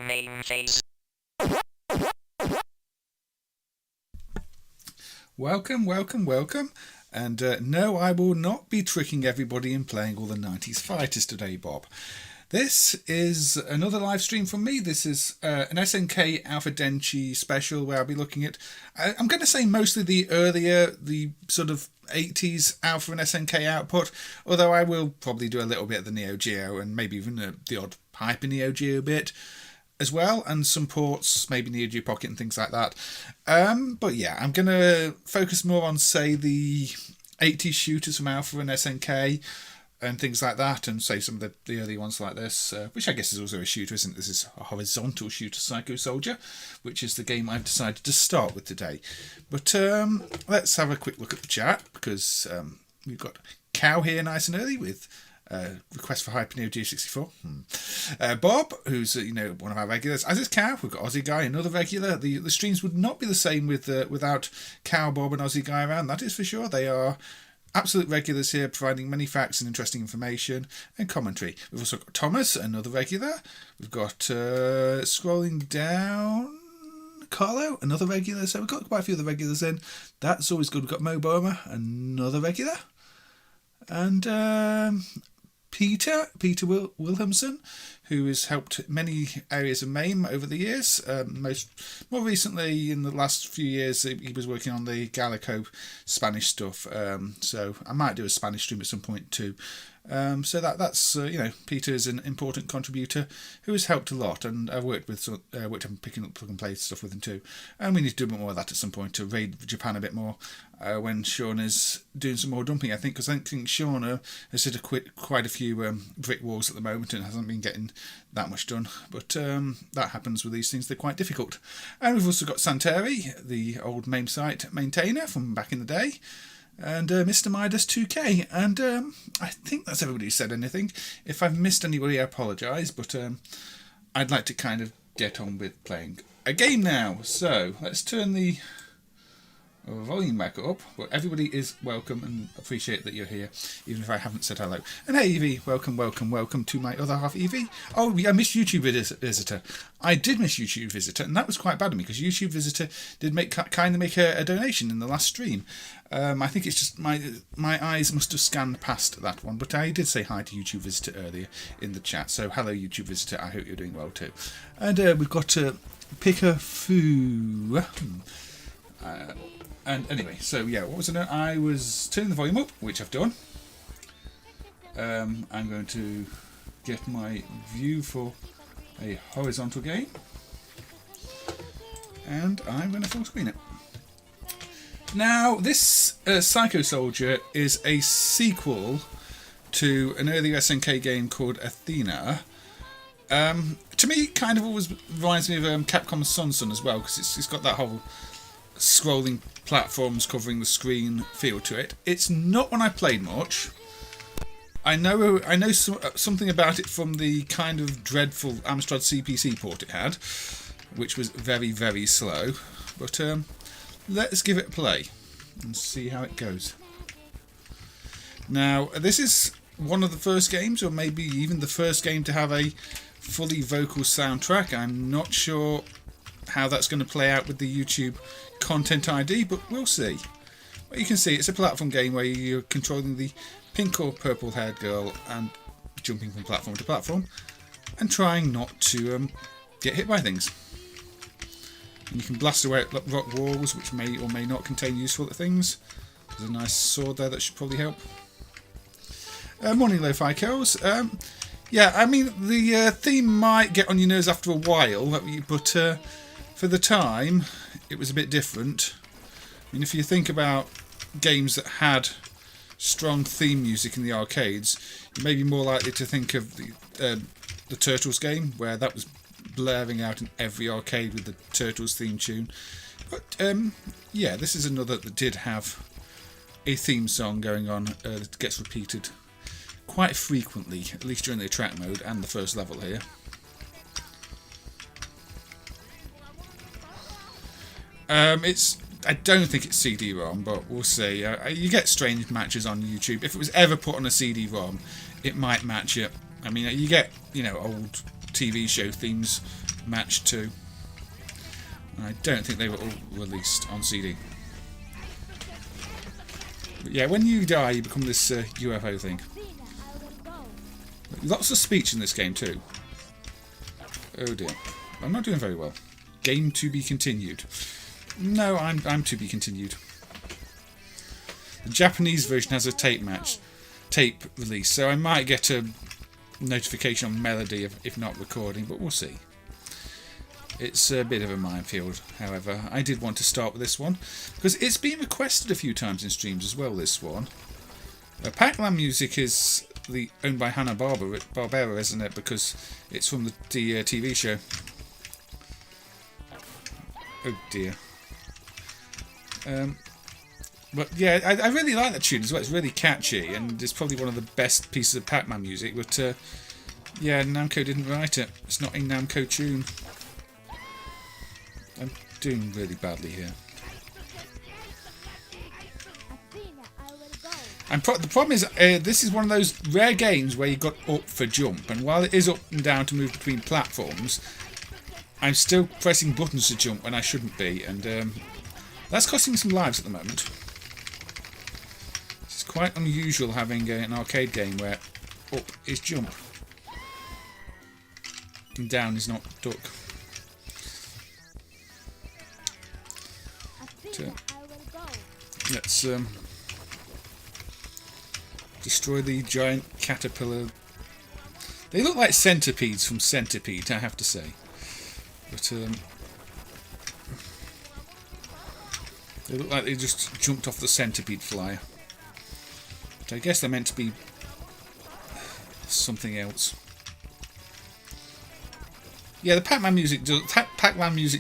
MAME phase. Welcome, welcome, welcome. And no, I will not be tricking everybody in playing all the 90s fighters today, Bob. This is another live stream from me. This is an SNK Alpha Denshi special where I'll be looking at, I'm going to say mostly the sort of 80s Alpha and SNK output, although I will probably do a little bit of the NeoGeo and maybe even the odd Hyper NeoGeo bit as well, and some ports, maybe NeoGeo Pocket and things like that. But yeah, I'm going to focus more on, say, the 80s shooters from Alpha and SNK and things like that, and say some of the early ones like this, which I guess is also a shooter, isn't it? This is a horizontal shooter, Psycho Soldier, which is the game I've decided to start with today. But let's have a quick look at the chat, because we've got Cow here nice and early with request for Hyper Neo G64. Bob, who's one of our regulars, as is Cow. We've got Aussie Guy, another regular. The streams would not be the same without Cow, Bob, and Aussie Guy around. That is for sure. They are absolute regulars here, providing many facts and interesting information and commentary. We've also got Thomas, another regular. We've got scrolling down, Carlo, another regular. So we've got quite a few of the regulars in. That's always good. We've got Mo Boma, another regular, and Peter Wilhelmsen, who has helped many areas of MAME over the years. More recently, in the last few years, he was working on the Gallico Spanish stuff. So I might do a Spanish stream at some point too. So that's Peter is an important contributor who has helped a lot, and I've worked on picking up plug and play stuff with him too. And we need to do a bit more of that at some point to raid Japan a bit more when Shauna is doing some more dumping. I think Shauna has hit quite a few brick walls at the moment and hasn't been getting that much done. But that happens with these things; they're quite difficult. And we've also got Santeri, the old MAME site maintainer from back in the day, and Mr. Midas 2K, and I think that's everybody who said anything. If I've missed anybody, I apologise, but I'd like to kind of get on with playing a game now. So let's turn the volume back up. Well, everybody is welcome and appreciate that you're here, even if I haven't said hello. And hey, Evie, welcome to my other half, Evie. Oh, I missed YouTube Visitor. I did miss YouTube Visitor, and that was quite bad of me, because YouTube Visitor did kind of make a donation in the last stream. I think it's just my eyes must have scanned past that one, but I did say hi to YouTube Visitor earlier in the chat. So hello, YouTube Visitor. I hope you're doing well too. And we've got Pikafu. And anyway, so yeah, what was it? I was turning the volume up, which I've done. I'm going to get my view for a horizontal game, and I'm going to full screen it. Now, this Psycho Soldier is a sequel to an earlier SNK game called Athena. To me, it kind of always reminds me of Capcom's Sun as well, because it's got that whole scrolling platforms covering the screen feel to it. It's not one I played much. I know something about it from the kind of dreadful Amstrad CPC port it had, which was very, very slow. But let's give it a play and see how it goes. Now, this is one of the first games, or maybe even the first game, to have a fully vocal soundtrack. I'm not sure how that's going to play out with the YouTube Content ID, but we'll see. Well, you can see it's a platform game where you're controlling the pink or purple haired girl and jumping from platform to platform and trying not to get hit by things. And you can blast away at rock walls, which may or may not contain useful things. There's a nice sword there that should probably help. Morning, Lo-Fi Curls. Yeah, I mean, the theme might get on your nerves after a while, but for the time, it was a bit different. I mean, if you think about games that had strong theme music in the arcades, you may be more likely to think of the Turtles game, where that was blaring out in every arcade with the Turtles theme tune. But yeah, this is another that did have a theme song going on that gets repeated quite frequently, at least during the attract mode and the first level here. I don't think it's CD-ROM, but we'll see. You get strange matches on YouTube. If it was ever put on a CD-ROM, it might match it. I mean, you get, old TV show themes matched too. And I don't think they were all released on CD. But yeah, when you die, you become this UFO thing. Lots of speech in this game too. Oh dear. I'm not doing very well. Game to be continued. No, I'm to be continued. The Japanese version has a tape release, so I might get a notification on Melody if not recording, but we'll see. It's a bit of a minefield, however. I did want to start with this one, because it's been requested a few times in streams as well, this one. Pac-Man music is owned by Hanna-Barbera, isn't it? Because it's from the TV show. Oh dear. But yeah, I really like that tune as well. It's really catchy, and it's probably one of the best pieces of Pac-Man music. But yeah, Namco didn't write it. It's not a Namco tune. I'm doing really badly here. And the problem is, this is one of those rare games where you've got up for jump, and while it is up and down to move between platforms, I'm still pressing buttons to jump when I shouldn't be, and that's costing me some lives at the moment. It's quite unusual having an arcade game where up is jump and down is not duck. Let's destroy the giant caterpillar. They look like centipedes from Centipede, I have to say. But they look like they just jumped off the centipede flyer. But I guess they're meant to be something else. Yeah, the Pac-Man music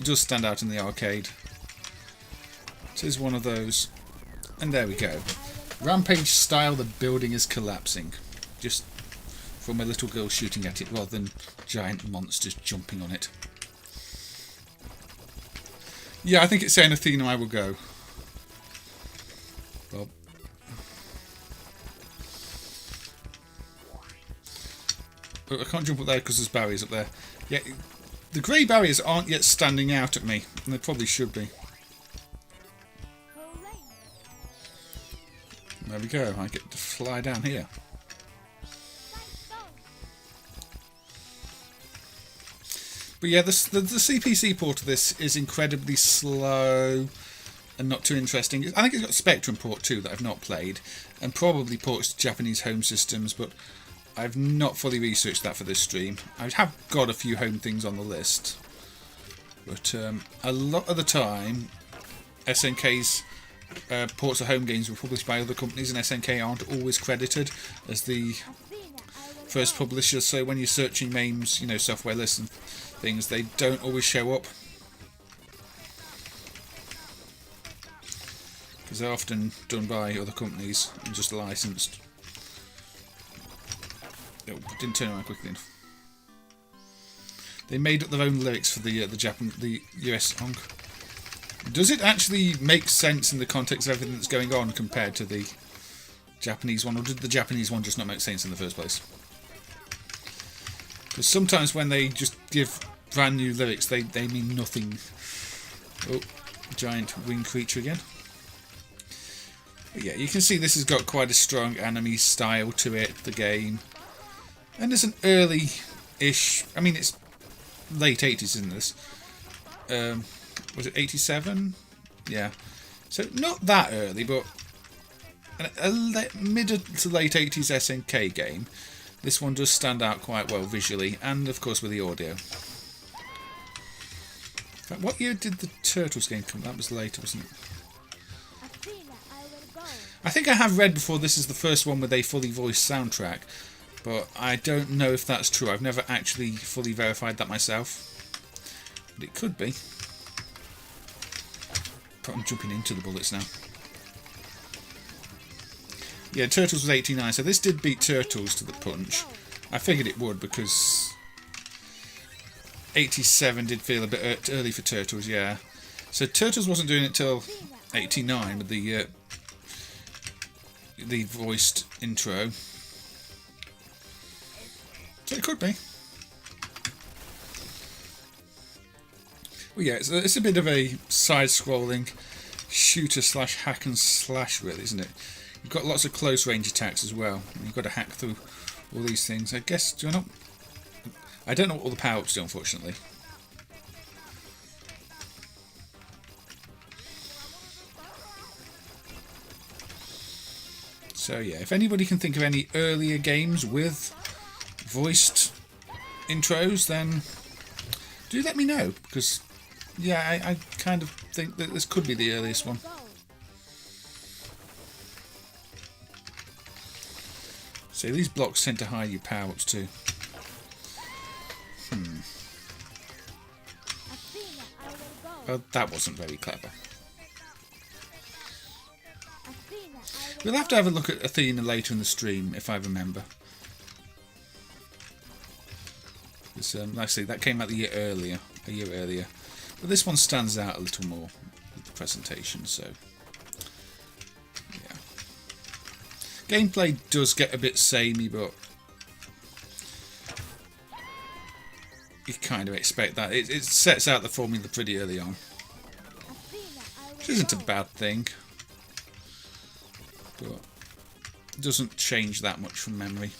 does stand out in the arcade. It is one of those. And there we go. Rampage style, the building is collapsing. Just from a little girl shooting at it rather than giant monsters jumping on it. Yeah, I think it's saying Athena I will go. Well. But I can't jump up there because there's barriers up there. Yeah, the grey barriers aren't yet standing out at me, and they probably should be. There we go, I get to fly down here. But yeah, the CPC port of this is incredibly slow and not too interesting. I think it's got a Spectrum port too that I've not played, and probably ports to Japanese home systems, but I've not fully researched that for this stream. I have got a few home things on the list, but a lot of the time SNK's ports of home games were published by other companies, and SNK aren't always credited as the first publisher, so when you're searching MAME's, software lists and things, they don't always show up. because they're often done by other companies and just licensed. Oh, didn't turn around quickly enough. They made up their own lyrics for the US song. Does it actually make sense in the context of everything that's going on compared to the Japanese one, or did the Japanese one just not make sense in the first place? Because sometimes when they just give brand new lyrics, they mean nothing. Oh, giant wing creature again. But yeah, you can see this has got quite a strong anime style to it, the game. And there's an early-ish, I mean it's late 80s, isn't this? Was it 87? Yeah. So not that early, but a mid to late 80s SNK game. This one does stand out quite well visually, and of course with the audio. In fact, what year did the Turtles game come? That was later, wasn't it? I think I have read before this is the first one with a fully voiced soundtrack, but I don't know if that's true. I've never actually fully verified that myself, but it could be. I'm jumping into the bullets now. Yeah, Turtles was 89, so this did beat Turtles to the punch. I figured it would because 87 did feel a bit early for Turtles, yeah. So Turtles wasn't doing it till 89 with the voiced intro. So it could be. Well, yeah, it's a bit of a side-scrolling shooter slash hack and slash, really, isn't it? You've got lots of close range attacks as well. You've got to hack through all these things. I guess, do I not? I don't know what all the power-ups do, unfortunately. So yeah, if anybody can think of any earlier games with voiced intros, then do let me know, because yeah, I kind of think that this could be the earliest one. So these blocks tend to hide your power-ups too. Well, that wasn't very clever. We'll have to have a look at Athena later in the stream, if I remember. Because, like I say, that came out a year earlier. But this one stands out a little more with the presentation, so yeah. Gameplay does get a bit samey, but you kind of expect that. It sets out the formula pretty early on, which isn't a bad thing, but it doesn't change that much from memory.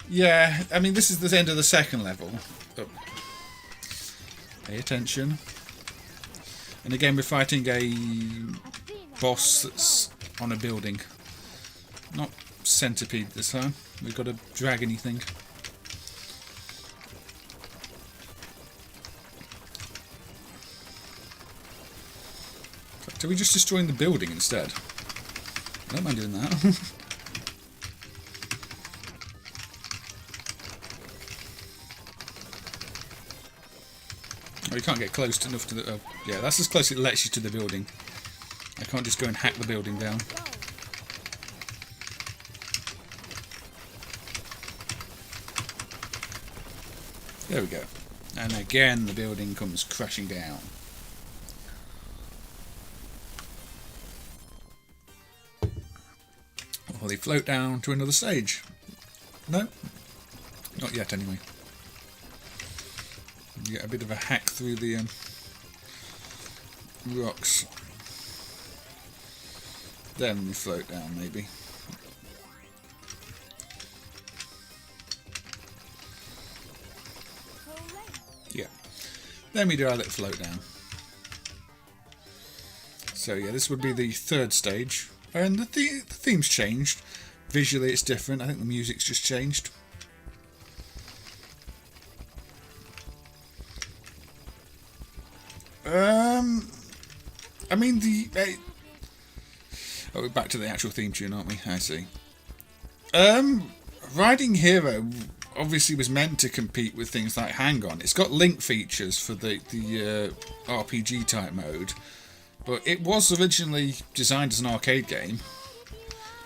Yeah, I mean, this is the end of the second level. Oh. Pay attention. And again, we're fighting a boss that's on a building. Not centipede this time. We've got a dragony thing. Are we just destroying the building instead? I don't mind doing that. Oh, you can't get close enough to the... Oh, yeah, that's as close as it lets you to the building. I can't just go and hack the building down. There we go. And again, the building comes crashing down. Well, they float down to another stage. No? Not yet, anyway. You get a bit of a hack through the rocks. Then you float down, maybe. Yeah. Then we do our little float down. So yeah, this would be the third stage. And the theme's changed. Visually it's different. I think the music's just changed. I mean oh, we're back to the actual theme tune, aren't we? I see. Riding Hero obviously was meant to compete with things like Hang On. It's got link features for the RPG type mode, But it was originally designed as an arcade game.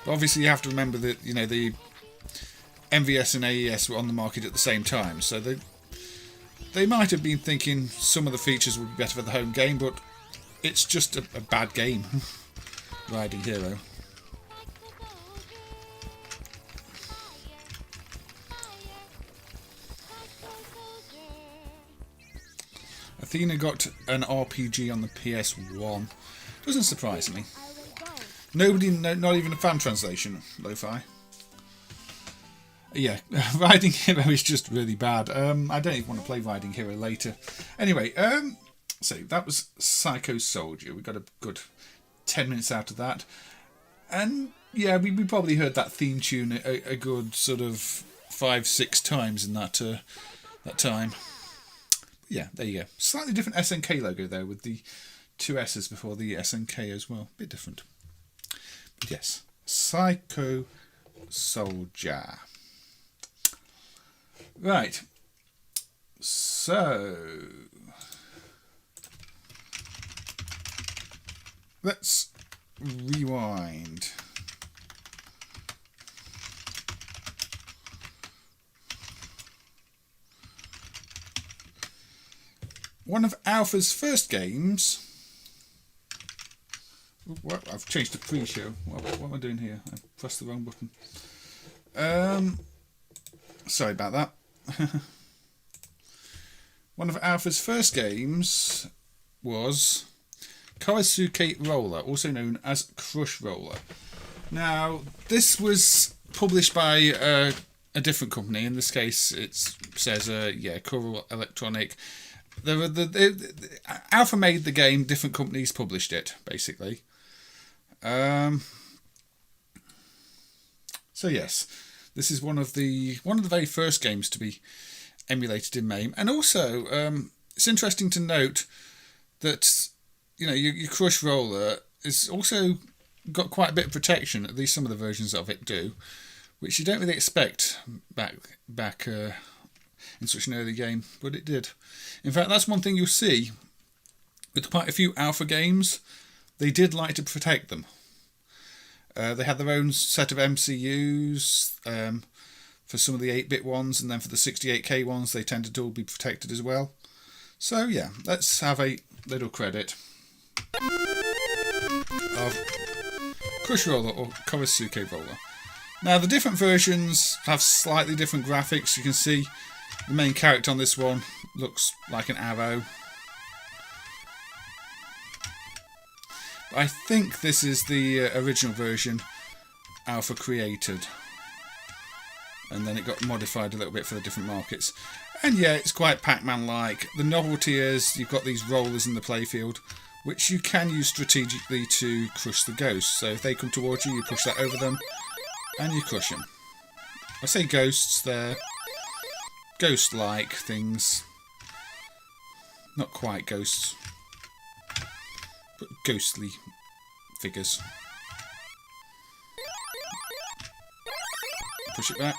But obviously you have to remember that, you know, the MVS and AES were on the market at the same time, so they might have been thinking some of the features would be better for the home game, but it's just a bad game. Riding Hero. Athena got an RPG on the PS1. Doesn't surprise me. Nobody, not even a fan translation, lo-fi. Yeah, Riding Hero is just really bad. I don't even want to play Riding Hero later. Anyway, so that was Psycho Soldier. We got a good 10 minutes out of that. And yeah, we probably heard that theme tune a good sort of 5-6 times in that time. Yeah, there you go. Slightly different SNK logo there with the 2 S's before the SNK as well. Bit different. But yes, Psycho Soldier. Right. So let's rewind. One of Alpha's first games. What? I've changed to pre-show. What am I doing here? I pressed the wrong button. Sorry about that. One of Alpha's first games was Korosuke Roller, also known as Crush Roller. Now, this was published by a different company. In this case, it says, Kural Electronic. Alpha made the game, different companies published it, basically. So yes, this is one of the very first games to be emulated in MAME, and also it's interesting to note that, you know, your Crush Roller is also got quite a bit of protection. At least some of the versions of it do, which you don't really expect back in such an early game, but it did. In fact, that's one thing you'll see with quite a few Alpha games. They did like to protect them. They had their own set of MCUs for some of the 8-bit ones, and then for the 68K ones they tended to all be protected as well. So yeah, let's have a little credit of Crush Roller or Korosuke Roller. Now the different versions have slightly different graphics. You can see the main character on this one looks like an arrow. I think this is the original version Alpha created, and then it got modified a little bit for the different markets. And yeah, it's quite Pac-Man-like. The novelty is you've got these rollers in the playfield, which you can use strategically to crush the ghosts. So if they come towards you, you push that over them, and you crush them. I say ghosts, they're ghost-like things. Not quite ghosts, but ghostly figures. Push it back.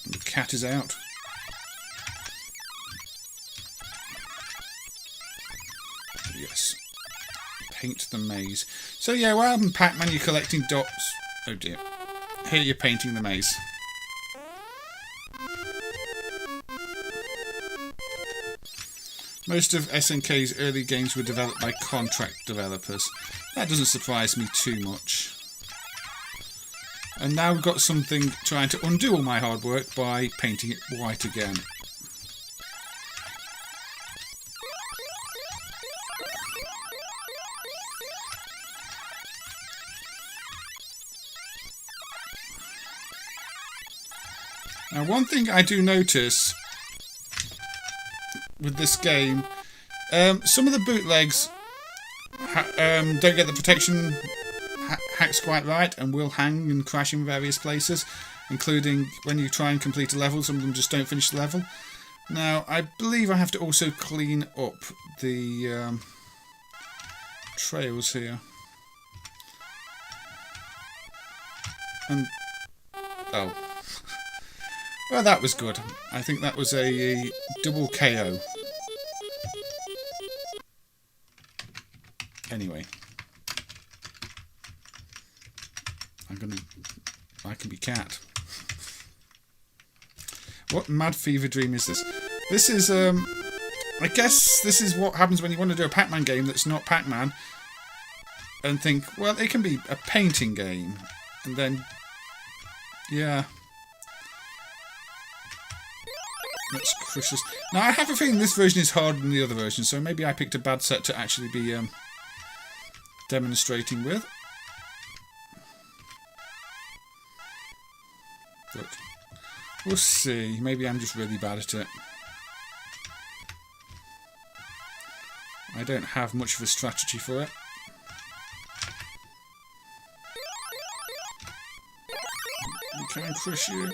And the cat is out. Yes. Paint the maze. So yeah, while in Pac-Man you're collecting dots. Oh dear. Here you're painting the maze. Most of SNK's early games were developed by contract developers. That doesn't surprise me too much. And now we've got something trying to undo all my hard work by painting it white again. Now one thing I do notice with this game, some of the bootlegs don't get the protection hacks quite right and will hang and crash in various places, including when you try and complete a level. Some of them just don't finish the level. Now I believe I have to also clean up the trails here. And oh, well, that was good. I think that was a double KO. Anyway. I can be cat. What mad fever dream is this? This is, I guess this is what happens when you want to do a Pac-Man game that's not Pac-Man. And think, well, it can be a painting game. And then, yeah. Let's crush this. Now, I have a feeling this version is harder than the other version, so maybe I picked a bad set to actually be demonstrating with. But we'll see. Maybe I'm just really bad at it. I don't have much of a strategy for it. Can I crush you?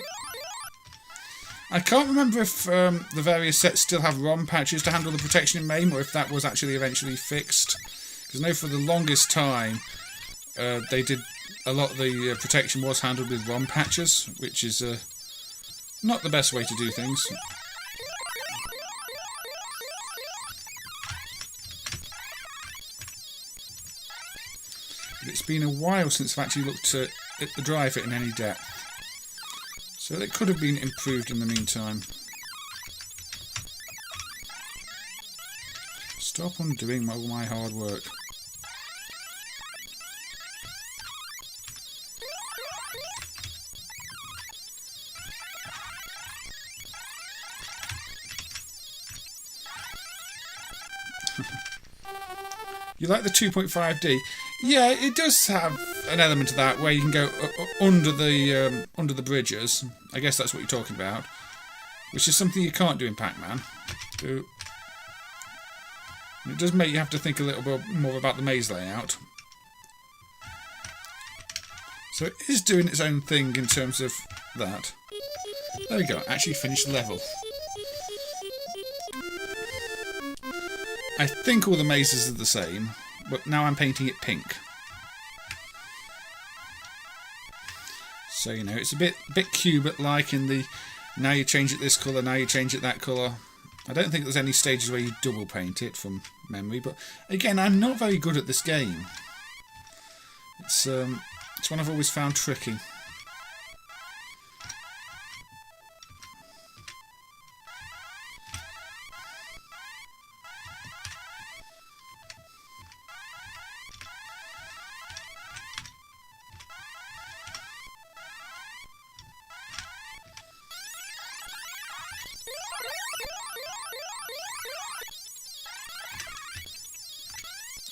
I can't remember if the various sets still have ROM patches to handle the protection in MAME, or if that was actually eventually fixed. Because I know for the longest time they did a lot of the protection was handled with ROM patches, which is not the best way to do things. But it's been a while since I've actually looked at the driver in any depth. So it could have been improved in the meantime. Stop undoing all my hard work. You like the 2.5D? Yeah, it does have an element of that where you can go under the bridges. I guess that's what you're talking about, which is something you can't do in Pac-Man. And it does make you have to think a little bit more about the maze layout. So it is doing its own thing in terms of that. There we go. Actually finished the level. I think all the mazes are the same, but now I'm painting it pink. So, you know, it's a bit Cubit-like in the, now you change it this colour, now you change it that colour. I don't think there's any stages where you double paint it from memory, but again, I'm not very good at this game. It's one I've always found tricky.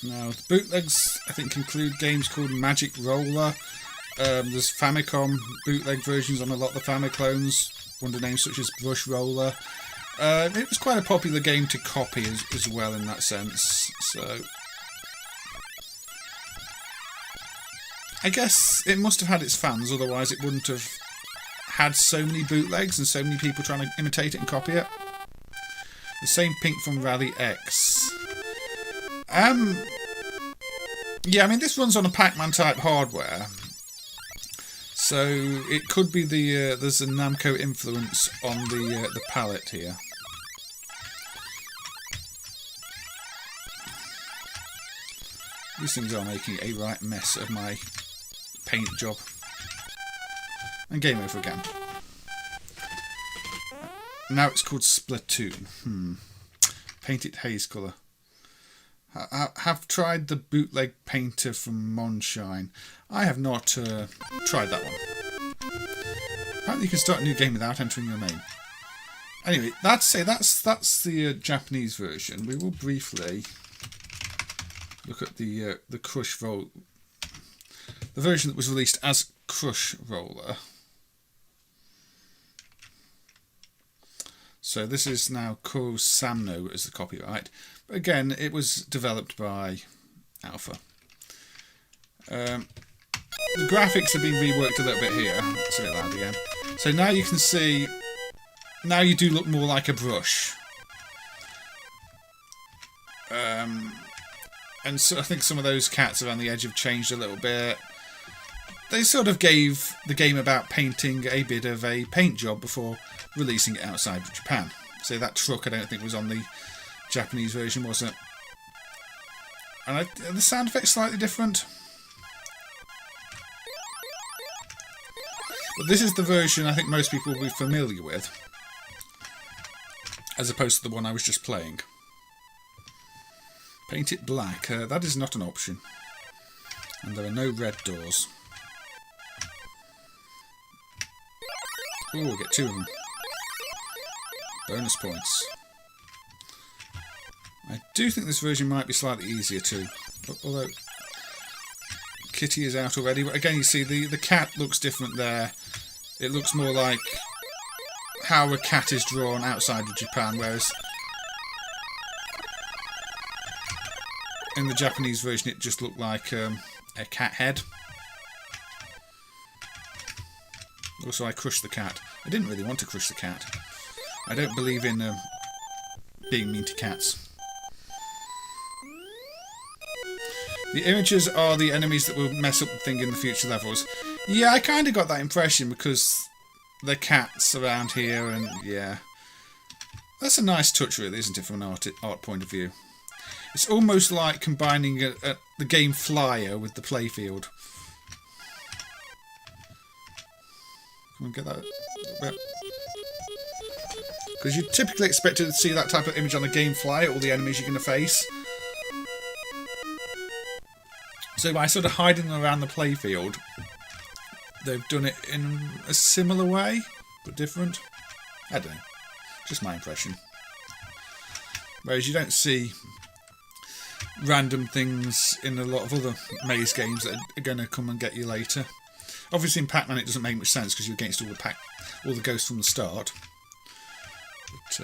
Now, the bootlegs, I think, include games called Magic Roller. There's Famicom bootleg versions on a lot of the Famiclones, under names such as Brush Roller. It was quite a popular game to copy as well in that sense. So, I guess it must have had its fans, otherwise it wouldn't have had so many bootlegs and so many people trying to imitate it and copy it. The same pink from Rally X. Yeah, I mean, this runs on a Pac-Man type hardware, so it could be there's a Namco influence on the palette here. These things are making a right mess of my paint job. And game over again. Now it's called Splatoon. Paint it haze colour. I have tried the bootleg painter from Monshine. I have not tried that one. Apparently you can start a new game without entering your name. Anyway, that's the Japanese version. We will briefly look at the Crush Roll, the version that was released as Crush Roller. So this is now Koro Samno as the copyright. But again, it was developed by Alpha. The graphics have been reworked a little bit here. Let's get that again. So now you can see, now you do look more like a brush. And so I think some of those cats around the edge have changed a little bit. They sort of gave the game about painting a bit of a paint job before releasing it outside of Japan. So that truck I don't think was on the Japanese version, was it? And the sound effect's slightly different. But this is the version I think most people will be familiar with, as opposed to the one I was just playing. Paint it black. That is not an option. And there are no red doors. Ooh, get 2 of them. Bonus points. I do think this version might be slightly easier too. Although Kitty is out already. But again, you see the cat looks different there. It looks more like how a cat is drawn outside of Japan, whereas in the Japanese version it just looked like a cat head. Also, I crushed the cat. I didn't really want to crush the cat. I don't believe in being mean to cats. The images are the enemies that will mess up the thing in the future levels. Yeah, I kind of got that impression because the cats around here, and yeah. That's a nice touch really, isn't it, from an art point of view. It's almost like combining the game Flyer with the playfield. Come on, get that bit. Because you typically expect to see that type of image on a game Flyer, all the enemies you're going to face. So by sort of hiding them around the playfield, they've done it in a similar way, but different. I don't know. Just my impression. Whereas you don't see random things in a lot of other maze games that are going to come and get you later. Obviously in Pac-Man it doesn't make much sense because you're against all the ghosts from the start. But,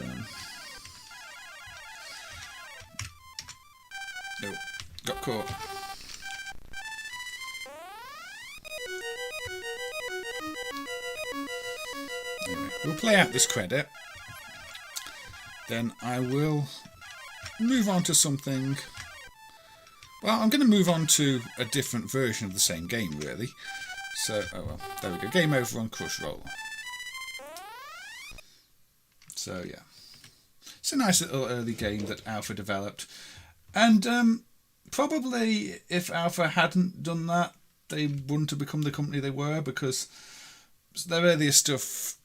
no, got caught. Anyway, we'll play out this credit. Then I will move on to something. Well, I'm going to move on to a different version of the same game, really. So, oh well, there we go. Game over on Crush Roller. So, yeah. It's a nice little early game that Alpha developed. And probably if Alpha hadn't done that, they wouldn't have become the company they were, because their earlier stuff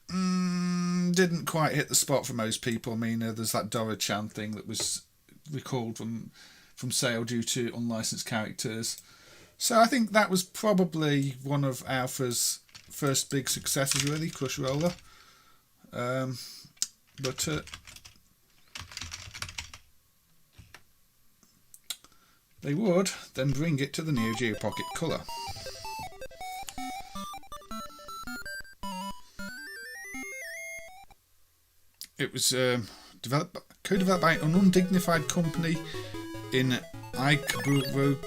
didn't quite hit the spot for most people. I mean, there's that Dora-chan thing that was recalled from sale due to unlicensed characters. So I think that was probably one of Alpha's first big successes, really, Crush Roller. But they would then bring it to the NeoGeo Pocket Color. It was co-developed by an undignified company in Ikebukuro,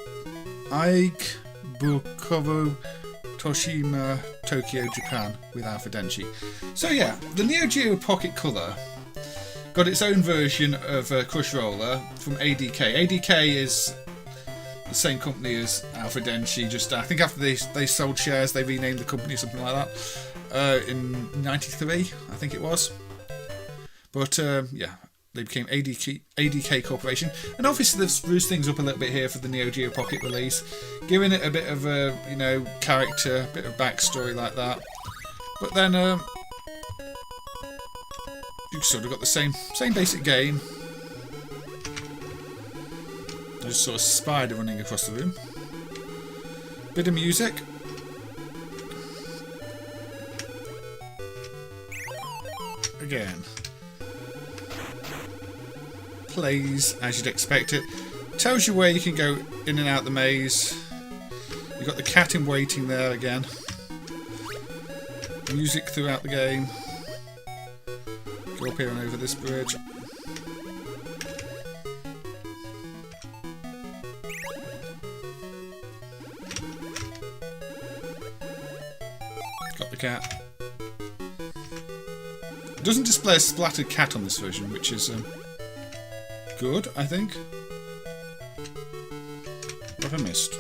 Toshima, Tokyo, Japan, with Alpha Denshi. So yeah, the NeoGeo Pocket Color got its own version of Crush Roller from ADK. ADK is the same company as Alpha Denshi, just I think after they sold shares they renamed the company or something like that in '93, I think it was. But yeah, they became ADK Corporation, and obviously they've spruced things up a little bit here for the NeoGeo Pocket release, giving it a bit of a character, a bit of backstory like that. But then you've sort of got the same basic game. I just saw a spider running across the room. Bit of music. Again. Plays as you'd expect it. Tells you where you can go in and out the maze. You've got the cat in waiting there again. Music throughout the game. Go up here and over this bridge. Got the cat. It doesn't display a splattered cat on this version, which is good, I think. What have I missed?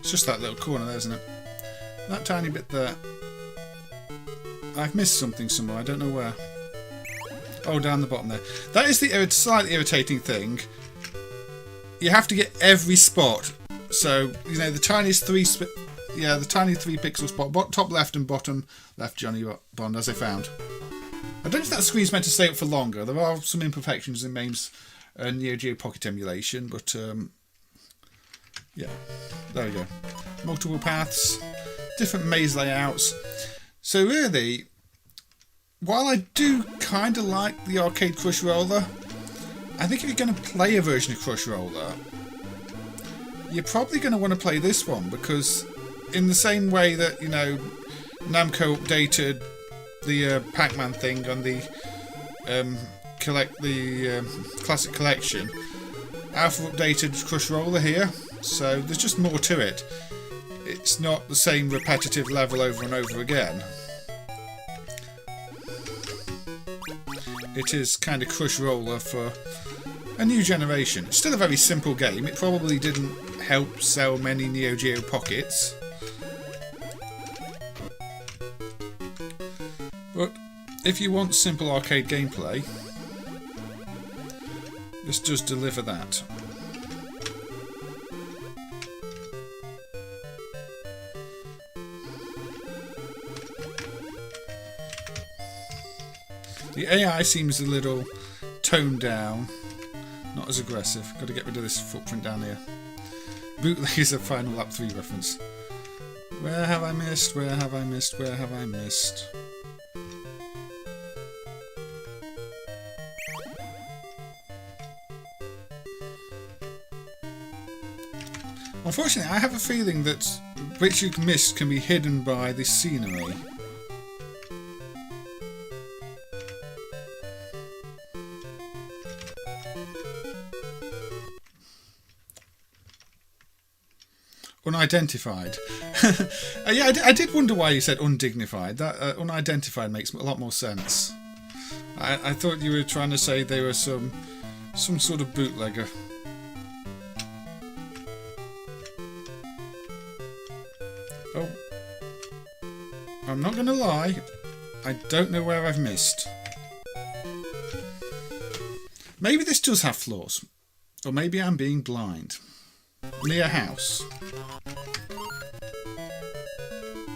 It's just that little corner there, isn't it? That tiny bit there. I've missed something somewhere, I don't know where. Oh, down the bottom there. That is the slightly irritating thing. You have to get every spot. So, you know, the tiniest the tiny 3 pixel spot, top left and bottom left Johnny Bond, as I found. I don't know if that screen's meant to stay up for longer. There are some imperfections in MAME's NeoGeo Pocket emulation, but yeah, there we go. Multiple paths, different maze layouts. So really, while I do kind of like the arcade Crush Roller, I think if you're going to play a version of Crush Roller, you're probably going to want to play this one, because in the same way that, you know, Namco updated the Pac-Man thing on the Classic Collection, Alpha updated Crush Roller here, so there's just more to it. It's not the same repetitive level over and over again. It is kind of Crush Roller for a new generation. It's still a very simple game. It probably didn't help sell many NeoGeo Pockets. But if you want simple arcade gameplay, this does deliver that. The AI seems a little toned down, not as aggressive. Got to get rid of this footprint down here. Bootleg is a Final Lap 3 reference. Where have I missed? Where have I missed? Where have I missed? Unfortunately, I have a feeling that which you've missed can be hidden by the scenery. Unidentified. Yeah, I did wonder why you said undignified. That unidentified makes a lot more sense. I thought you were trying to say they were some sort of bootlegger. Oh, I'm not going to lie. I don't know where I've missed. Maybe this does have flaws, or maybe I'm being blind. Near house.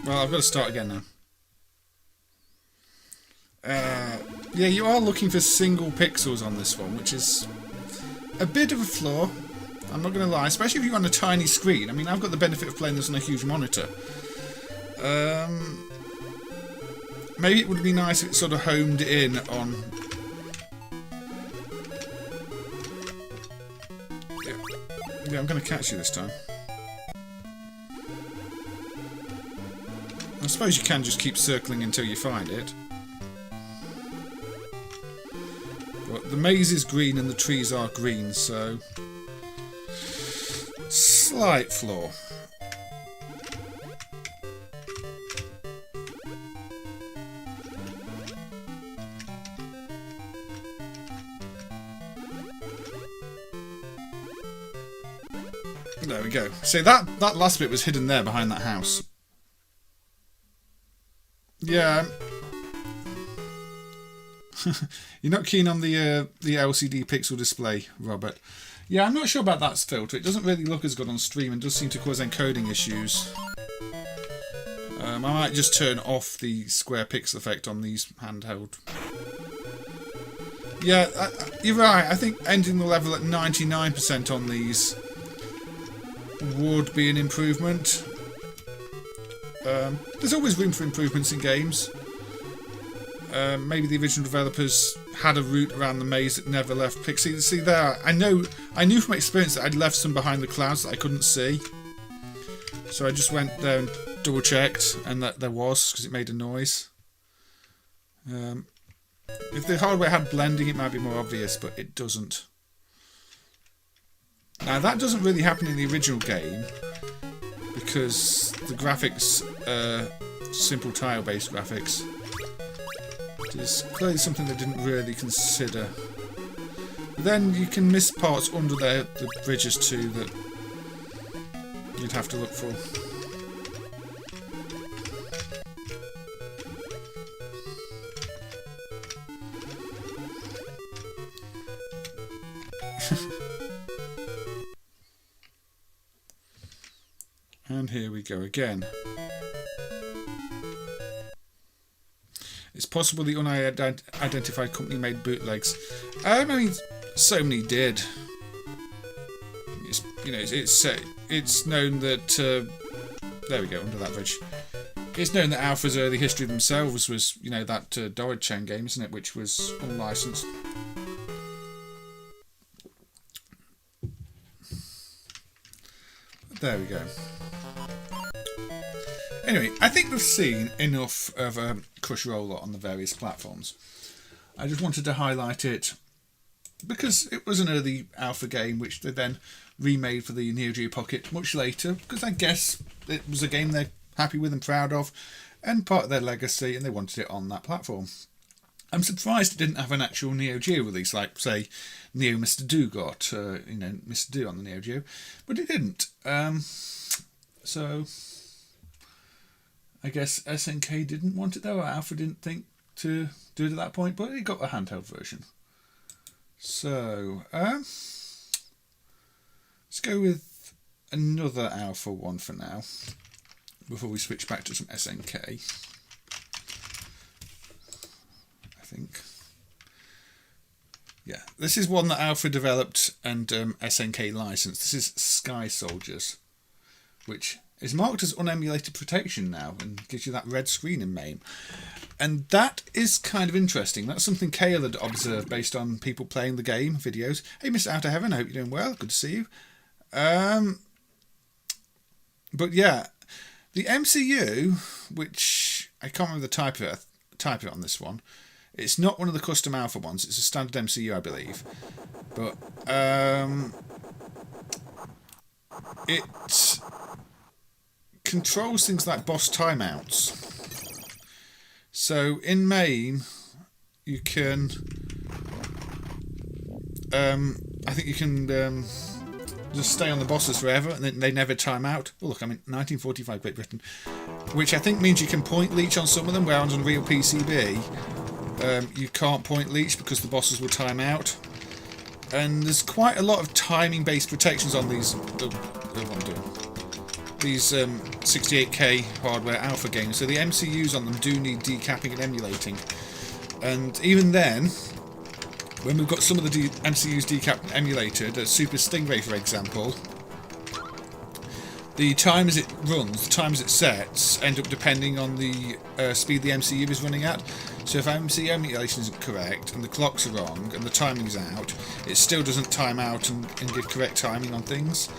Well, I've got to start again now. Yeah, you are looking for single pixels on this one, which is a bit of a flaw. I'm not going to lie, especially if you're on a tiny screen. I mean, I've got the benefit of playing this on a huge monitor. Maybe it would be nice if it sort of homed in on... Yeah, I'm going to catch you this time. I suppose you can just keep circling until you find it. But the maze is green and the trees are green, so... Slight flaw. There we go. See, that last bit was hidden there behind that house. Yeah. You're not keen on the LCD pixel display, Robert. Yeah, I'm not sure about that filter. It doesn't really look as good on stream and does seem to cause encoding issues. I might just turn off the square pixel effect on these handheld. Yeah, you're right. I think ending the level at 99% on these would be an improvement. There's always room for improvements in games. Maybe the original developers had a route around the maze that never left Pixie. See there, I knew from experience that I'd left some behind the clouds that I couldn't see. So I just went there and double checked, and that there was, because it made a noise. If the hardware had blending, it might be more obvious, but it doesn't. Now that doesn't really happen in the original game, because the graphics are simple tile-based graphics. It is clearly something they didn't really consider. But then you can miss parts under the bridges too that you'd have to look for. And here we go again. It's possible the unidentified company made bootlegs. I mean, Sony did. It's, you know, it's known that. There we go, under that bridge. It's known that Alpha's early history themselves was, you know, that Dorichan game, isn't it, which was unlicensed. There we go. Anyway, I think we've seen enough of Crush Roller on the various platforms. I just wanted to highlight it because it was an early alpha game which they then remade for the NeoGeo Pocket much later, because I guess it was a game they're happy with and proud of and part of their legacy, and they wanted it on that platform. I'm surprised it didn't have an actual NeoGeo release like, say, Neo Mr. Do got, you know, Mr. Do on the NeoGeo, but it didn't. So I guess SNK didn't want it though, or Alpha didn't think to do it at that point, but it got a handheld version. So let's go with another Alpha one for now, before we switch back to some SNK. I think. Yeah, this is one that Alpha developed and SNK licensed. This is Sky Soldiers, which is marked as unemulated protection now and gives you that red screen in MAME. And that is kind of interesting. That's something Kale had observed based on people playing the game, videos. Hey, Mr. Outer Heaven, I hope you're doing well. Good to see you. But yeah, the MCU, which I can't remember the type of it on this one. It's not one of the custom Alpha ones. It's a standard MCU, I believe. But it controls things like boss timeouts. So in MAME, you can, I think you can just stay on the bosses forever, and they never time out. Oh look, I'm in 1945 Great Britain, which I think means you can point leech on some of them, whereas on real PCB, you can't point leech because the bosses will time out. And there's quite a lot of timing-based protections on these. These 68K hardware alpha games, so the MCUs on them do need decapping and emulating. And even then, when we've got some of the MCUs decapped and emulated, Super Stingray for example, the times it runs, the times it sets, end up depending on the speed the MCU is running at. So if MCU emulation isn't correct and the clocks are wrong and the timing's out, it still doesn't time out and give correct timing on things.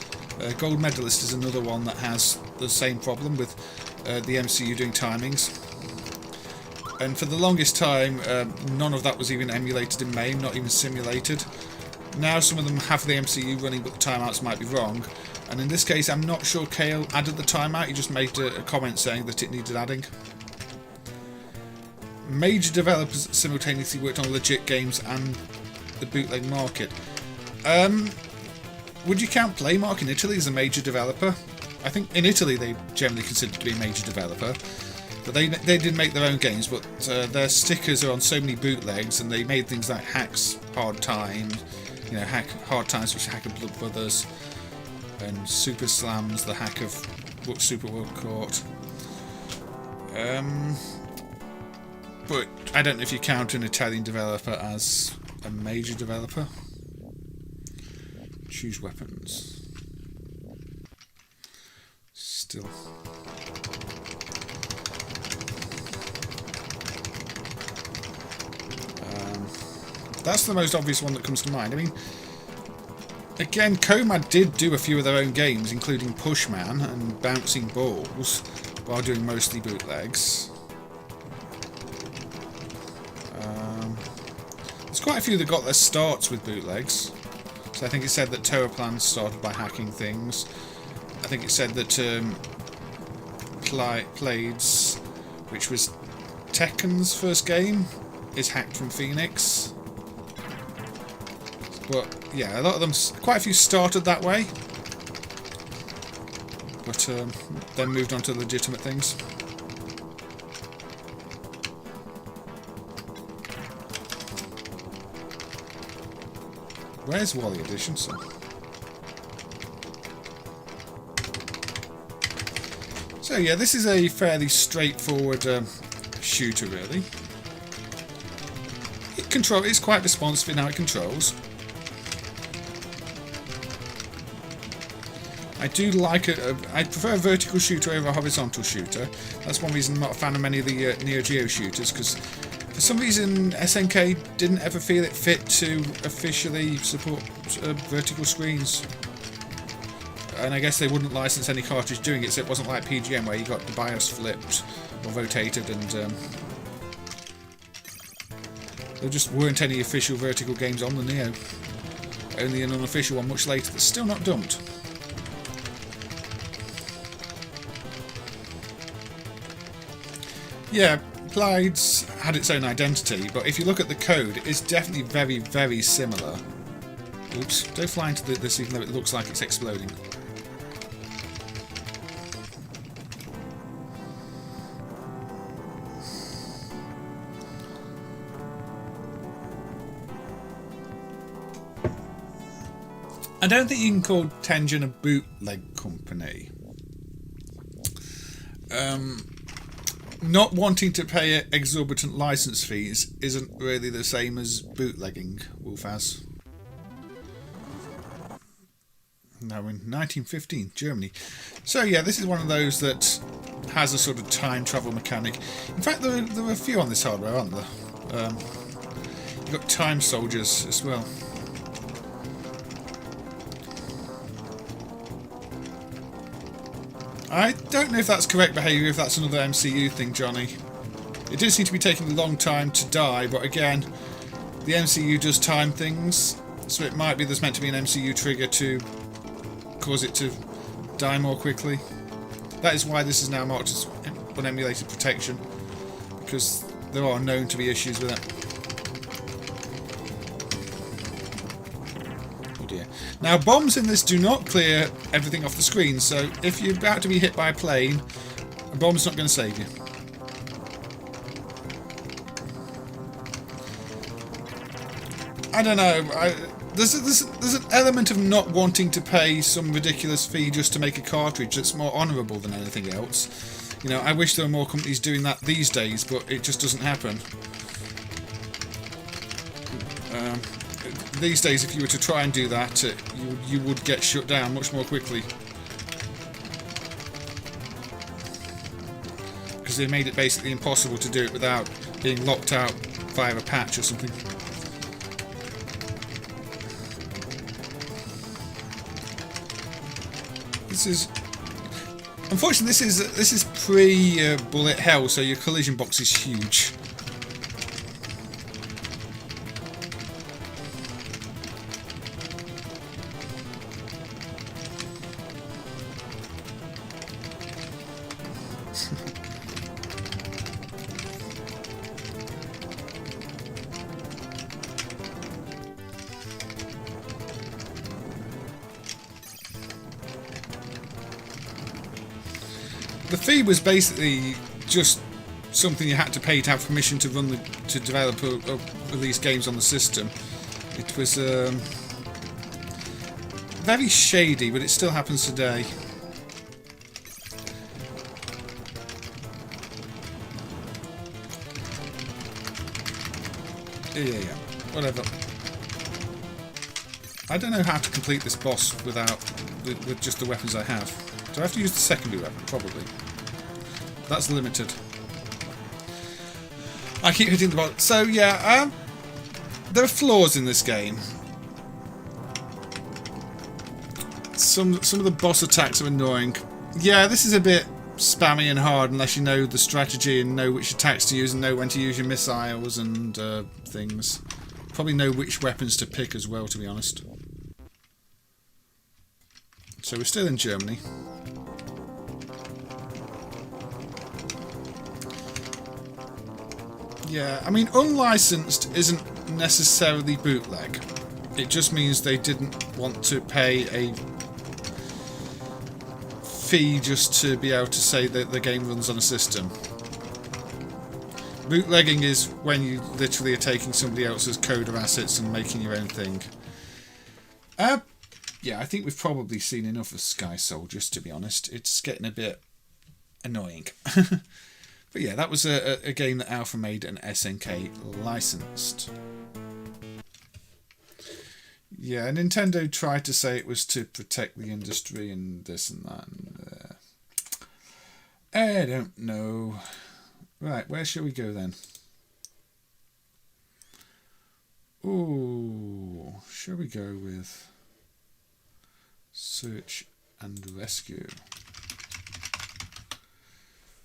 Gold Medalist is another one that has the same problem with the MCU doing timings. And for the longest time, none of that was even emulated in MAME, not even simulated. Now some of them have the MCU running, but the timeouts might be wrong. And in this case, I'm not sure Kale added the timeout, he just made a comment saying that it needed adding. Major developers simultaneously worked on legit games and the bootleg market. Would you count Playmore in Italy as a major developer? I think in Italy they generally considered to be a major developer, but they did make their own games, but their stickers are on so many bootlegs, and they made things like Hacks Hard Times, you know, Hard Times, which Hack of Blood Brothers, and Super Slams, the hack of Super World Court. But I don't know if you count an Italian developer as a major developer. Choose weapons. Still. That's the most obvious one that comes to mind. I mean, again, Comad did do a few of their own games, including Pushman and Bouncing Balls, while doing mostly bootlegs. There's quite a few that got their starts with bootlegs. So I think it said that Terraplan started by hacking things. I think it said that Plaids, which was Tekken's first game, is hacked from Phoenix. But yeah, a lot of them, quite a few started that way. but then moved on to legitimate things. Where's Wally Edition? So yeah, this is a fairly straightforward shooter, really. It's quite responsive in how it controls. I do like I prefer a vertical shooter over a horizontal shooter. That's one reason I'm not a fan of many of the NeoGeo shooters, because for some reason SNK didn't ever feel it fit to officially support vertical screens. And I guess they wouldn't license any cartridge doing it, so it wasn't like PGM where you got the BIOS flipped or rotated, and there just weren't any official vertical games on the Neo. Only an unofficial one much later that's still not dumped. Yeah, Glides had its own identity, but if you look at the code, it's definitely very, very similar. Oops, don't fly into this even though it looks like it's exploding. I don't think you can call Tengen a bootleg company. Not wanting to pay exorbitant license fees isn't really the same as bootlegging, Wolfaz. Now in 1915, Germany. So yeah, this is one of those that has a sort of time travel mechanic. In fact, there are a few on this hardware, aren't there? You've got time soldiers as well. I don't know if that's correct behaviour, if that's another MCU thing, Johnny. It does seem to be taking a long time to die, but again, the MCU does time things, so it might be there's meant to be an MCU trigger to cause it to die more quickly. That is why this is now marked as unemulated protection, because there are known to be issues with it. Now, bombs in this do not clear everything off the screen, so if you're about to be hit by a plane, a bomb's not going to save you. I don't know. There's an element of not wanting to pay some ridiculous fee just to make a cartridge that's more honourable than anything else. You know, I wish there were more companies doing that these days, but it just doesn't happen. These days, if you were to try and do that, you would get shut down much more quickly. Because they made it basically impossible to do it without being locked out via a patch or something. This is... Unfortunately, this is pre-bullet hell, so your collision box is huge. The fee was basically just something you had to pay to have permission to run to develop or release games on the system. It was very shady, but it still happens today. Yeah, whatever. I don't know how to complete this boss with just the weapons I have. Do I have to use the secondary weapon? Probably. That's limited. I keep hitting the button. So yeah, there are flaws in this game. Some of the boss attacks are annoying. Yeah, this is a bit spammy and hard unless you know the strategy and know which attacks to use and know when to use your missiles and things. Probably know which weapons to pick as well, to be honest. So we're still in Germany. Yeah, I mean, unlicensed isn't necessarily bootleg. It just means they didn't want to pay a fee just to be able to say that the game runs on a system. Bootlegging is when you literally are taking somebody else's code or assets and making your own thing. Yeah, I think we've probably seen enough of Sky Soldiers, to be honest. It's getting a bit annoying. But yeah, that was a game that Alpha made and SNK licensed. Yeah, Nintendo tried to say it was to protect the industry and this and that. And, I don't know. Right, where shall we go then? Ooh, shall we go with Search and Rescue?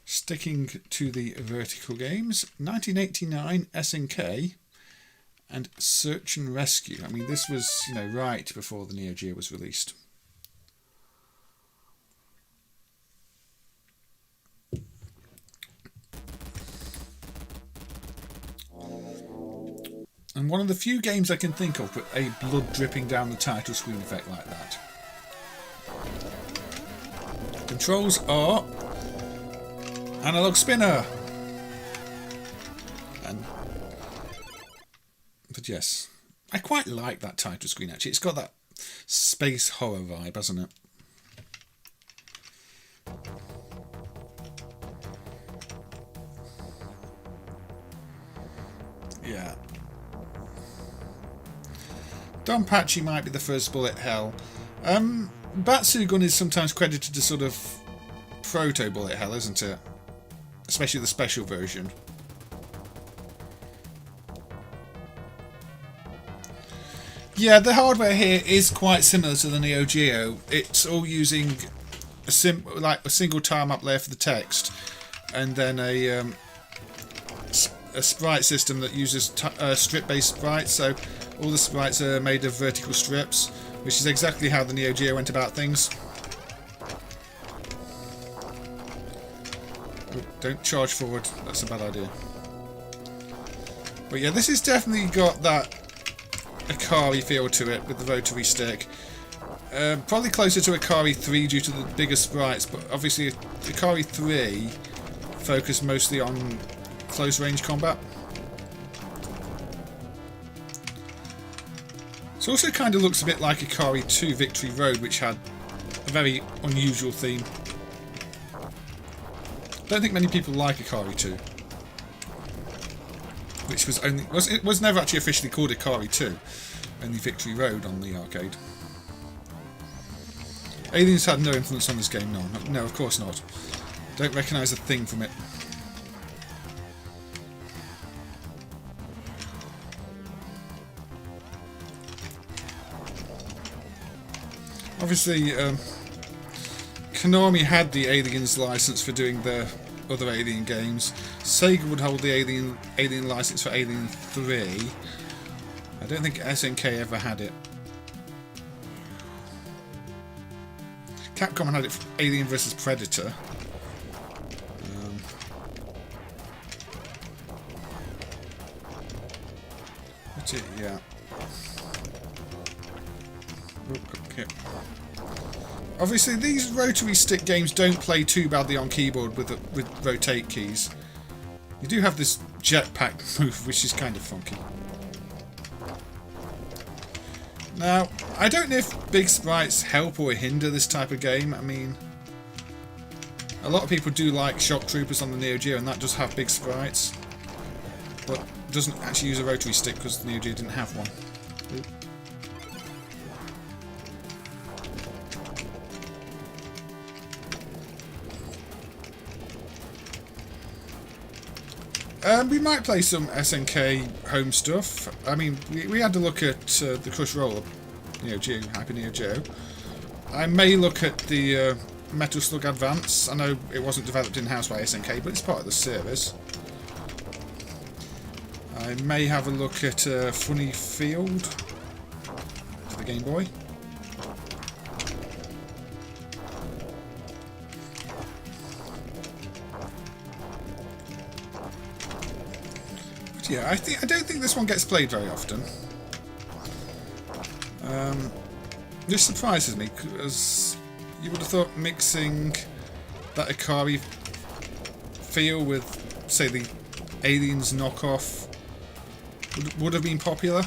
Sticking to the vertical games, 1989 SNK and Search and Rescue. I mean, this was, you know, right before the NeoGeo was released. And one of the few games I can think of with a blood dripping down the title screen effect like that. Controls are analog spinner. But yes, I quite like that title screen actually. It's got that space horror vibe, hasn't it? Yeah. Donpachi might be the first bullet hell. Batsugun is sometimes credited to sort of proto bullet hell, isn't it? Especially the special version. Yeah, the hardware here is quite similar to the NeoGeo. It's all using a single tile map layer for the text, and then a sprite system that uses strip-based sprites. So all the sprites are made of vertical strips, which is exactly how the NeoGeo went about things. Oh, don't charge forward, that's a bad idea. But yeah, this has definitely got that Ikari feel to it with the rotary stick. Probably closer to Ikari 3 due to the bigger sprites, but obviously Ikari 3 focused mostly on close range combat. It also kind of looks a bit like Ikari 2 Victory Road, which had a very unusual theme. Don't think many people like Ikari 2, which was never actually officially called Ikari 2, only Victory Road on the arcade. Aliens had no influence on this game, no, of course not. Don't recognise a thing from it. Obviously, Konami had the Aliens license for doing their other Alien games. Sega would hold the Alien license for Alien 3. I don't think SNK ever had it. Capcom had it for Alien vs Predator. That's it, yeah. Okay. Obviously, these rotary stick games don't play too badly on keyboard with rotate keys. You do have this jetpack move, which is kind of funky. Now, I don't know if big sprites help or hinder this type of game. I mean, a lot of people do like Shock Troopers on the NeoGeo, and that does have big sprites, but doesn't actually use a rotary stick because the NeoGeo didn't have one. Oop. We might play some SNK home stuff. I mean, we had to look at the Crush Roller, NeoGeo, Hyper NeoGeo. I may look at the Metal Slug Advance. I know it wasn't developed in-house by SNK, but it's part of the service. I may have a look at Funny Field for the Game Boy. Yeah, I don't think this one gets played very often. This surprises me because you would have thought mixing that Ikari feel with, say, the Aliens knockoff would have been popular.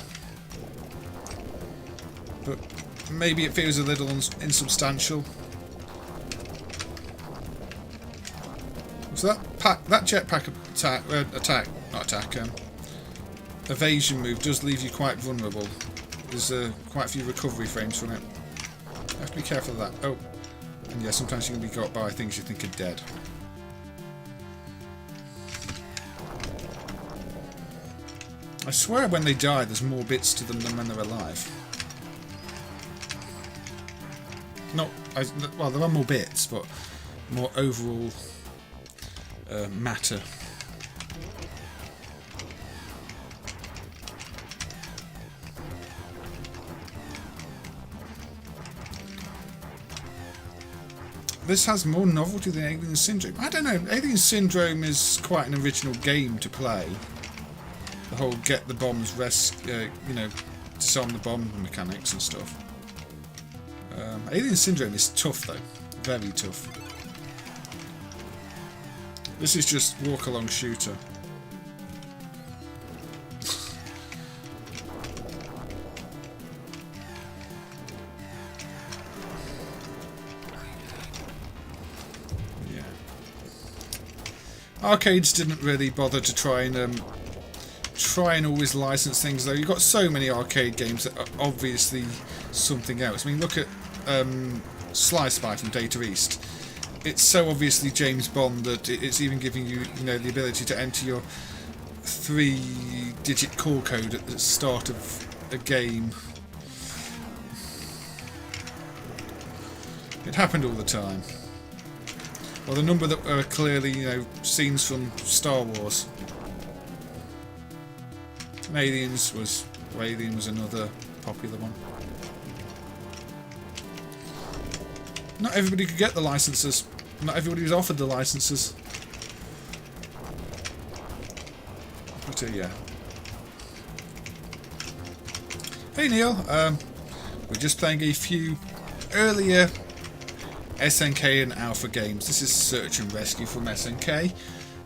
But maybe it feels a little insubstantial. So that jetpack evasion move does leave you quite vulnerable. There's quite a few recovery frames from it. You have to be careful of that. Oh, and yeah, sometimes you can be got by things you think are dead. I swear when they die there's more bits to them than when they're alive. Well, there are more bits, but more overall matter. This has more novelty than Alien Syndrome. I don't know. Alien Syndrome is quite an original game to play. The whole get the bombs, you know, disarm the bomb mechanics and stuff. Alien Syndrome is tough though, very tough. This is just walk along shooter. Yeah. Arcades didn't really bother to try and always license things though. You've got so many arcade games that are obviously something else. I mean, look at Sly Spy from Data East. It's so obviously James Bond that it's even giving you, you know, the ability to enter your 3-digit call code at the start of a game. It happened all the time. Well, the number that are clearly, you know, scenes from Star Wars. And Alien was another popular one. Not everybody could get the licenses. Not everybody was offered the licenses. But yeah. Hey Neil, we're just playing a few earlier SNK and Alpha games. This is Search and Rescue from SNK.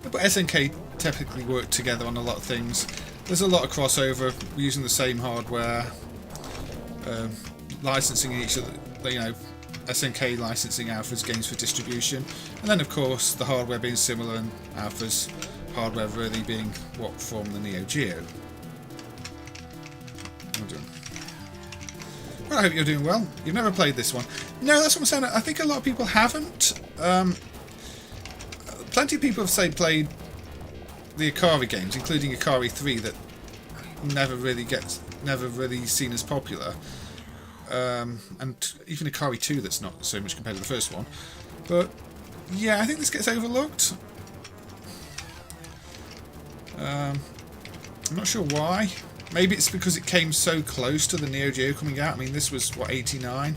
But SNK typically work together on a lot of things. There's a lot of crossover, using the same hardware, licensing each other, you know, SNK licensing Alpha's games for distribution, and then of course the hardware being similar and Alpha's hardware really being what formed the NeoGeo. Well done. Well, I hope you're doing well. You've never played this one. No, that's what I'm saying. I think a lot of people haven't. Plenty of people have played the Ikari games, including Ikari 3, that never really seen as popular. And even Ikari 2 that's not so much compared to the first one. But yeah, I think this gets overlooked. I'm not sure why. Maybe it's because it came so close to the NeoGeo coming out. I mean, this was, what, 89?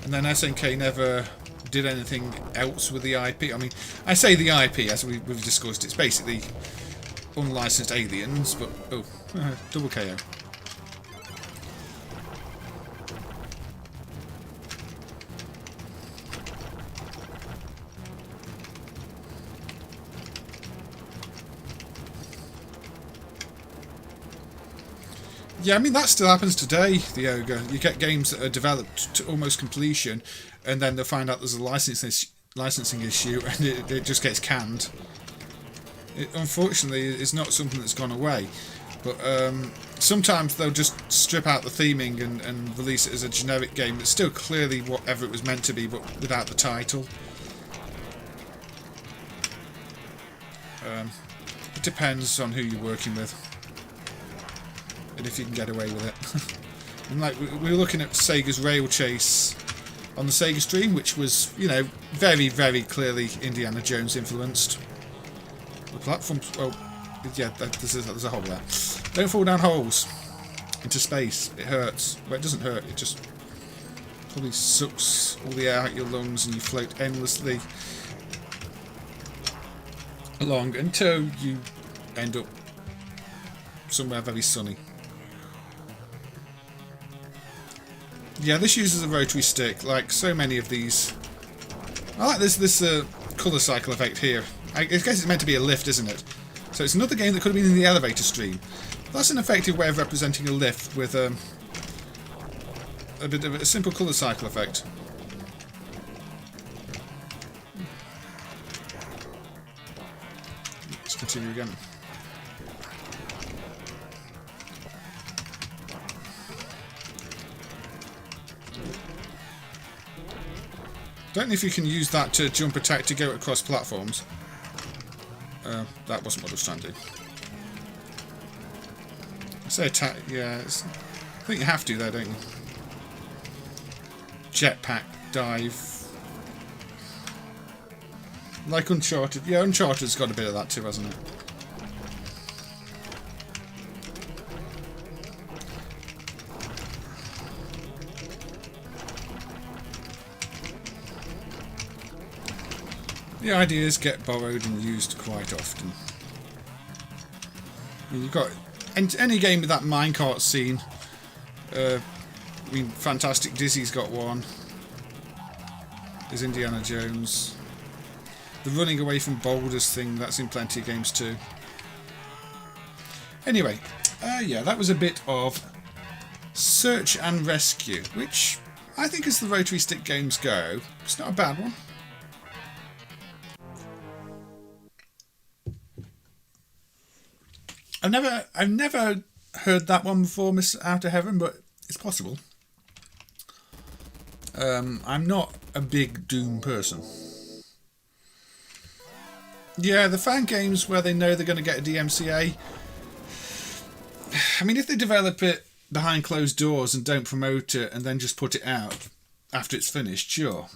And then SNK never did anything else with the IP. I mean, I say the IP, as we've discussed, it's basically unlicensed aliens, but oh, double KO. Yeah, I mean that still happens today, the Ogre. You get games that are developed to almost completion, and then they'll find out there's a licensing issue, and it just gets canned. It, unfortunately, is not something that's gone away, but sometimes they'll just strip out the theming and release it as a generic game that's still clearly whatever it was meant to be, but without the title. It depends on who you're working with, and if you can get away with it. And like we were looking at Sega's Rail Chase on the Sega stream, which was, you know, very, very clearly Indiana Jones influenced. The platforms, well, yeah, there's a hole there. Don't fall down holes into space. It hurts. Well, it doesn't hurt. It just probably sucks all the air out your lungs, and you float endlessly along until you end up somewhere very sunny. Yeah, this uses a rotary stick, like so many of these. I like this colour cycle effect here. I guess it's meant to be a lift, isn't it? So it's another game that could have been in the elevator stream. That's an effective way of representing a lift with a bit of a simple colour cycle effect. Let's continue again. Don't know if you can use that to jump attack to go across platforms. That wasn't what I was trying to do. Say attack, yeah. I think you have to there, don't you? Jetpack dive. Like Uncharted. Yeah, Uncharted's got a bit of that too, hasn't it? The ideas get borrowed and used quite often. You've got any game with that minecart scene. I mean, Fantastic Dizzy's got one. There's Indiana Jones. The running away from boulders thing, that's in plenty of games too. Anyway, yeah, that was a bit of search and rescue, which I think as the rotary stick games go, it's not a bad one. I've never heard that one before, Miss Outer Heaven, but it's possible. I'm not a big Doom person. Yeah, the fan games where they know they're going to get a DMCA. I mean, if they develop it behind closed doors and don't promote it and then just put it out after it's finished, sure.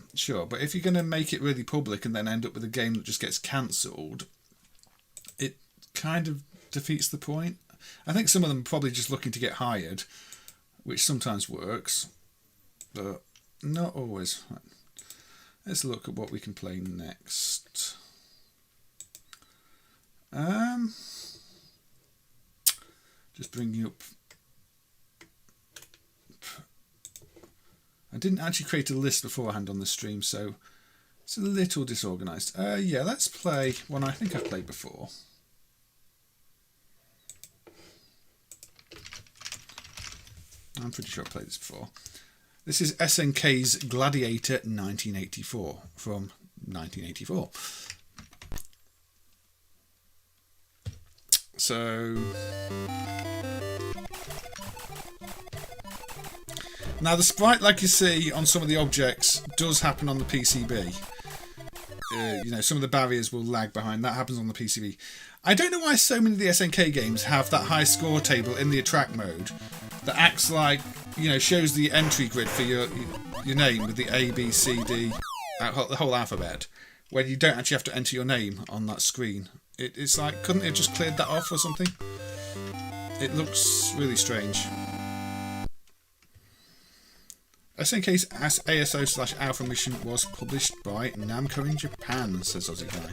But if you're going to make it really public and then end up with a game that just gets cancelled, it kind of defeats the point. I think some of them are probably just looking to get hired, which sometimes works, but not always. Right. Let's look at what we can play next. Just bringing up. I didn't actually create a list beforehand on the stream, so it's a little disorganised. Yeah, let's play one I think I've played before. I'm pretty sure I played this before. This is SNK's Gladiator 1984 from 1984. So now the sprite, like you see on some of the objects, does happen on the PCB. You know, some of the barriers will lag behind. That happens on the PCB. I don't know why so many of the SNK games have that high score table in the attract mode that acts like, you know, shows the entry grid for your name with the A, B, C, D, the whole alphabet, when you don't actually have to enter your name on that screen. It's like, couldn't they have just cleared that off or something? It looks really strange. SNK's ASO/Alpha Mission was published by Namco in Japan, says Aussie Guy.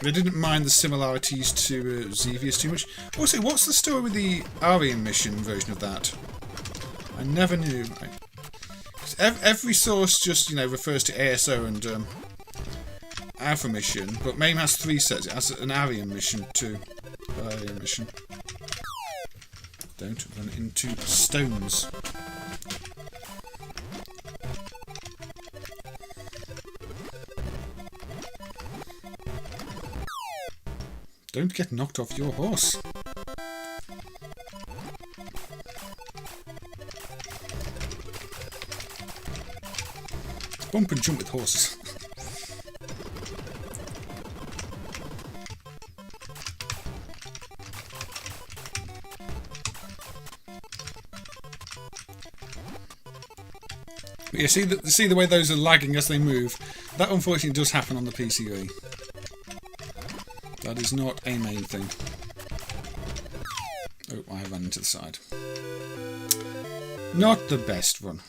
They didn't mind the similarities to Xevious too much. Also, what's the story with the Arian Mission version of that? I never knew. Every source just, you know, refers to ASO and Alpha Mission, but MAME has 3 sets. It has an Arian Mission too. Arian Mission. Don't run into stones. Don't get knocked off your horse. Bump and jump with horses. But yeah, see the way those are lagging as they move. That unfortunately does happen on the PCB. That is not a main thing. Oh, I ran into the side. Not the best run.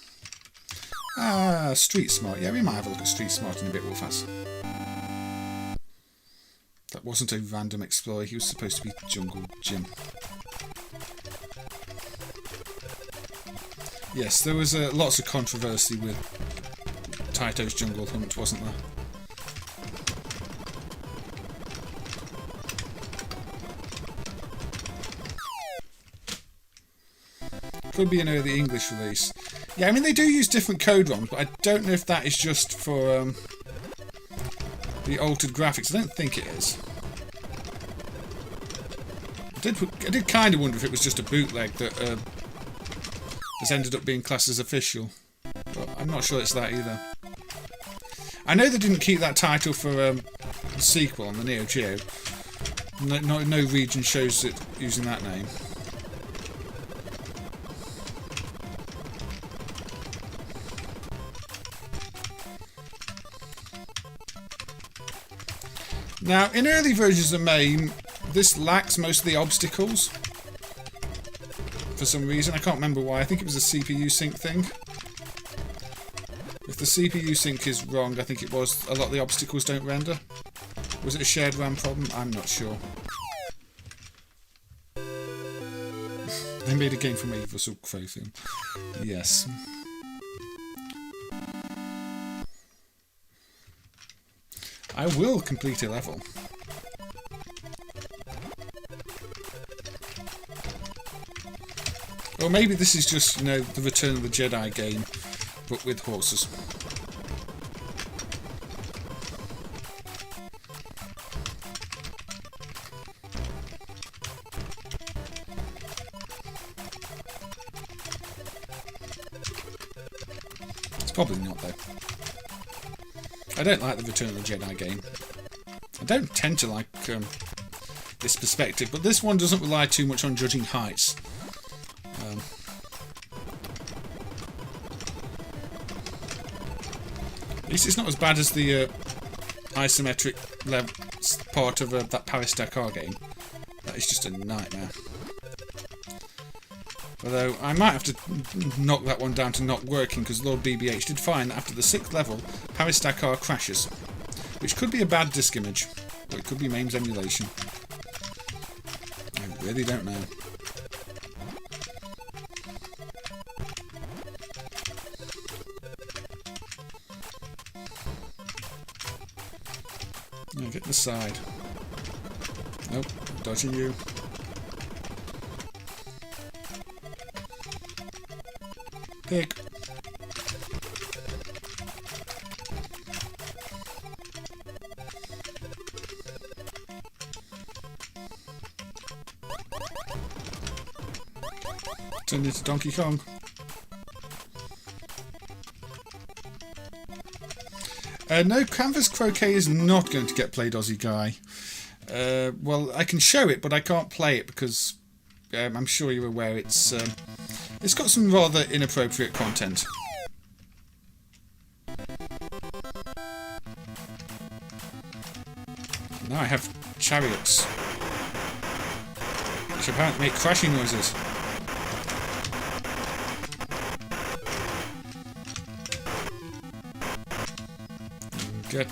Street Smart. Yeah, we might have a look at Street Smart in a bit, Wolfas. That wasn't a random explorer. He was supposed to be Jungle Jim. Yes, there was lots of controversy with Taito's Jungle Hunt, wasn't there? Could be an early English release. Yeah, I mean they do use different code ROMs, but I don't know if that is just for the altered graphics. I don't think it is. I did kind of wonder if it was just a bootleg that has ended up being classed as official, but I'm not sure it's that either. I know they didn't keep that title for the sequel on the NeoGeo. No region shows it using that name. Now, in early versions of MAME, this lacks most of the obstacles. For some reason, I can't remember why. I think it was a CPU sync thing. If the CPU sync is wrong, I think it was a lot of the obstacles don't render. Was it a shared RAM problem? I'm not sure. They made a game from Universal Clothing. Yes. I will complete a level. Or maybe this is just, you know, the Return of the Jedi game, but with horses. It's probably not, though. I don't like the Return of the Jedi game. I don't tend to like this perspective, but this one doesn't rely too much on judging heights. At least it's not as bad as the isometric part of that Paris-Dakar game. That is just a nightmare. Although, I might have to knock that one down to not working, because Lord BBH did find that after the 6th level, Paris-Dakar crashes. Which could be a bad disk image, or it could be MAME's emulation. I really don't know. Now get the side. Nope, dodging you. Pig. Turned into Donkey Kong. No, Canvas Croquet is not going to get played, Aussie Guy. Well, I can show it, but I can't play it because I'm sure you're aware it's got some rather inappropriate content. Now I have chariots, which apparently make crashing noises. Good.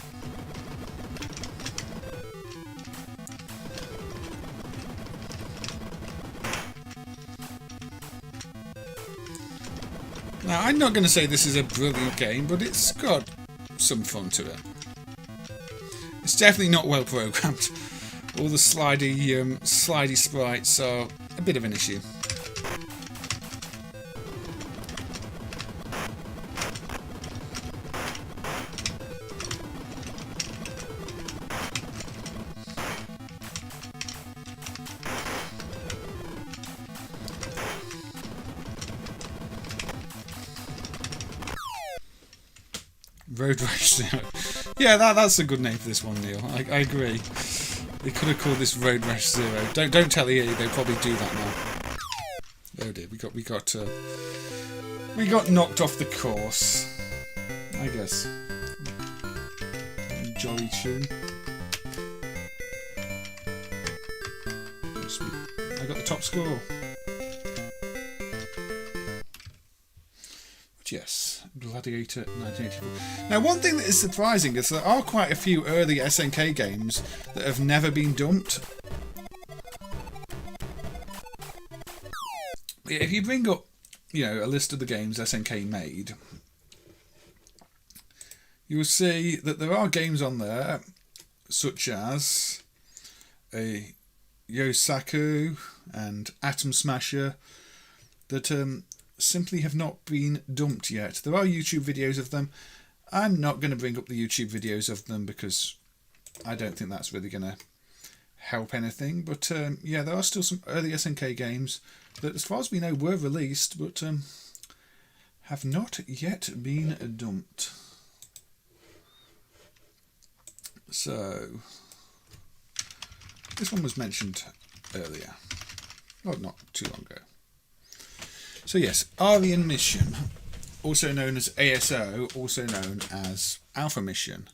Now, I'm not going to say this is a brilliant game, but it's got some fun to it. It's definitely not well programmed. All the slidey sprites are a bit of an issue. Road Rash Zero. Yeah, that's a good name for this one, Neil. I agree. They could have called this Road Rash Zero. Don't tell EA, they'll probably do that now. Oh dear, we got knocked off the course. I guess. Jolly tune. Oh, sweet. I got the top score. Yes, Gladiator 1984. Now, one thing that is surprising is there are quite a few early SNK games that have never been dumped. If you bring up a list of the games SNK made, you will see that there are games on there such as a Yosaku and Atom Smasher that simply have not been dumped yet. There are YouTube videos of them. I'm not going to bring up the YouTube videos of them because I don't think that's really going to help anything. But yeah, there are still some early SNK games that, as far as we know, were released but have not yet been dumped. So this one was mentioned earlier, well, not too long ago. So yes, Arian Mission, also known as ASO, also known as Alpha Mission.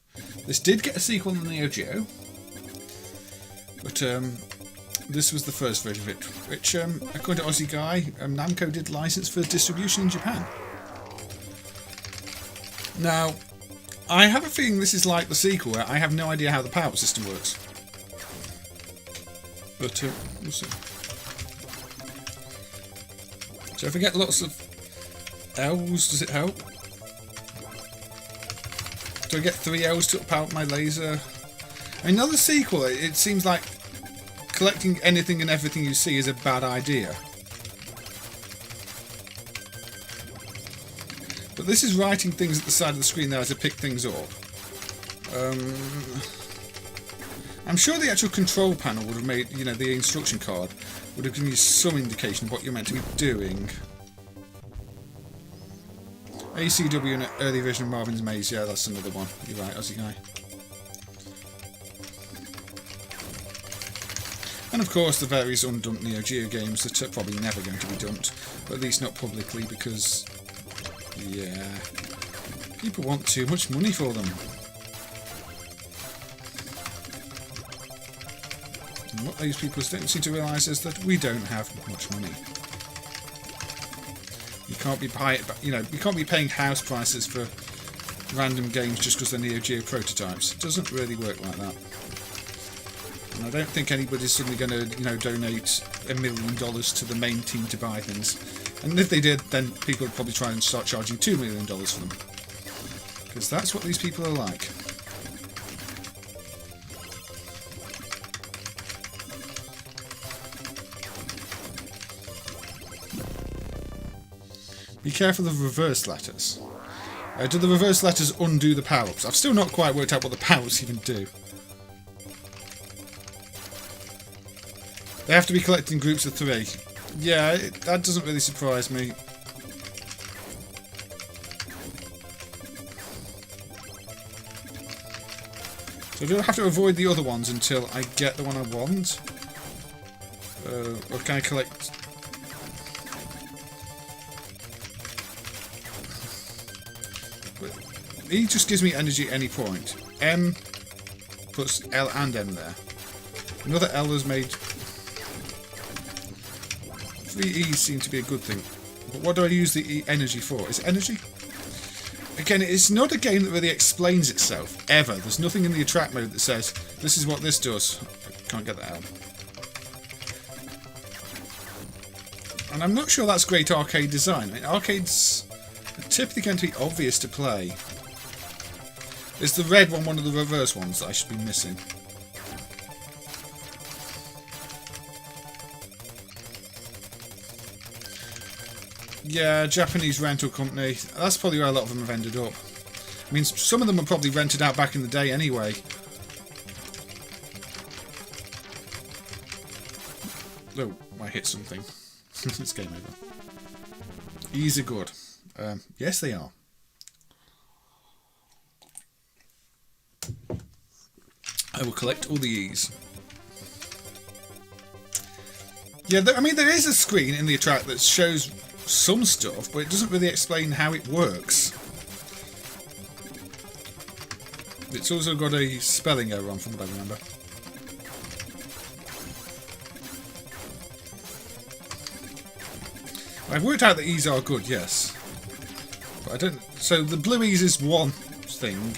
This did get a sequel on the NeoGeo, but this was the first version of it, which, according to Aussie Guy, Namco did license for distribution in Japan. Now, I have a feeling this is like the sequel, where I have no idea how the power system works. But we'll see. So if I get lots of L's, does it help? Do I get 3 L's to power up my laser? Another sequel, it seems like collecting anything and everything you see is a bad idea. But this is writing things at the side of the screen there to pick things up. I'm sure the actual control panel would have made, the instruction card would have given you some indication of what you're meant to be doing. ACW and early version of Marvin's Maze, yeah, that's another one. You're right, Aussie Guy. And of course the various undumped NeoGeo games that are probably never going to be dumped, but at least not publicly because, yeah, people want too much money for them. And what these people don't seem to realise is that we don't have much money. You can't be you can't be paying house prices for random games just because they're NeoGeo prototypes. It doesn't really work like that. And I don't think anybody's suddenly going to, donate $1 million to the MAME team to buy things. And if they did, then people would probably try and start charging $2 million for them. Because that's what these people are like. Be careful of reverse letters. Do the reverse letters undo the power-ups? I've still not quite worked out what the power-ups even do. They have to be collected in groups of 3. Yeah, that doesn't really surprise me. So do I have to avoid the other ones until I get the one I want? Or can I collect... E just gives me energy at any point. M puts L and M there. Another L is made... 3 E's seem to be a good thing. But what do I use the E energy for? Is it energy? Again, it's not a game that really explains itself, ever. There's nothing in the attract mode that says, this is what this does. I can't get that out. And I'm not sure that's great arcade design. I mean, arcades are typically going to be obvious to play. Is the red one of the reverse ones that I should be missing? Yeah, Japanese rental company. That's probably where a lot of them have ended up. I mean, some of them are probably rented out back in the day anyway. Oh, I hit something. It's game over. E's are good. Yes, they are. I will collect all the E's. Yeah, I mean, there is a screen in the attract that shows some stuff, but it doesn't really explain how it works. It's also got a spelling error on, from what I remember. I've worked out that E's are good, yes. But I don't... So the blue E's is one thing.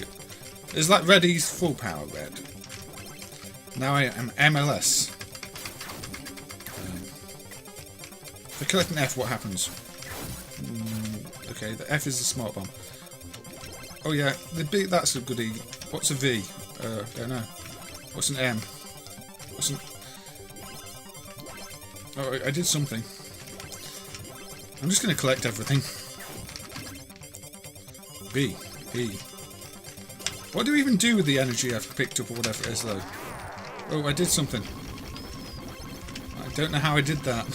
Is that red E's full power red? Now I am MLS. If I collect an F, what happens? Okay, the F is the smart bomb. Oh yeah, the B, that's a goodie. What's a V? I don't know. What's an M? What's an... Oh, I did something. I'm just going to collect everything. B. What do we even do with the energy I've picked up or whatever it is though? Oh, I did something. I don't know how I did that.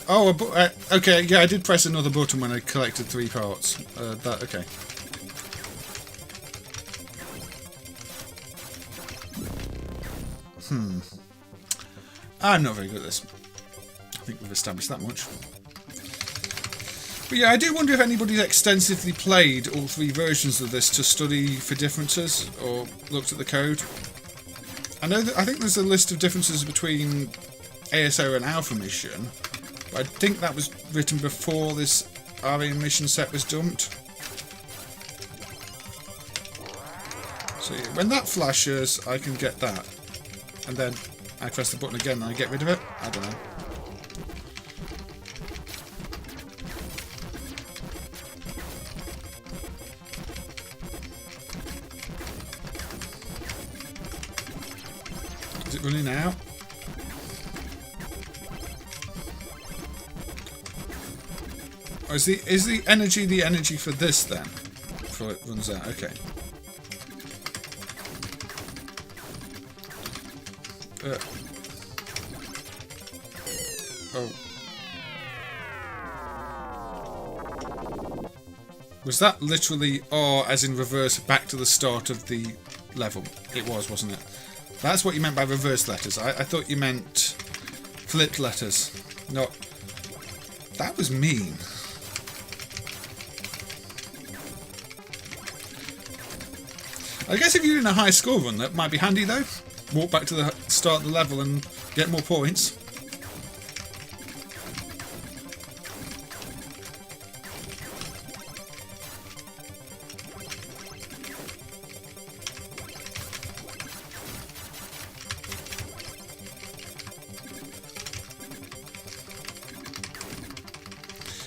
Oh, okay, yeah, I did press another button when I collected 3 parts. Okay. I'm not very good at this. I think we've established that much. But yeah, I do wonder if anybody's extensively played all 3 versions of this to study for differences or looked at the code. I think there's a list of differences between ASO and Alpha Mission, but I think that was written before this Arian Mission set was dumped. So yeah, when that flashes, I can get that. And then I press the button again and I get rid of it? I don't know. Is it running out? Oh, is the energy for this then? Before it runs out, okay. Oh. Was that literally R as in reverse back to the start of the level? It was, wasn't it? That's what you meant by reverse letters. I thought you meant flipped letters. Not... That was mean. I guess if you're in a high score run, that might be handy though. Walk back to the start of the level and get more points.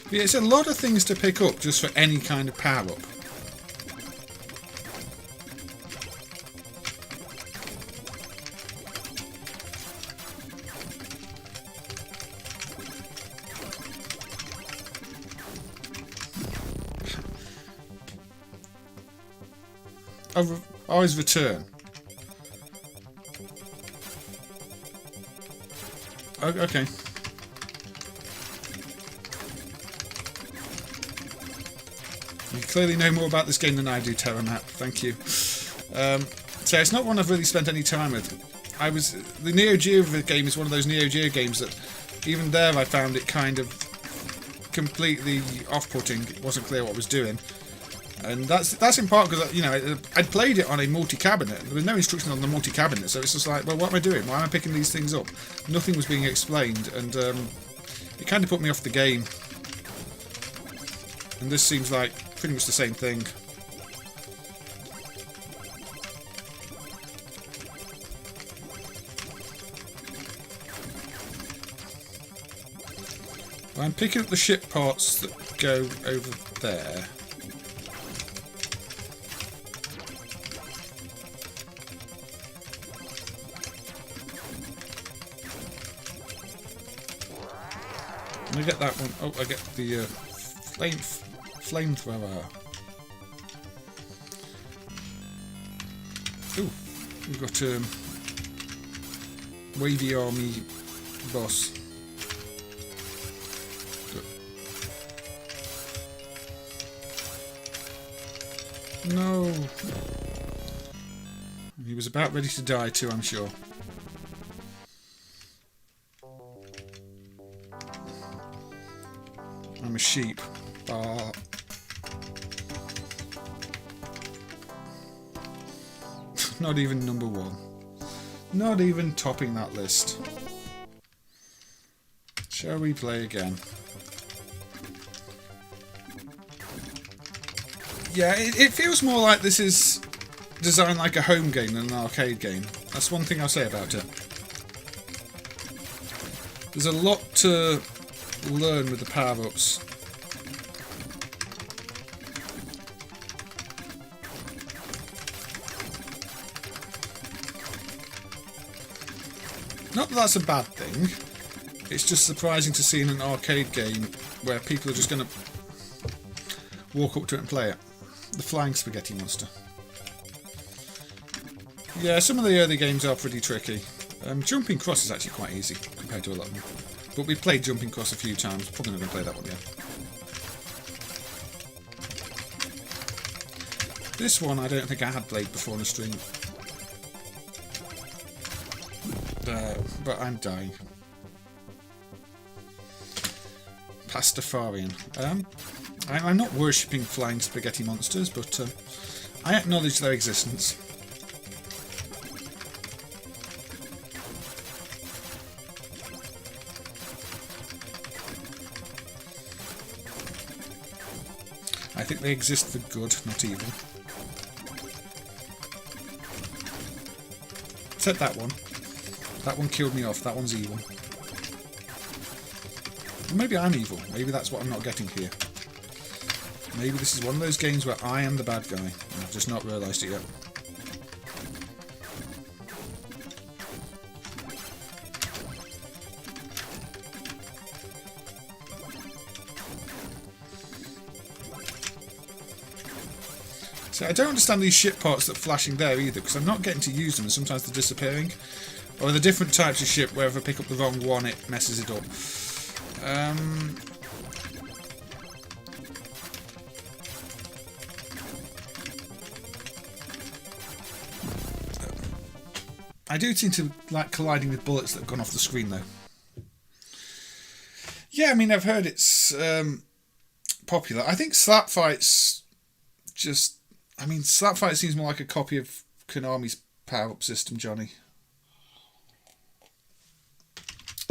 But yeah, it's a lot of things to pick up just for any kind of power up. Always return. Okay. You clearly know more about this game than I do, Terramap. Thank you. So it's not one I've really spent any time with. The NeoGeo game is one of those NeoGeo games that even there I found it kind of completely off-putting. It wasn't clear what I was doing. And that's in part because, you know, I'd played it on a multi-cabinet. There was no instruction on the multi-cabinet, so it's just like, well, what am I doing? Why am I picking these things up? Nothing was being explained, and it kind of put me off the game. And this seems like pretty much the same thing. I'm picking up the ship parts that go over there. I get that one. Oh, I get the flamethrower. Ooh, we've got Wavy Army boss. No. He was about ready to die too, I'm sure. I'm a sheep. Ah. Not even number 1. Not even topping that list. Shall we play again? Yeah, it feels more like this is designed like a home game than an arcade game. That's one thing I'll say about it. There's a lot to learn with the power-ups. Not that that's a bad thing. It's just surprising to see in an arcade game where people are just going to walk up to it and play it. The Flying Spaghetti Monster. Yeah, some of the early games are pretty tricky. Jumping Cross is actually quite easy compared to a lot of them. But we've played Jumping Cross a few times. Probably not going to play that one again. This one I don't think I had played before on a stream. But I'm dying. Pastafarian. I'm not worshipping flying spaghetti monsters, but I acknowledge their existence. I think they exist for good, not evil. Except that one. That one killed me off. That one's evil. Maybe I'm evil. Maybe that's what I'm not getting here. Maybe this is one of those games where I am the bad guy, and I've just not realised it yet. So I don't understand these ship parts that are flashing there either, because I'm not getting to use them and sometimes they're disappearing. Or the different types of ship where if I pick up the wrong one it messes it up. I do seem to like colliding with bullets that have gone off the screen though. Yeah, I mean I've heard it's popular. I think Slap Fight's just... I mean Slap Fight seems more like a copy of Konami's power-up system, Johnny.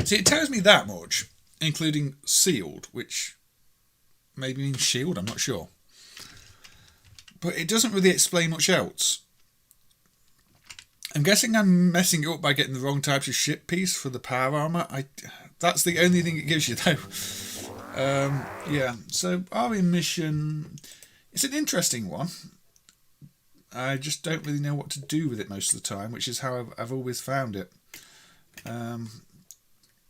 See, it tells me that much, including sealed, which maybe means shield, I'm not sure. But it doesn't really explain much else. I'm guessing I'm messing it up by getting the wrong types of ship piece for the power armour. That's the only thing it gives you, though. Yeah, so Arian Mission... It's an interesting one. I just don't really know what to do with it most of the time, which is how I've always found it.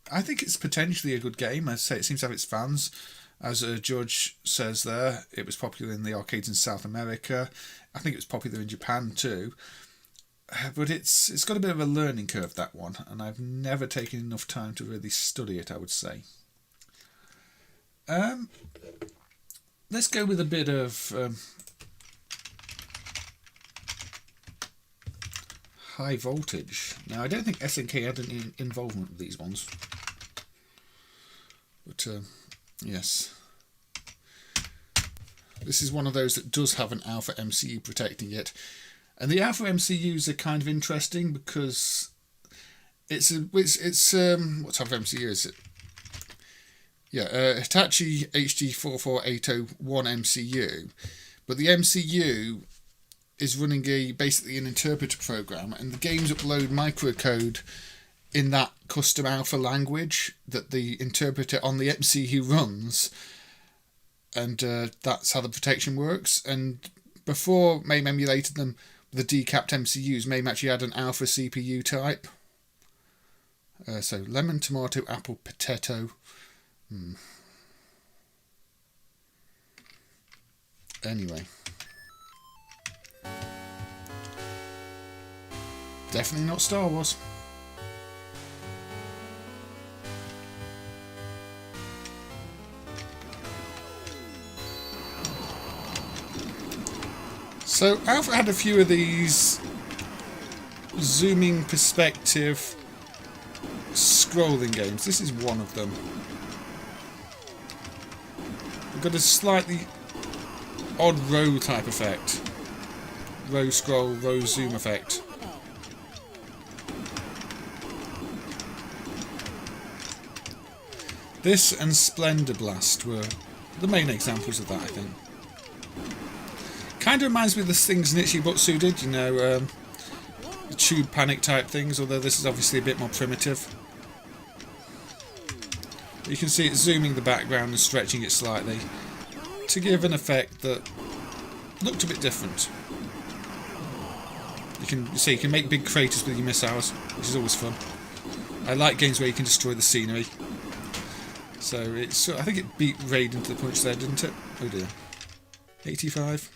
I think it's potentially a good game. As I say, it seems to have its fans. As a judge says there, it was popular in the arcades in South America. I think it was popular in Japan too. But it's got a bit of a learning curve, that one, and I've never taken enough time to really study it, I would say. Let's go with a bit of high voltage. Now, I don't think SNK had any involvement with these ones. But, yes. This is one of those that does have an Alpha MCU protecting it. And the Alpha MCUs are kind of interesting because it's what type of MCU is it? Yeah, Hitachi HD44801 MCU. But the MCU is running basically an interpreter program, and the games upload microcode in that custom alpha language that the interpreter on the MCU runs, and that's how the protection works. And before MAME emulated them with the decapped MCUs, MAME actually had an alpha CPU type. So lemon, tomato, apple, potato. Anyway. Definitely not Star Wars. So Alpha had a few of these zooming perspective scrolling games. This is one of them. We've got a slightly odd row type effect. Row scroll, row zoom effect. This and Splendor Blast were the main examples of that, I think. Kind of reminds me of the things Nichi Butsu did, you know, tube panic type things, although this is obviously a bit more primitive. You can see it zooming the background and stretching it slightly to give an effect that looked a bit different. You can make big craters with your missiles, which is always fun. I like games where you can destroy the scenery. So it's, I think it beat Raiden to the punch there, didn't it? Oh dear. 85.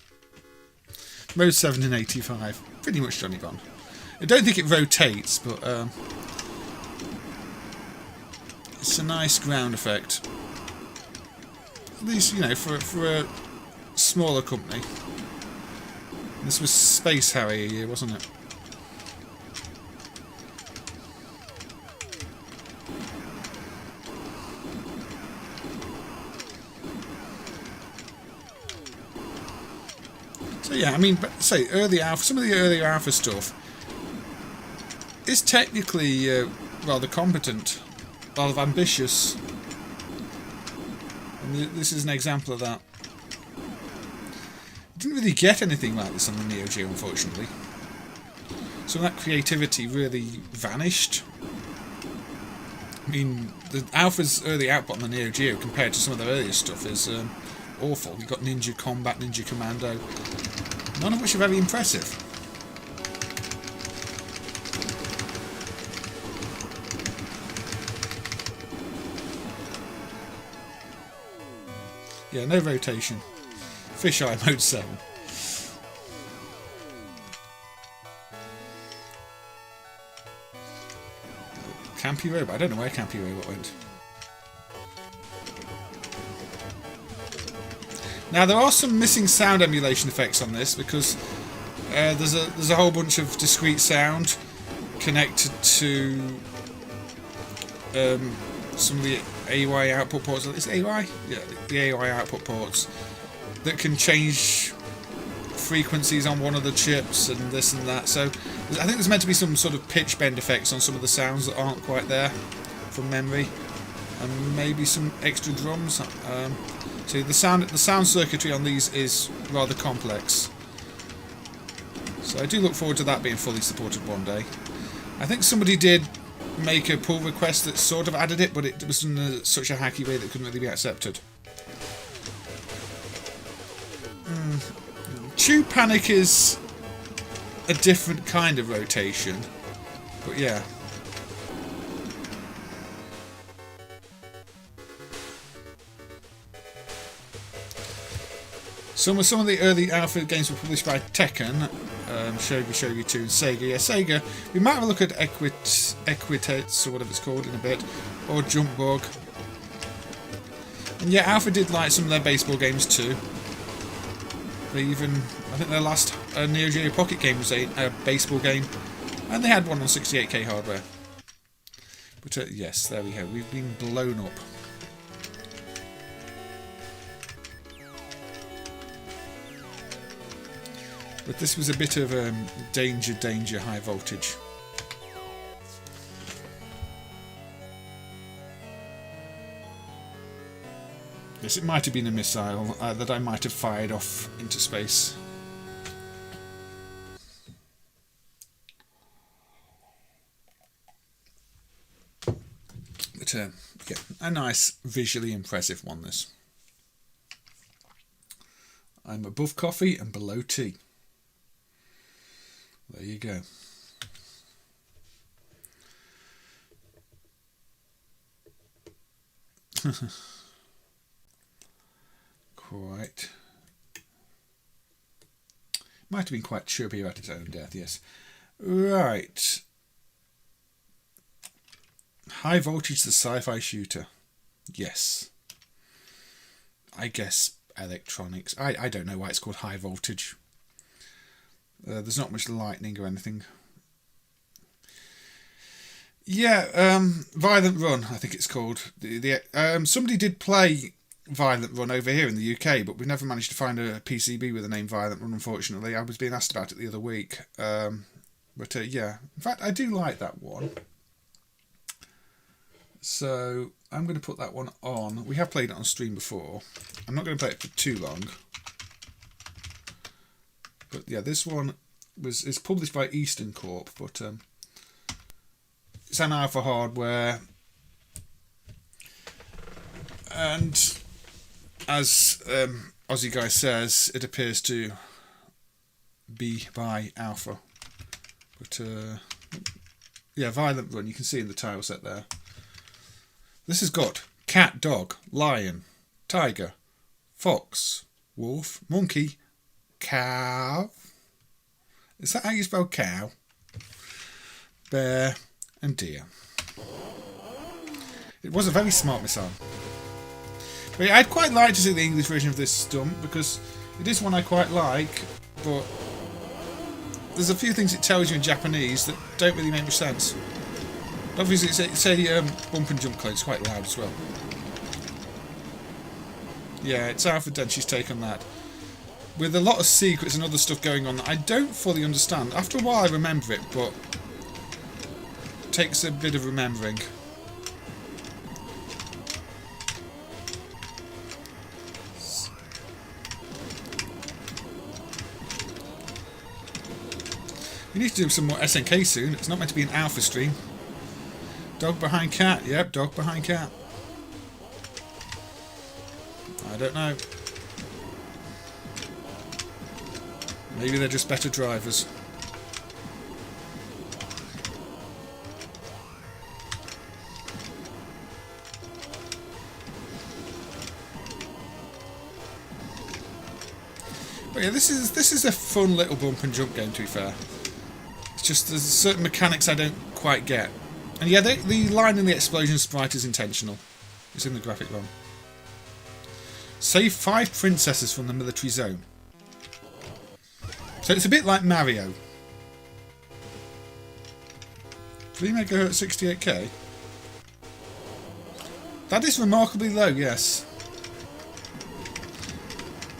Road 7 in 85. Pretty much Johnny Bond. I don't think it rotates, but it's a nice ground effect. At least, you know, for a smaller company. This was Space Harrier year, wasn't it? So yeah, I mean, say early alpha. Some of the early alpha stuff is technically rather competent, rather ambitious, and this is an example of that. Didn't really get anything like this on the NeoGeo, unfortunately. So that creativity really vanished. I mean, the Alpha's early output on the NeoGeo compared to some of the earlier stuff is awful. You've got Ninja Combat, Ninja Commando, none of which are very impressive. Yeah, no rotation. Fisheye mode 7. Campy Robot. I don't know where Campy Robot went. Now there are some missing sound emulation effects on this because there's a whole bunch of discrete sound connected to some of the AY output ports. Is it AY? Yeah, the AY output ports that can change frequencies on one of the chips and this and that. So I think there's meant to be some sort of pitch bend effects on some of the sounds that aren't quite there from memory, and maybe some extra drums. So the sound circuitry on these is rather complex. So I do look forward to that being fully supported one day. I think somebody did make a pull request that sort of added it, but it was in such a hacky way that it couldn't really be accepted. Tube Panic is a different kind of rotation, but yeah. Some of the early Alpha games were published by Tekken, Shogi 2 and Sega. Yeah, Sega. We might have a look at Equitates or whatever it's called in a bit, or Jump Bug. And yeah, Alpha did like some of their baseball games too. They even, I think their last NeoGeo Pocket game was a baseball game, and they had one on 68K hardware. But yes, there we go. We've been blown up. But this was a bit of danger, high voltage. Yes, it might have been a missile that I might have fired off into space. But yeah, a nice, visually impressive one, this. I'm above coffee and below tea. There you go. Quite. Might have been quite chirpy about its own death, yes. Right. High voltage, the sci-fi shooter. Yes. I guess electronics. I don't know why it's called high voltage. There's not much lightning or anything. Yeah, Violent Run, I think it's called. Somebody did play Violent Run over here in the UK, but we never managed to find a PCB with the name Violent Run, unfortunately. I was being asked about it the other week. But yeah, in fact, I do like that one. So I'm going to put that one on. We have played it on stream before. I'm not going to play it for too long. But yeah, this one is published by Eastern Corp, but it's an Alpha hardware, and as Aussie Guy says, it appears to be by Alpha. But yeah, Violent Run, you can see in the tile set there. This has got cat, dog, lion, tiger, fox, wolf, monkey, cow. Is that how you spell cow? Bear and deer. It was a very smart missile. But yeah, I'd quite like to see the English version of this stump because it is one I quite like, but there's a few things it tells you in Japanese that don't really make much sense. Obviously, it's a bump and jump code. It's quite loud as well. Yeah, it's Alpha Denshi's take on that. With a lot of secrets and other stuff going on that I don't fully understand. After a while I remember it, but it takes a bit of remembering. We need to do some more SNK soon. It's not meant to be an alpha stream. Dog behind cat. Yep, dog behind cat. I don't know. Maybe they're just better drivers. But yeah, this is a fun little bump and jump game, to be fair. It's just there's certain mechanics I don't quite get. And yeah, the line in the explosion sprite is intentional. It's in the graphic ROM. Save 5 princesses from the military zone. So it's a bit like Mario. 3 MHz 68K. That is remarkably low, yes.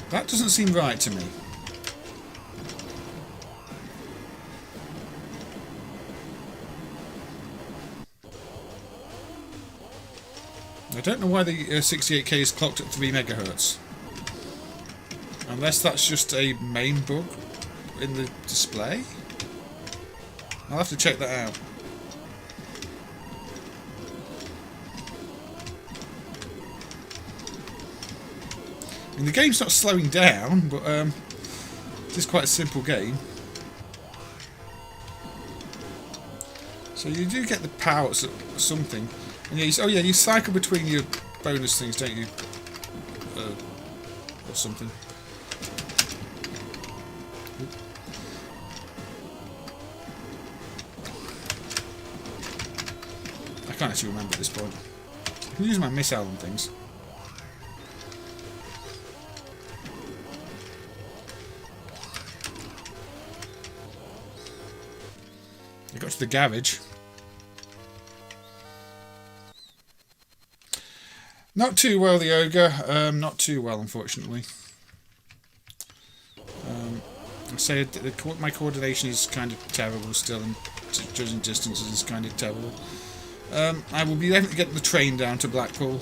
That doesn't seem right to me. I don't know why the 68K is clocked at 3 MHz. Unless that's just a MAME bug in the display. I'll have to check that out. I mean, the game's not slowing down, but it is quite a simple game. So you do get the powers of something. And yeah, oh yeah, you cycle between your bonus things, don't you? Or something. I can't actually remember at this point. I can use my missile and things. I got to the garage. Not too well, the ogre. Not too well, unfortunately. I say my coordination is kind of terrible still, and judging distances is kind of terrible. I will be definitely getting the train down to Blackpool.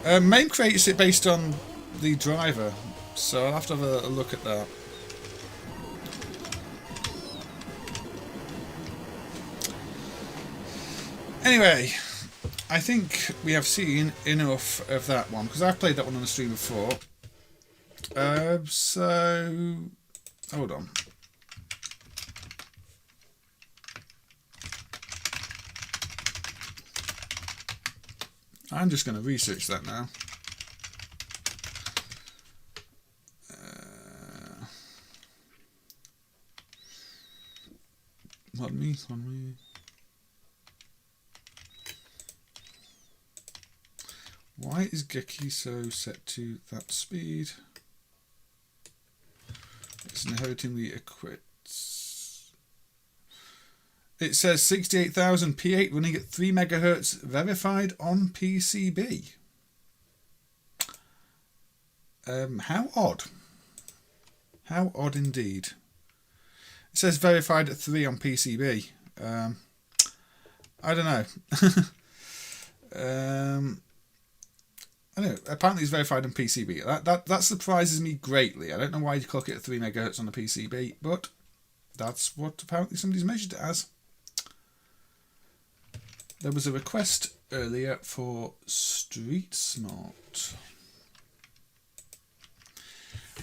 MAME creates it based on the driver, so I'll have to have a look at that. Anyway, I think we have seen enough of that one, because I've played that one on the stream before. So, hold on. I'm just going to research that now. Pardon me. Why is Gekisou set to that speed? It's inheriting the equits. It says 68,000 P8 running at 3 MHz verified on PCB. How odd. How odd indeed. It says verified at 3 on PCB. I don't know. I know, apparently it's verified on PCB. That surprises me greatly. I don't know why you clock it at 3 MHz on the PCB, but that's what apparently somebody's measured it as. There was a request earlier for Street Smart.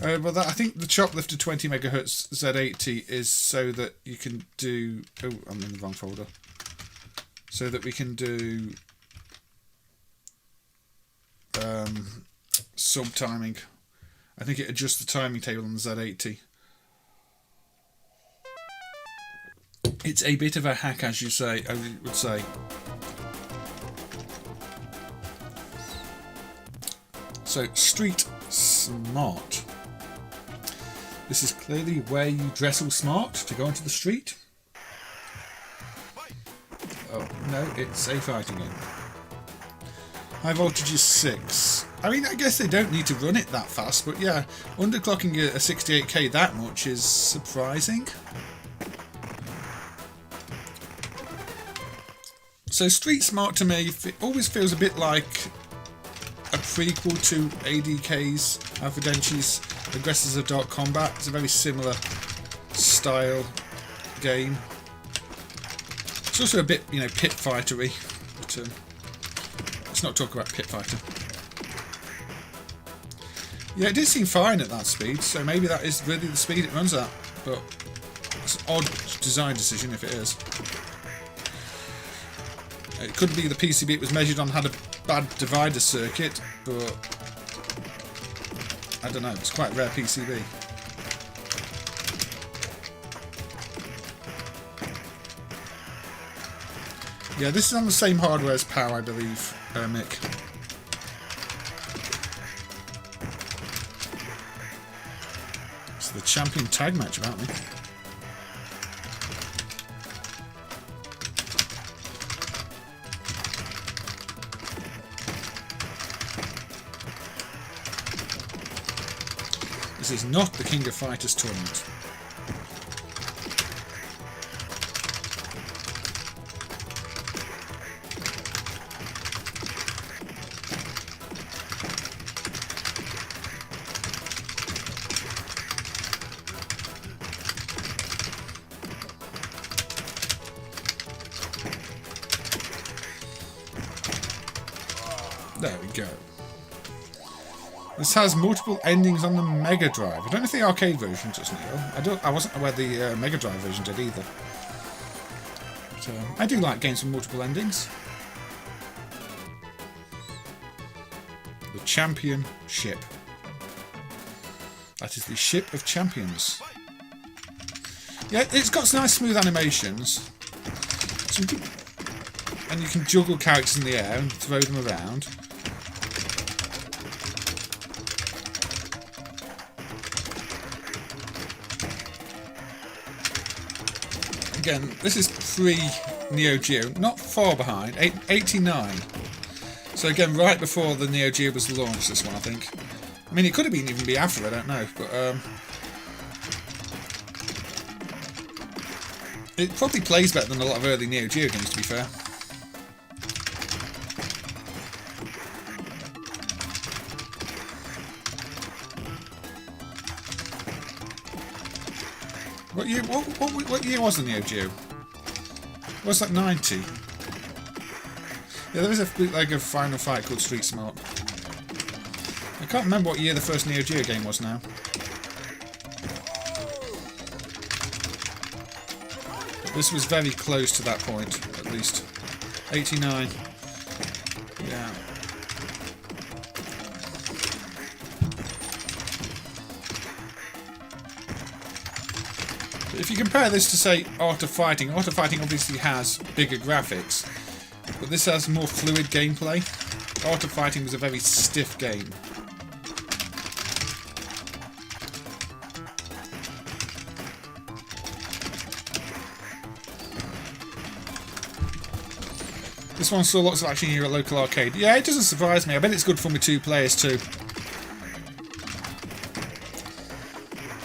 Well, I think the Choplifter 20 MHz Z80 is so that you can do... Oh, I'm in the wrong folder. So that we can do sub-timing. I think it adjusts the timing table on the Z80. It's a bit of a hack, as you say, I would say. So, Street Smart. This is clearly where you dress all smart to go onto the street. Oh, no, it's a fighting game. High voltage is 6. I mean, I guess they don't need to run it that fast, but yeah, underclocking a 68K that much is surprising. So Street Smart to me always feels a bit like a prequel to ADK's, Alpha Denshi's Aggressors of Dark Combat. It's a very similar style game. It's also a bit, you know, pit fightery, but let's not talk about pit fighter. Yeah, it did seem fine at that speed, so maybe that is really the speed it runs at, but it's an odd design decision if it is. It could be the PCB it was measured on had a bad divider circuit, but I don't know, it's quite a rare PCB. Yeah, this is on the same hardware as POW, I believe, Mick. It's the champion tag match about me. This is not the King of Fighters tournament. There we go. This has multiple endings on the Mega Drive. I don't know if the arcade version does, Neo. I wasn't aware the Mega Drive version did either. But, I do like games with multiple endings. The Champion Ship. That is the Ship of Champions. Yeah, it's got some nice smooth animations. And you can juggle characters in the air and throw them around. Again, this is pre-NeoGeo, not far behind, 89. So again, right before the NeoGeo was launched, this one, I think. I mean, it could have been even be after, I don't know, but it probably plays better than a lot of early NeoGeo games, to be fair. What year was the NeoGeo? Was that 90? Yeah, there was a bootleg of Final Fight called Street Smart. I can't remember what year the first NeoGeo game was now. But this was very close to that point, at least. 89. Yeah. If you compare this to, say, Art of Fighting obviously has bigger graphics, but this has more fluid gameplay. Art of Fighting was a very stiff game. This one saw lots of action here at local arcade. Yeah, it doesn't surprise me. I bet it's good fun with 2 players too.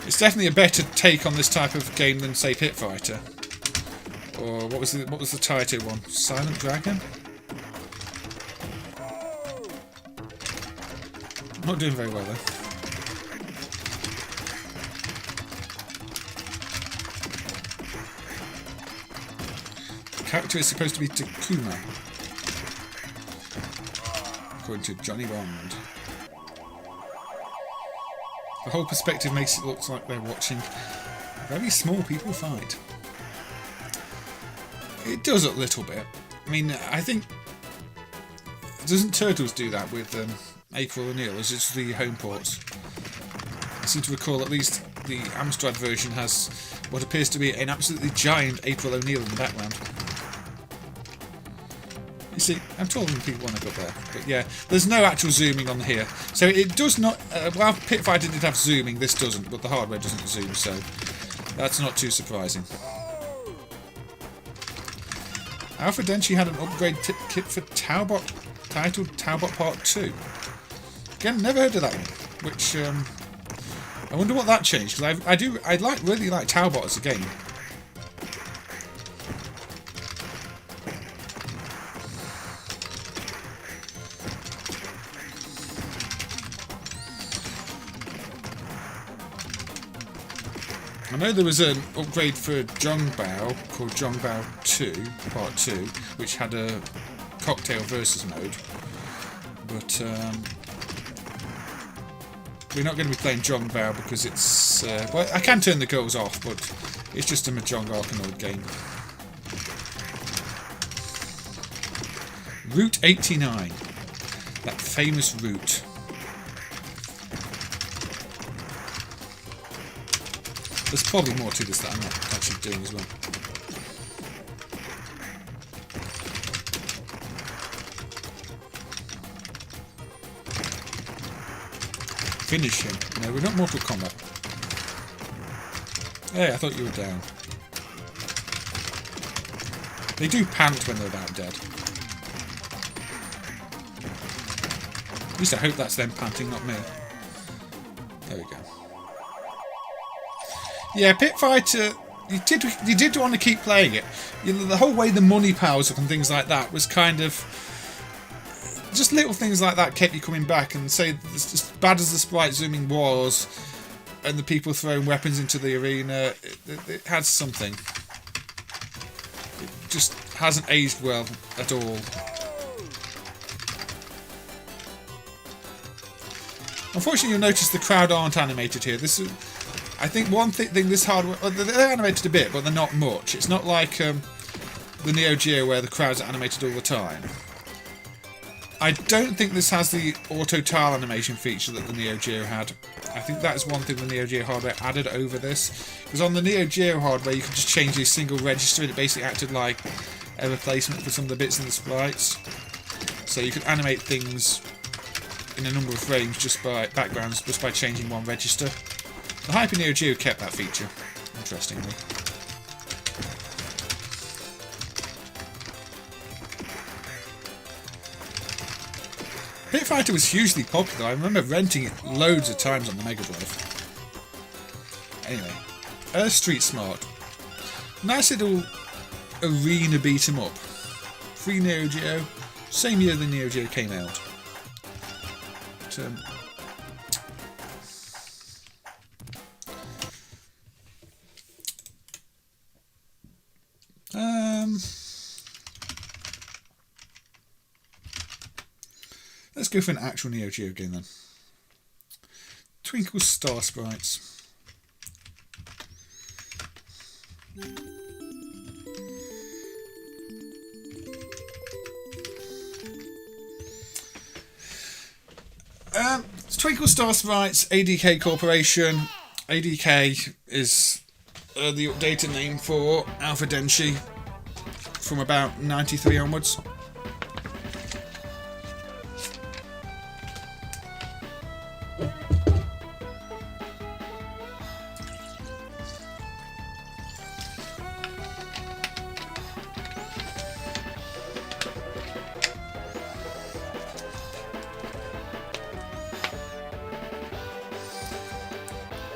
It's definitely a better take on this type of game than, say, Pit Fighter. Or what was the Taito one? Silent Dragon? Not doing very well though. The character is supposed to be Takuma, according to Johnny Bond. The whole perspective makes it look like they're watching very small people fight. It does a little bit. I mean, I think... Doesn't Turtles do that with April O'Neil? Or is it just the home ports? I seem to recall at least the Amstrad version has what appears to be an absolutely giant April O'Neil in the background. You see, I'm taller than people when I got there. But yeah, there's no actual zooming on here. So it does not... while Pit Fighter did have zooming, this doesn't, but the hardware doesn't zoom, so that's not too surprising. Alpha Denshi had an upgrade kit for Taubot, titled Taubot Part 2. Again, never heard of that one, which I wonder what that changed, because I really like Taubot as a game. I know there was an upgrade for Zhongbao called Zhongbao 2, Part 2, which had a cocktail versus mode. But we're not going to be playing Zhongbao because it's... well, I can turn the girls off, but it's just a Mahjong Arkanoid game. Route 89. That famous route. There's probably more to this that I'm not actually doing as well. Finish him. No, we're not Mortal Kombat. Hey, I thought you were down. They do pant when they're about dead. At least I hope that's them panting, not me. There we go. Yeah, Pit Fighter, you did want to keep playing it. You know, the whole way the money powers up and things like that was kind of... Just little things like that kept you coming back, and say, as bad as the sprite zooming was, and the people throwing weapons into the arena, it had something. It just hasn't aged well at all. Unfortunately, you'll notice the crowd aren't animated here. This is... I think one thing this hardware... Well, they're animated a bit, but they're not much. It's not like the NeoGeo where the crowds are animated all the time. I don't think this has the auto-tile animation feature that the NeoGeo had. I think that is one thing the NeoGeo hardware added over this. Because on the NeoGeo hardware you could just change a single register and it basically acted like a replacement for some of the bits in the sprites. So you could animate things in a number of frames just by backgrounds, just by changing one register. The Hyper NeoGeo kept that feature, interestingly. Pit Fighter was hugely popular. I remember renting it loads of times on the Mega Drive. Anyway, Street Smart. Nice little arena beat 'em up. Free NeoGeo, same year the NeoGeo came out. Let's go for an actual NeoGeo game then. Twinkle Star Sprites. Twinkle Star Sprites, ADK Corporation. ADK is the updated name for Alpha Denshi from about 93 onwards.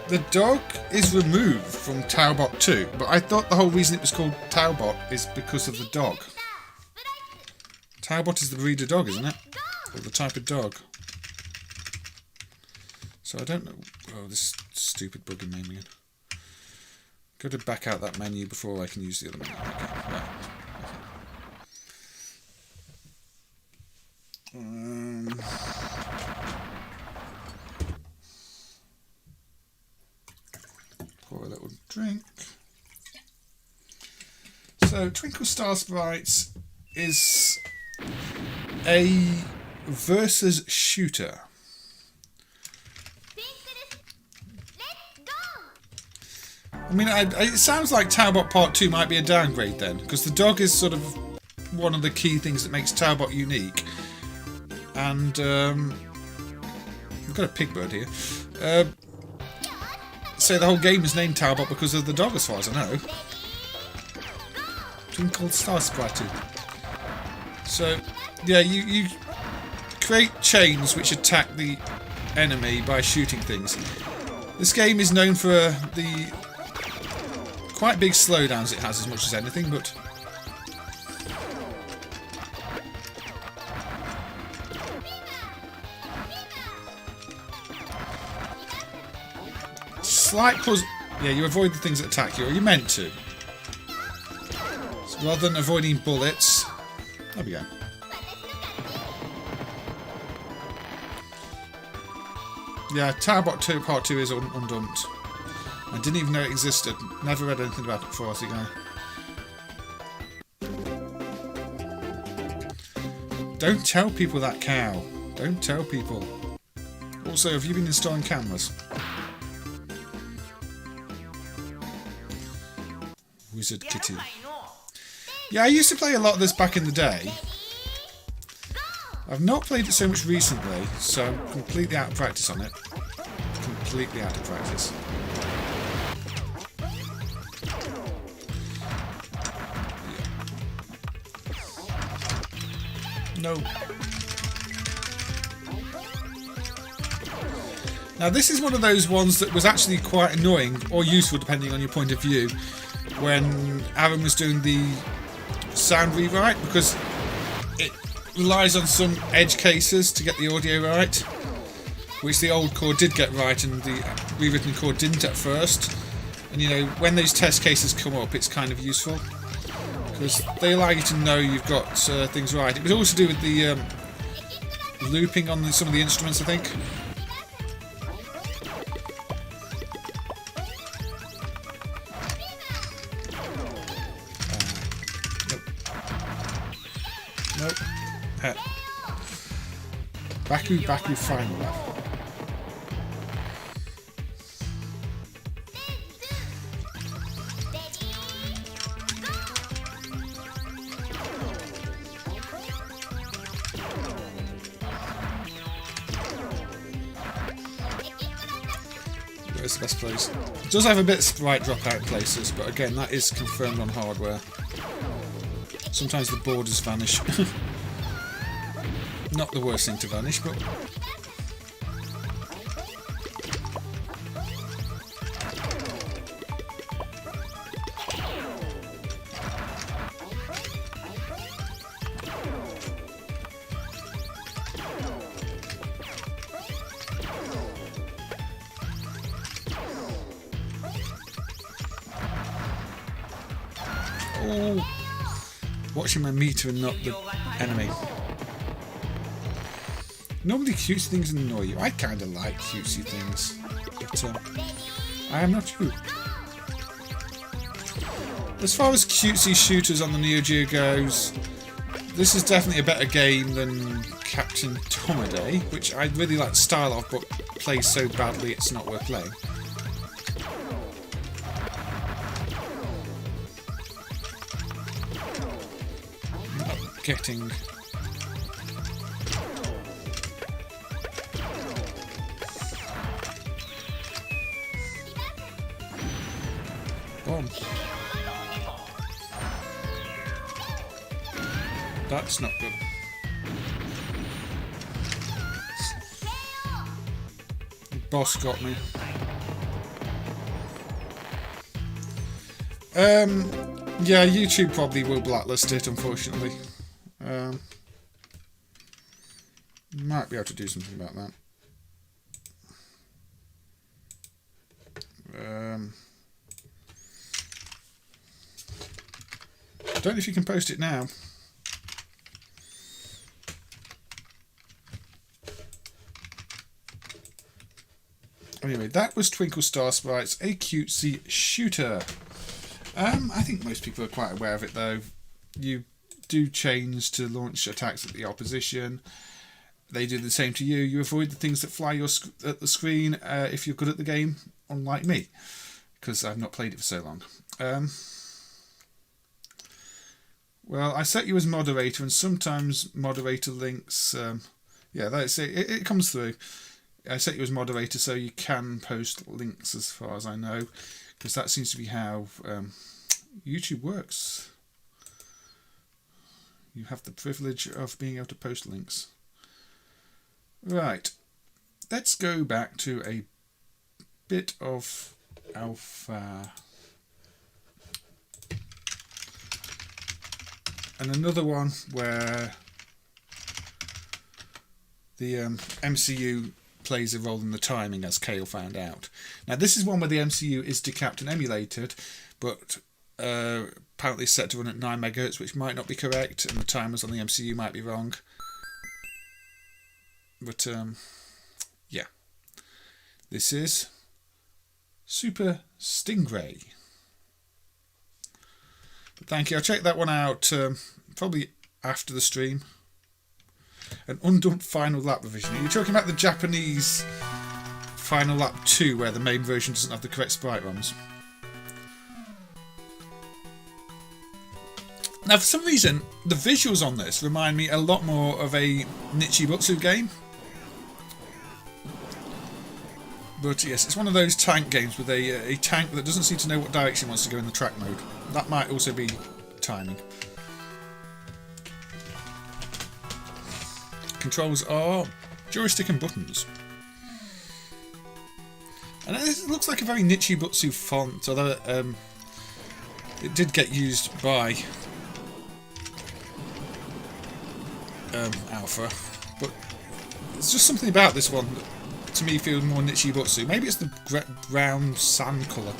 The dog is removed from Taubot 2, but I thought the whole reason it was called Taubot is because of the dog. Taubot is the breed of dog, isn't it? Or the type of dog. So I don't know. Oh, this stupid bug in MAME again. Got to back out that menu before I can use the other menu. Okay, right. Pour a little drink. So Twinkle Star Sprites is a versus shooter. I mean, it sounds like Taobot Part 2 might be a downgrade then, because the dog is sort of one of the key things that makes Taobot unique. And we've got a pig bird here. So the whole game is named Taobot because of the dog, as far as I know. Twinkle Star Sprite. So, yeah, you create chains which attack the enemy by shooting things. This game is known for the quite big slowdowns it has, as much as anything, but slight puzzle. Yeah, you avoid the things that attack you, or you're meant to. So rather than avoiding bullets, there we go. Yeah, Taobot 2 Part 2 is undumped. I didn't even know it existed. Never read anything about it before, as you go. Don't tell people that, cow. Don't tell people. Also, have you been installing cameras? Wizard Kitty. Yeah, I used to play a lot of this back in the day. I've not played it so much recently, so I'm completely out of practice on it. Completely out of practice. No. Now this is one of those ones that was actually quite annoying, or useful depending on your point of view, when Aaron was doing the sound rewrite, because it relies on some edge cases to get the audio right, which the old core did get right and the rewritten core didn't at first. And you know, when those test cases come up, it's kind of useful because they allow you to know you've got things right. It was also to do with the looping on some of the instruments, I think. Nope. Nope. Baku final level. Where's the best place? It does have a bit of sprite drop out in places, but again, that is confirmed on hardware. Sometimes the borders vanish. Not the worst thing to vanish, but... Oh! Watching my meter and not the enemy. Normally cutesy things annoy you. I kind of like cutesy things, but I am not you. As far as cutesy shooters on the NeoGeo goes, this is definitely a better game than Captain Tomaday, which I really like the style of, but plays so badly it's not worth playing. Getting bomb. That's not good. Boss got me. Yeah, YouTube probably will blacklist it, unfortunately. Might be able to do something about that. I don't know if you can post it now. Anyway, that was Twinkle Star Sprites, a cutesy shooter. I think most people are quite aware of it though. You do chains to launch attacks at the opposition. They do the same to you. You avoid the things that fly at the screen if you're good at the game, unlike me, because I've not played it for so long. Well, I set you as moderator, and sometimes moderator links... yeah, that's it. It comes through. I set you as moderator so you can post links as far as I know, because that seems to be how YouTube works. You have the privilege of being able to post links. Right, let's go back to a bit of Alpha. And another one where the MCU plays a role in the timing, as Kale found out. Now this is one where the MCU is decapped and emulated, but apparently set to run at 9 MHz, which might not be correct, and the timers on the MCU might be wrong. But yeah, this is Super Stingray. But thank you. I'll check that one out probably after the stream. An undumped final lap revision. You're talking about the Japanese final lap 2, where the main version doesn't have the correct sprite ROMs. Now, for some reason, the visuals on this remind me a lot more of a Nichibutsu game. But yes, it's one of those tank games with a tank that doesn't seem to know what direction it wants to go in the track mode. That might also be timing. Controls are joystick and buttons. And it looks like a very Nichibutsu font, although it did get used by Alpha. But it's just something about this one that to me feels more Nichibutsu. Maybe it's the brown sand colour.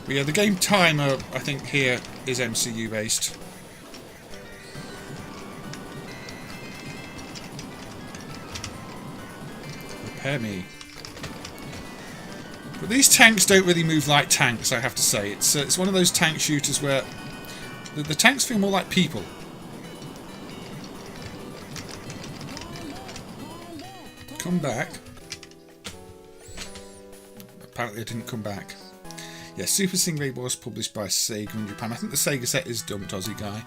But yeah, the game timer I think here is MCU based. Repair me. But these tanks don't really move like tanks, I have to say. It's one of those tank shooters where the tanks feel more like people. Come back. Apparently I didn't come back. Yeah, Super Stingray was published by Sega in Japan. I think the Sega set is dumped, Aussie guy.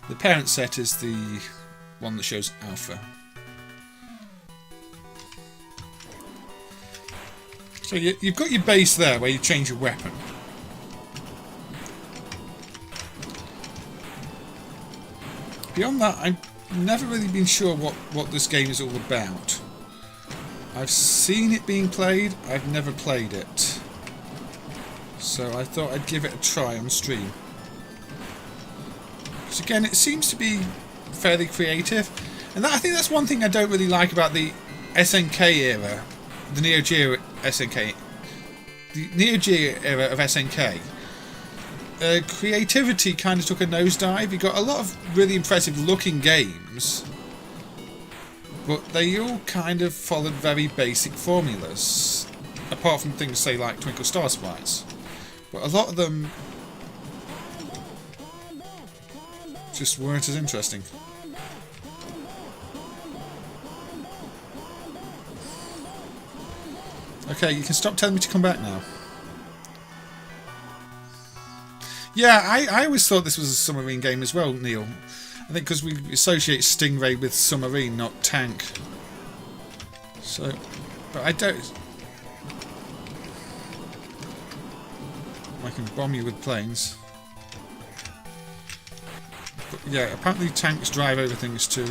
The parent set is the one that shows Alpha. So you've got your base there where you change your weapon. Beyond that, I've never really been sure what this game is all about. I've seen it being played, I've never played it. So I thought I'd give it a try on stream. Because again, it seems to be fairly creative. And I think that's one thing I don't really like about the SNK era. The NeoGeo SNK. The NeoGeo era of SNK. Creativity kind of took a nosedive. You got a lot of really impressive looking games. But they all kind of followed very basic formulas. Apart from things, say, like Twinkle Star Sprites. But a lot of them just weren't as interesting. Okay, you can stop telling me to come back now. Yeah, I always thought this was a submarine game as well, Neil. I think because we associate Stingray with submarine, not tank. So, but I don't... I can bomb you with planes. But yeah, apparently tanks drive over things too.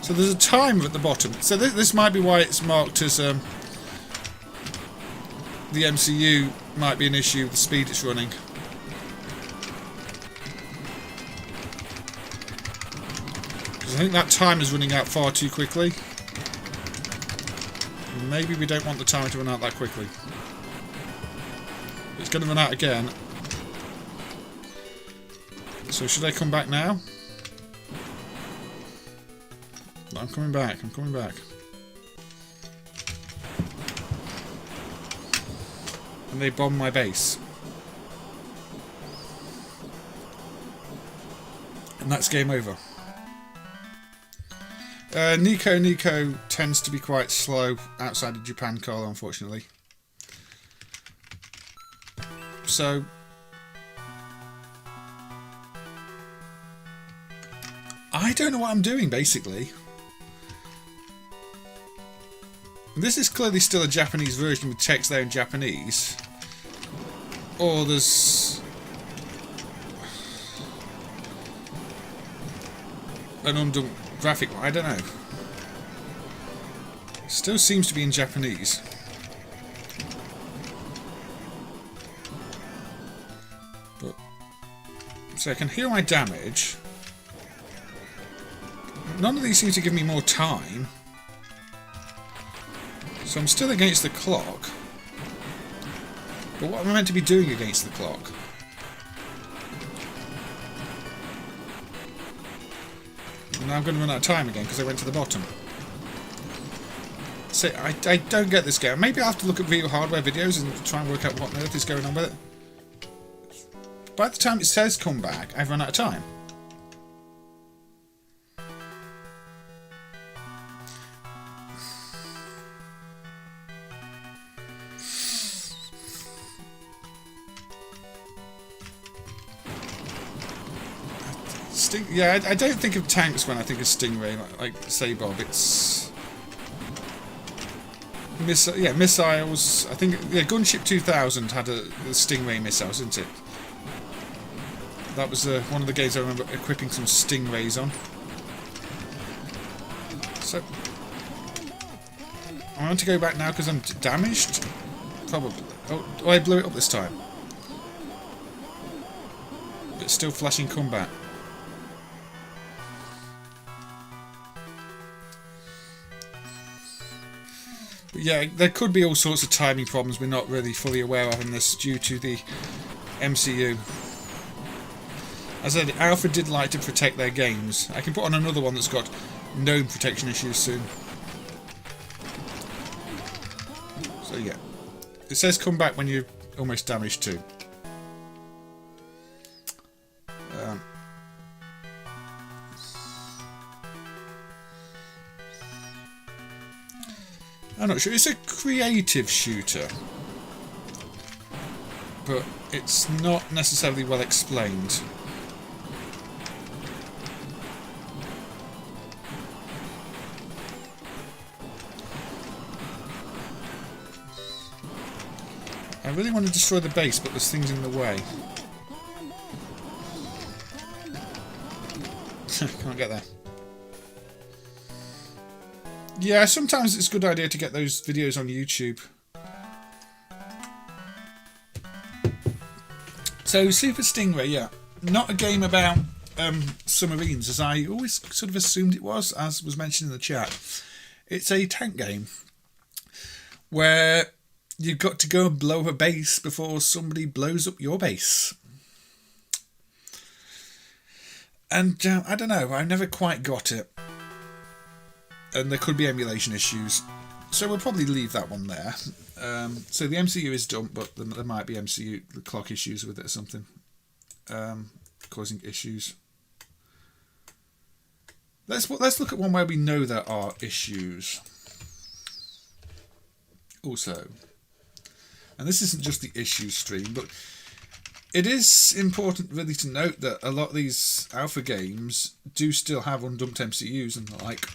So there's a timer at the bottom. So this might be why it's marked as the MCU might be an issue with the speed it's running. Because I think that time is running out far too quickly. Maybe we don't want the timer to run out that quickly. It's going to run out again. So should I come back now? I'm coming back, I'm coming back. And they bomb my base. And that's game over. Nico tends to be quite slow outside of Japan, Carl, unfortunately. So I don't know what I'm doing, basically. This is clearly still a Japanese version with text there in Japanese. Or there's an undone graphic one, I don't know. Still seems to be in Japanese. But so I can heal my damage. None of these seem to give me more time. So I'm still against the clock. But what am I meant to be doing against the clock? And now I'm going to run out of time again because I went to the bottom. So I don't get this game. Maybe I'll have to look at real hardware videos and try and work out what on earth is going on with it. By the time it says come back, I've run out of time. Yeah, I don't think of tanks when I think of Stingray, like say Bob. It's missiles. I think Gunship 2000 had the Stingray missiles, didn't it? That was one of the games I remember equipping some Stingrays on. So I want to go back now because I'm damaged. Probably. Oh, I blew it up this time. But still flashing combat. Yeah, there could be all sorts of timing problems we're not really fully aware of in this due to the MCU. As I said, Alpha did like to protect their games. I can put on another one that's got known protection issues soon. So yeah. It says come back when you're almost damaged too. I'm not sure. It's a creative shooter, but it's not necessarily well explained. I really want to destroy the base, but there's things in the way. Can't get there. Yeah, sometimes it's a good idea to get those videos on YouTube. So, Super Stingray, yeah. Not a game about submarines, as I always sort of assumed it was, as was mentioned in the chat. It's a tank game where you've got to go and blow up a base before somebody blows up your base. And I don't know, I never quite got it. And there could be emulation issues, so we'll probably leave that one there. So the MCU is done, but there might be the clock issues with it or something, causing issues. Let's look at one where we know there are issues. Also, and this isn't just the issue stream, but it is important really to note that a lot of these alpha games do still have undumped MCUs and the like,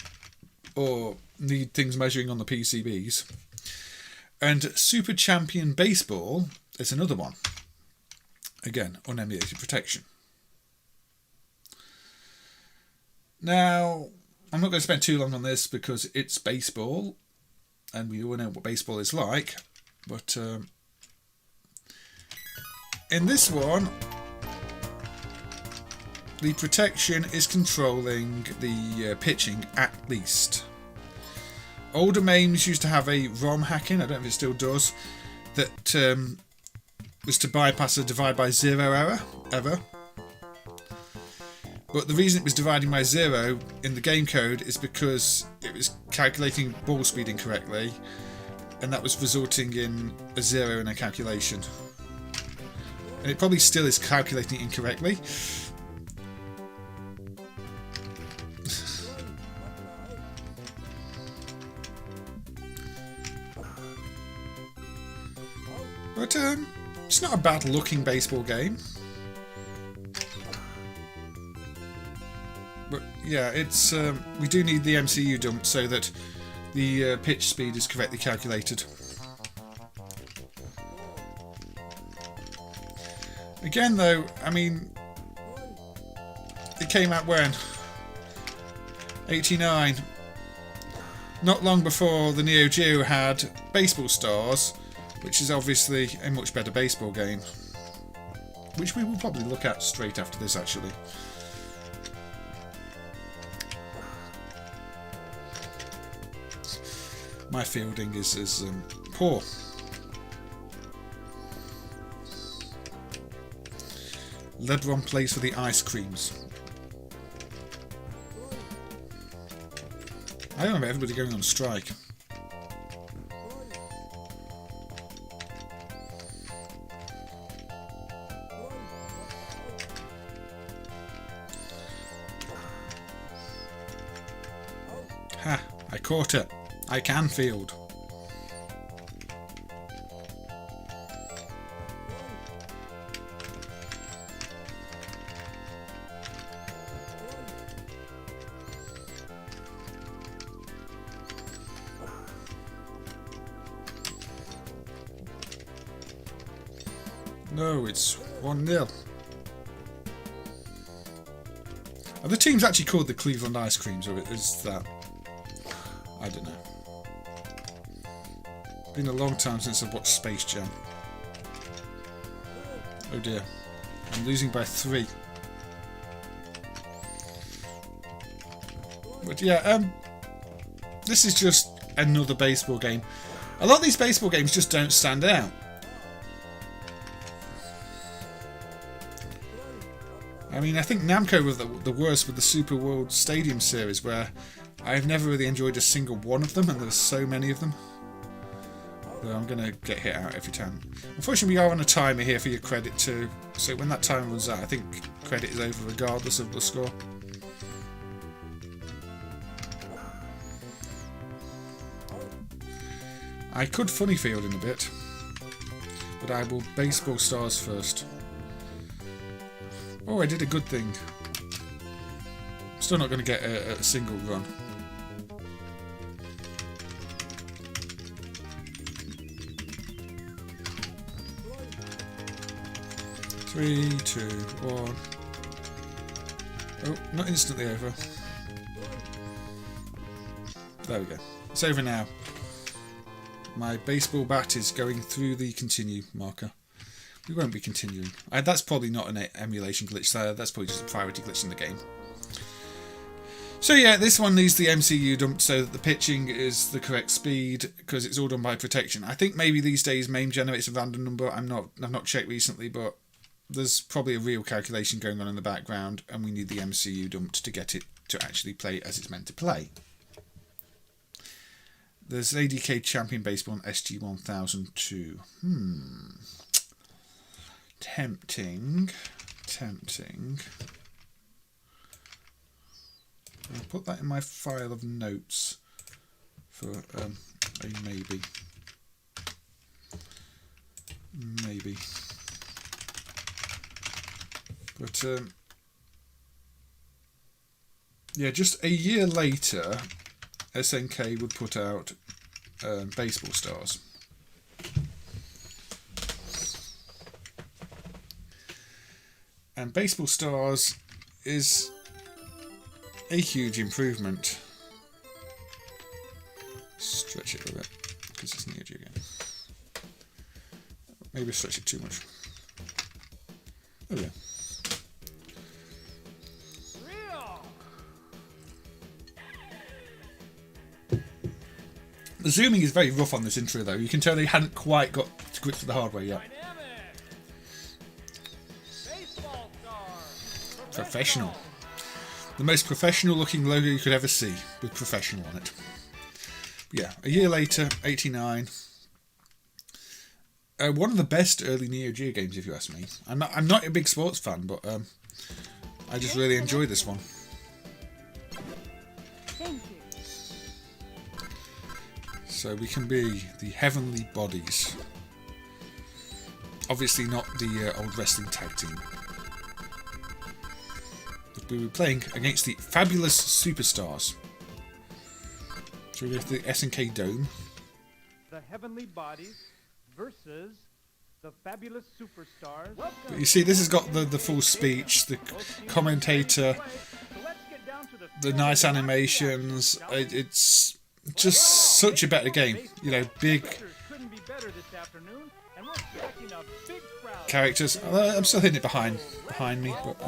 or need things measuring on the PCBs. And Super Champion Baseball is another one. Again, unemulated protection. Now, I'm not going to spend too long on this because it's baseball, and we all know what baseball is like, but in this one, the protection is controlling the pitching at least. Older MAMEs used to have a ROM hacking, I don't know if it still does, that was to bypass a divide by zero error. But the reason it was dividing by zero in the game code is because it was calculating ball speed incorrectly, and that was resulting in a zero in a calculation. And it probably still is calculating incorrectly. But it's not a bad looking baseball game. But yeah, it's we do need the MCU dump so that the pitch speed is correctly calculated. Again though, I mean, it came out when? 89. Not long before the NeoGeo had Baseball Stars, which is obviously a much better baseball game, which we will probably look at straight after this actually. My fielding is poor. LeBron plays for the ice creams. I remember everybody going on strike. Ha! I caught it. I can field. No, it's 1-0. Are the teams actually called the Cleveland Ice Creams, or is that? I don't know. Been a long time since I've watched Space Jam. Oh dear. I'm losing by 3. But yeah, this is just another baseball game. A lot of these baseball games just don't stand out. I mean, I think Namco were the worst with the Super World Stadium series, where I've never really enjoyed a single one of them, and there's so many of them. Though I'm going to get hit out every time. Unfortunately, we are on a timer here for your credit too, so when that timer runs out, I think credit is over regardless of the score. I could funny field in a bit, but I will Baseball Stars first. Oh, I did a good thing. Still not going to get a single run. Three, 2, 1. Oh, not instantly over. There we go. It's over now. My baseball bat is going through the continue marker. We won't be continuing. That's probably not an emulation glitch there. That's probably just a priority glitch in the game. So yeah, this one needs the MCU dumped so that the pitching is the correct speed, because it's all done by protection. I think maybe these days MAME generates a random number. I've not checked recently, but there's probably a real calculation going on in the background, and we need the MCU dumped to get it to actually play as it's meant to play. There's ADK Champion Baseball on SG-1002. Tempting. I'll put that in my file of notes for a maybe. Maybe. But yeah, just a year later, SNK would put out Baseball Stars. And Baseball Stars is a huge improvement. Stretch it a bit, because it's NeoGeo again. Maybe stretch it too much. There we go. The zooming is very rough on this intro though. You can tell they hadn't quite got to grips with the hardware yet. Professional. The most professional looking logo you could ever see with professional on it. Yeah, a year later, 89. One of the best early NeoGeo games, if you ask me. I'm not a big sports fan, but I just really enjoy this one. Thank you. So we can be the Heavenly Bodies. Obviously not the old wrestling tag team. But we were playing against the Fabulous Superstars. So we go to the SNK Dome. The Heavenly Bodies versus the Fabulous Superstars. But you see, this has got the full speech, the commentator, the nice animations. It's just such a better game. You know, big characters. I'm still hitting it behind me, but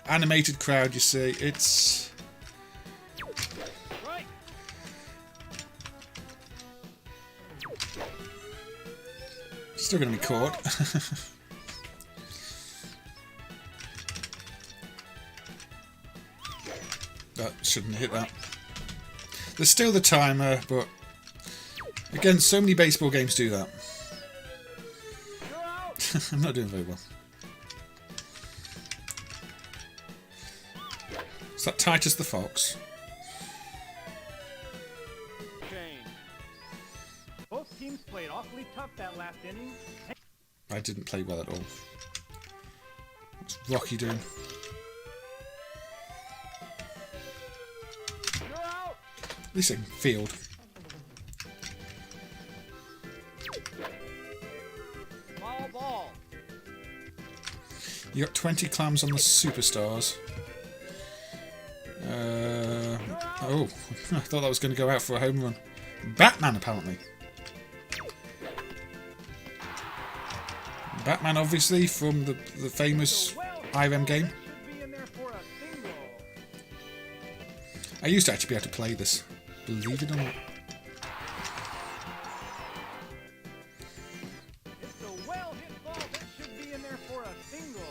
animated crowd. You see, it's. Still going to be caught. That shouldn't hit that. There's still the timer, but again, so many baseball games do that. I'm not doing very well. Is that Titus the Fox? Both teams played awfully tough that last inning. I didn't play well at all. What's Rocky doing? At least I can field. Ball. You got 20 clams on the Superstars. Oh, I thought that was going to go out for a home run. Batman, apparently. Batman, obviously, from the famous IRM game. I used to actually be able to play this, believe it or not. It's a well-hit ball that should be in there for a single.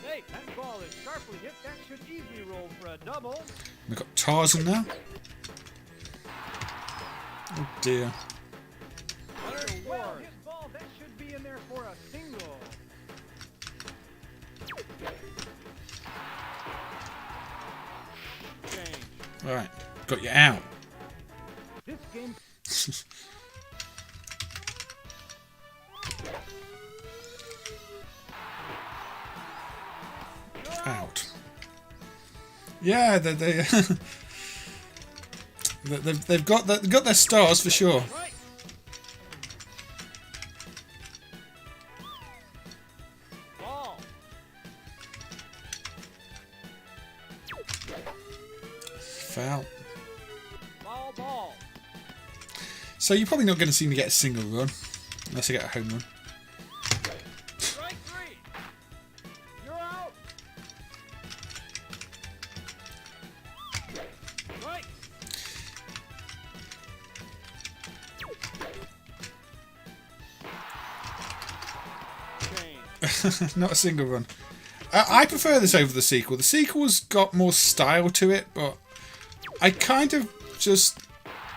Hey, that ball is sharply hit. That should easily roll for a double. We've got Tarzan now. Oh dear. It's a well-hit ball that should be in there for a single. Right, got you out. This game. Out. Yeah, they've got their stars for sure. Foul. Ball. So you're probably not going to see me get a single run unless I get a home run. Strike three. You're out. Right. Not a single run. I prefer this over the sequel. The sequel's got more style to it, but I kind of just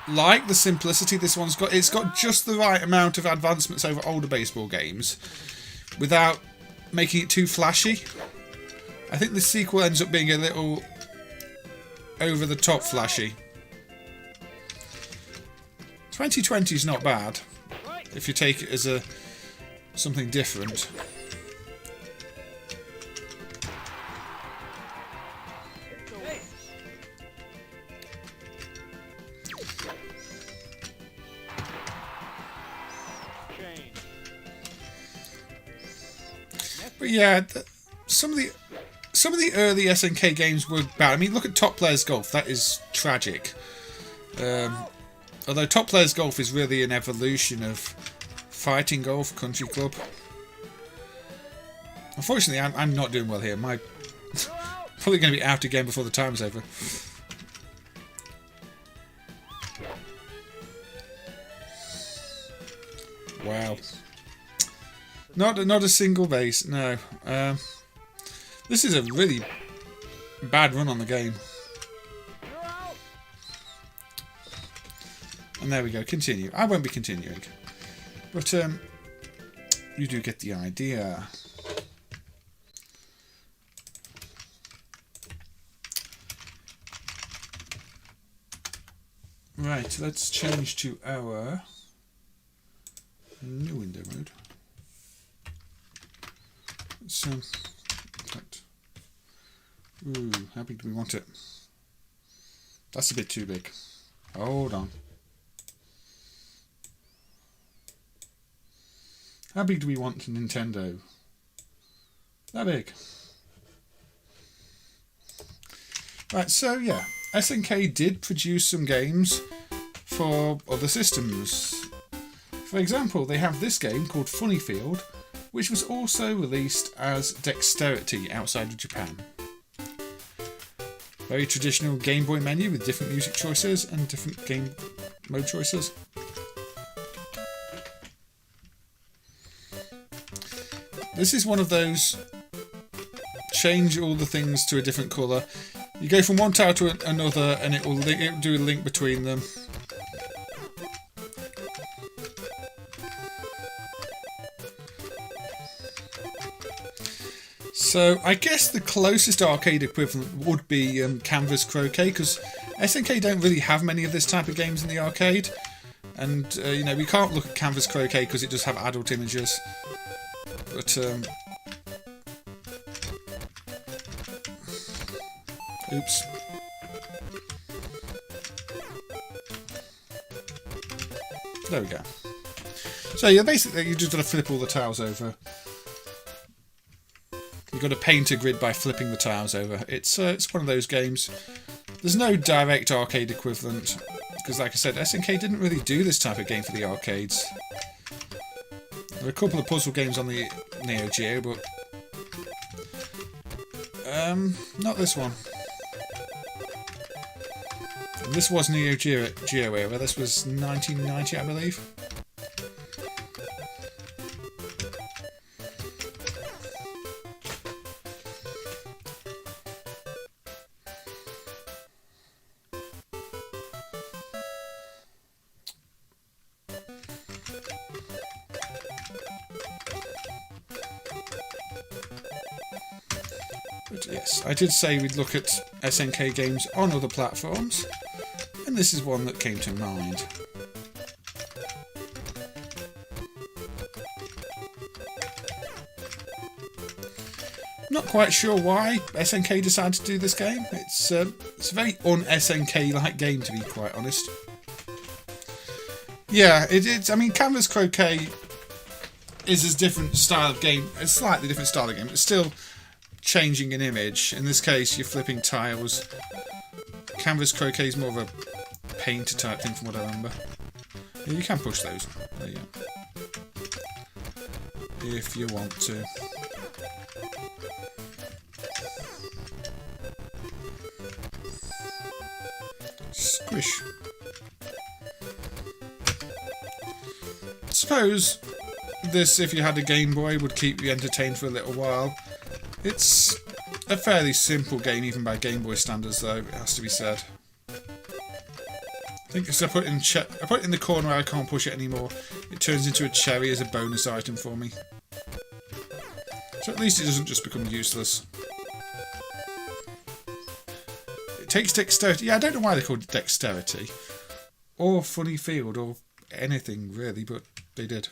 like the simplicity this one's got. It's got just the right amount of advancements over older baseball games without making it too flashy. I think the sequel ends up being a little over the top flashy. 2020 is not bad if you take it as something different. But yeah, some of the early SNK games were bad. I mean, look at Top Players Golf. That is tragic. Although Top Players Golf is really an evolution of Fighting Golf Country Club. Unfortunately, I'm not doing well here. My probably going to be out again before the time's over. Wow. Not a single base, no. This is a really bad run on the game. And there we go, continue. I won't be continuing. But you do get the idea. Right, let's change to our new window mode. So, ooh, how big do we want it? That's a bit too big. Hold on. How big do we want Nintendo? That big. Right, so yeah, SNK did produce some games for other systems. For example, they have this game called Funny Field, which was also released as Dexterity outside of Japan. Very traditional Game Boy menu with different music choices and different game mode choices. This is one of those change all the things to a different colour. You go from one tile to another and it will do a link between them. So I guess the closest arcade equivalent would be Canvas Croquet, because SNK don't really have many of this type of games in the arcade. And, you know, we can't look at Canvas Croquet because it does have adult images. But, oops. There we go. So, yeah, basically you just got to flip all the tiles over. You've got to paint a grid by flipping the tiles over. It's one of those games. There's no direct arcade equivalent, because like I said, SNK didn't really do this type of game for the arcades. There are a couple of puzzle games on the NeoGeo, but not this one. And this was NeoGeo era. This was 1990, I believe. But yes, I did say we'd look at SNK games on other platforms, and this is one that came to mind. Not quite sure why SNK decided to do this game. It's a very un-SNK-like game, to be quite honest. Yeah, it's. I mean, Canvas Croquet is a different style of game, a slightly different style of game, but still changing an image. In this case, you're flipping tiles. Canvas Croquet is more of a painter type thing, from what I remember. Yeah, you can push those. There you go. If you want to. Squish. I suppose this, if you had a Game Boy, would keep you entertained for a little while. It's a fairly simple game, even by Game Boy standards, though, it has to be said. I think because I put it in the corner where I can't push it anymore, it turns into a cherry as a bonus item for me. So at least it doesn't just become useless. It takes dexterity. Yeah, I don't know why they called it dexterity. Or Funny Field, or anything really, but they did.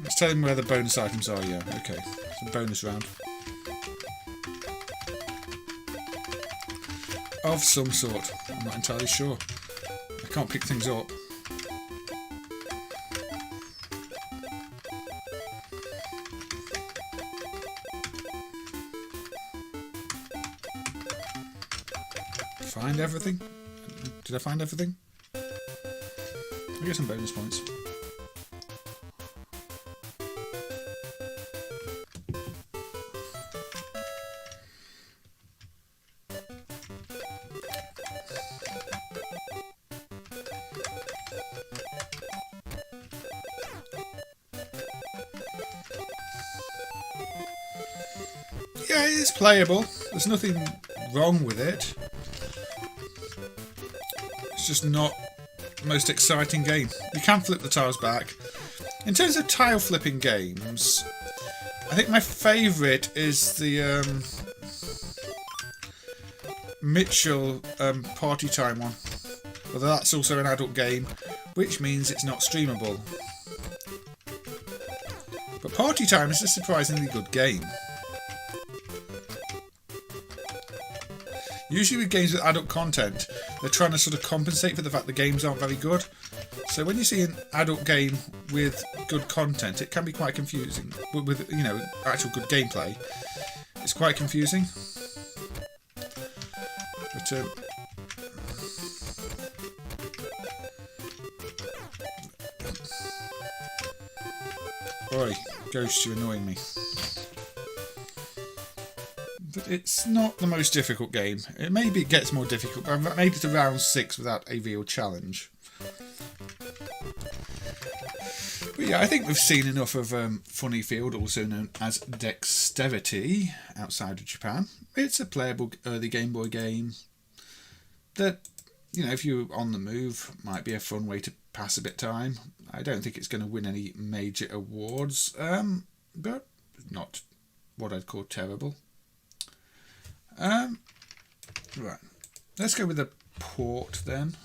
Let's tell him where the bonus items are, yeah, okay. It's a bonus round. Of some sort. I'm not entirely sure. I can't pick things up. Find everything? Did I find everything? I get some bonus points. Yeah, it's playable. There's nothing wrong with it. It's just not the most exciting game. You can flip the tiles back. In terms of tile flipping games, I think my favourite is the Mitchell Party Time one. Although that's also an adult game, which means it's not streamable. But Party Time is a surprisingly good game. Usually with games with adult content, they're trying to sort of compensate for the fact the games aren't very good. So when you see an adult game with good content, it can be quite confusing. But with, you know, actual good gameplay, it's quite confusing. But Oi, Ghost, you're annoying me. But it's not the most difficult game. Maybe it gets more difficult, but I've made it to round 6 without a real challenge. But yeah, I think we've seen enough of Funny Field, also known as Dexterity, outside of Japan. It's a playable early Game Boy game that, you know, if you're on the move, might be a fun way to pass a bit of time. I don't think it's going to win any major awards, but not what I'd call terrible. Right, let's go with the port then.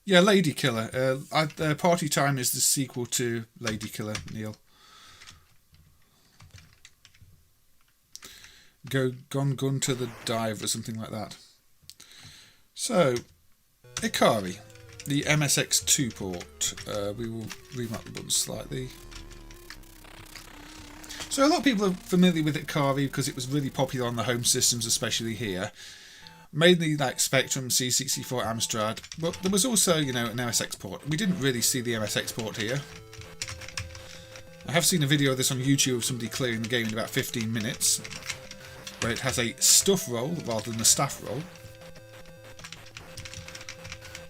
Yeah, Lady Killer. Party Time is the sequel to Lady Killer, Neil. Gone Gun to the Dive or something like that. So, Ikari, the MSX2 port. We will remap the buttons slightly. So a lot of people are familiar with Ikari because it was really popular on the home systems, especially here. Mainly like Spectrum, C64, Amstrad, but there was also, you know, an MSX port. We didn't really see the MSX port here. I have seen a video of this on YouTube of somebody clearing the game in about 15 minutes, where it has a stuff roll rather than a staff roll.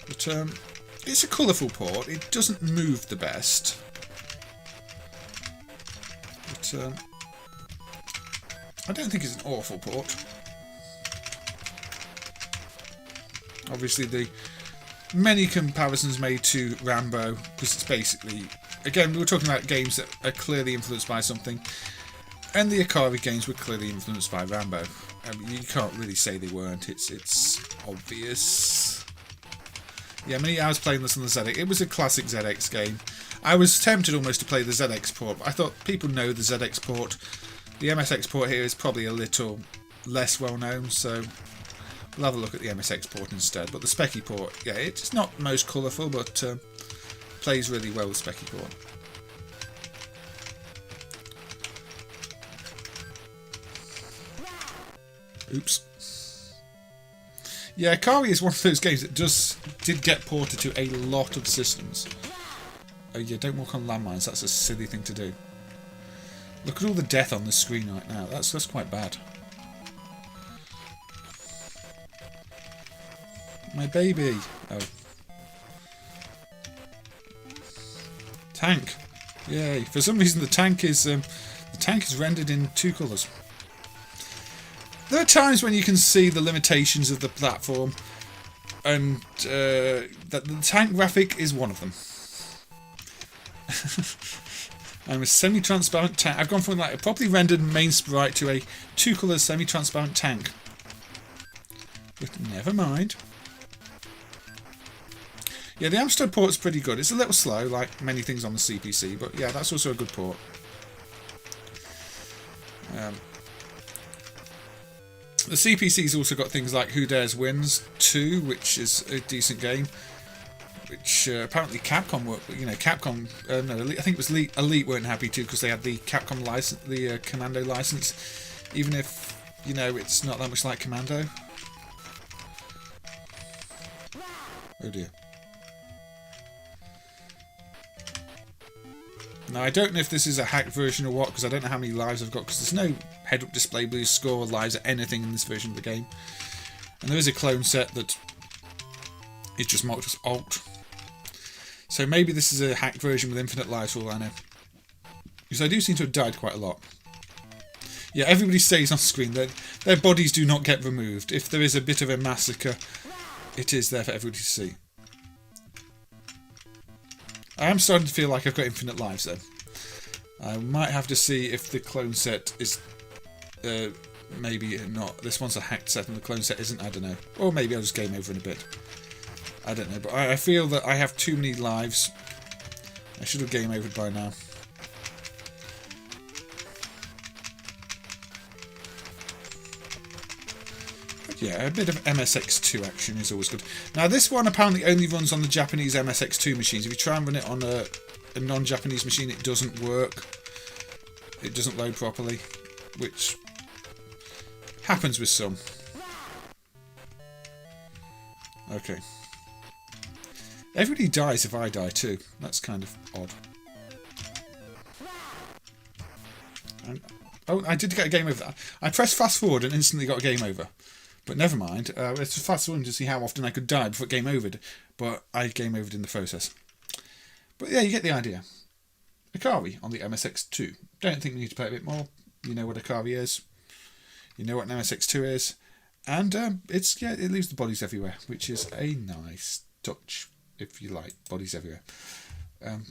But it's a colourful port. It doesn't move the best. But I don't think it's an awful port. Obviously, the many comparisons made to Rambo, because it's basically, again, we were talking about games that are clearly influenced by something, and the Ikari games were clearly influenced by Rambo. You can't really say they weren't. It's obvious. Yeah, I was playing this on the ZX. It was a classic ZX game. I was tempted almost to play the ZX port, but I thought people know the ZX port. The MSX port here is probably a little less well known, so we'll have a look at the MSX port instead. But the Specky port, yeah, it's not most colourful, but plays really well with Specky port. Oops. Yeah, Ikari is one of those games that did get ported to a lot of systems. Oh yeah, don't walk on landmines, that's a silly thing to do. Look at all the death on the screen right now, that's quite bad. My baby! Oh. Tank! Yay! For some reason the tank is rendered in 2 colours. There are times when you can see the limitations of the platform, and that the tank graphic is one of them. I'm a semi-transparent tank. I've gone from like a properly rendered main sprite to a 2-colour semi-transparent tank. But never mind. Yeah, the Amstrad port's pretty good. It's a little slow, like many things on the CPC, but yeah, that's also a good port. The CPC's also got things like Who Dares Wins 2, which is a decent game. Which apparently Capcom were, you know, Capcom, no, I think it was Elite weren't happy too because they had the Capcom license, the Commando license, even if, you know, it's not that much like Commando. Oh dear. Now I don't know if this is a hacked version or what, because I don't know how many lives I've got, because there's no head-up display blue score or lives or anything in this version of the game. And there is a clone set that is just marked as alt. So maybe this is a hacked version with infinite lives for all I know. Because I do seem to have died quite a lot. Yeah, everybody stays on screen. Their bodies do not get removed. If there is a bit of a massacre, it is there for everybody to see. I am starting to feel like I've got infinite lives though. I might have to see if the clone set is... maybe not. This one's a hacked set and the clone set isn't, I don't know. Or maybe I'll just game over in a bit. I don't know, but I feel that I have too many lives. I should have game overed by now. But yeah, a bit of MSX2 action is always good. Now this one apparently only runs on the Japanese MSX2 machines. If you try and run it on a non-Japanese machine, it doesn't work. It doesn't load properly, which happens with some. Okay. Everybody dies if I die too. That's kind of odd. Oh, I did get a game over. I pressed fast forward and instantly got a game over. But never mind. Let's just fast forward to see how often I could die before game overed. But I game overed in the process. But yeah, you get the idea. Ikari on the MSX2. Don't think we need to play a bit more. You know what Ikari is. You know what an MSX2 is. And it leaves the bodies everywhere, which is a nice touch. If you like bodies everywhere.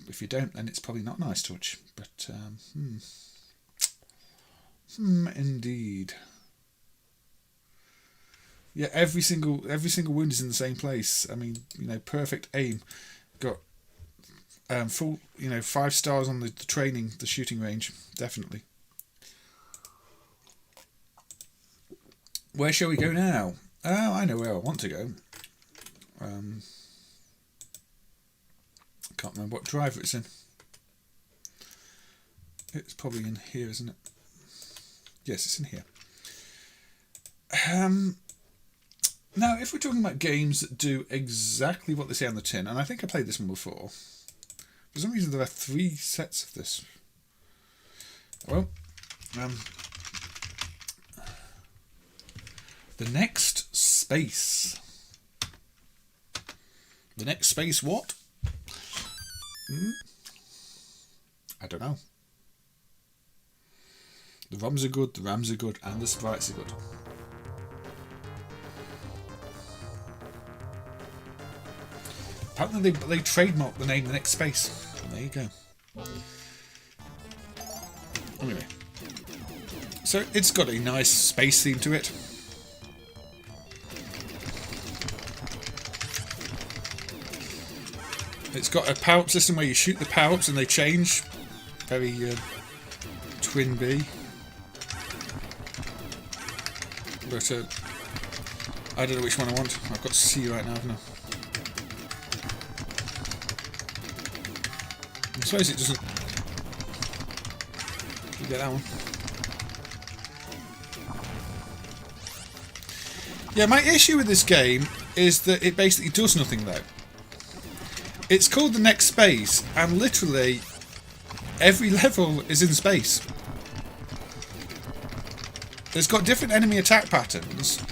If you don't, then it's probably not a nice touch. But indeed. Yeah, every single wound is in the same place. I mean, you know, perfect aim. Got full, 5 stars on the training, the shooting range, definitely. Where shall we go now? Oh, I know where I want to go. Can't remember what driver it's in. It's probably in here, isn't it? Yes, it's in here. Now, if we're talking about games that do exactly what they say on the tin, and I think I played this one before. For some reason, there are 3 sets of this. Well, the next space. The next space what? I don't know. The ROMs are good, the RAMs are good, and the sprites are good. Apparently they trademarked the name The Next Space. There you go. Anyway. So it's got a nice space theme to it. It's got a power-up system where you shoot the power-ups and they change. Very Twin B. But I don't know which one I want. I've got C right now, haven't I? I suppose it doesn't... You get that one. Yeah, my issue with this game is that it basically does nothing though. It's called The Next Space, and literally every level is in space. It's got different enemy attack patterns,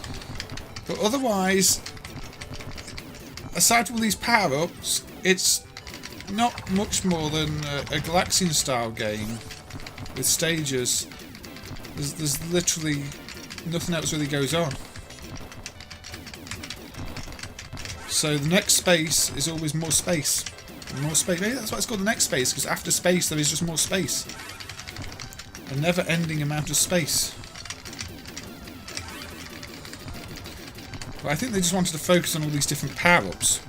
but otherwise, aside from these power-ups, it's not much more than a Galaxian style game with stages. There's literally nothing else really goes on. So the next space is always more space. More space. Maybe that's why it's called the next space, because after space there is just more space. A never-ending amount of space. But I think they just wanted to focus on all these different power-ups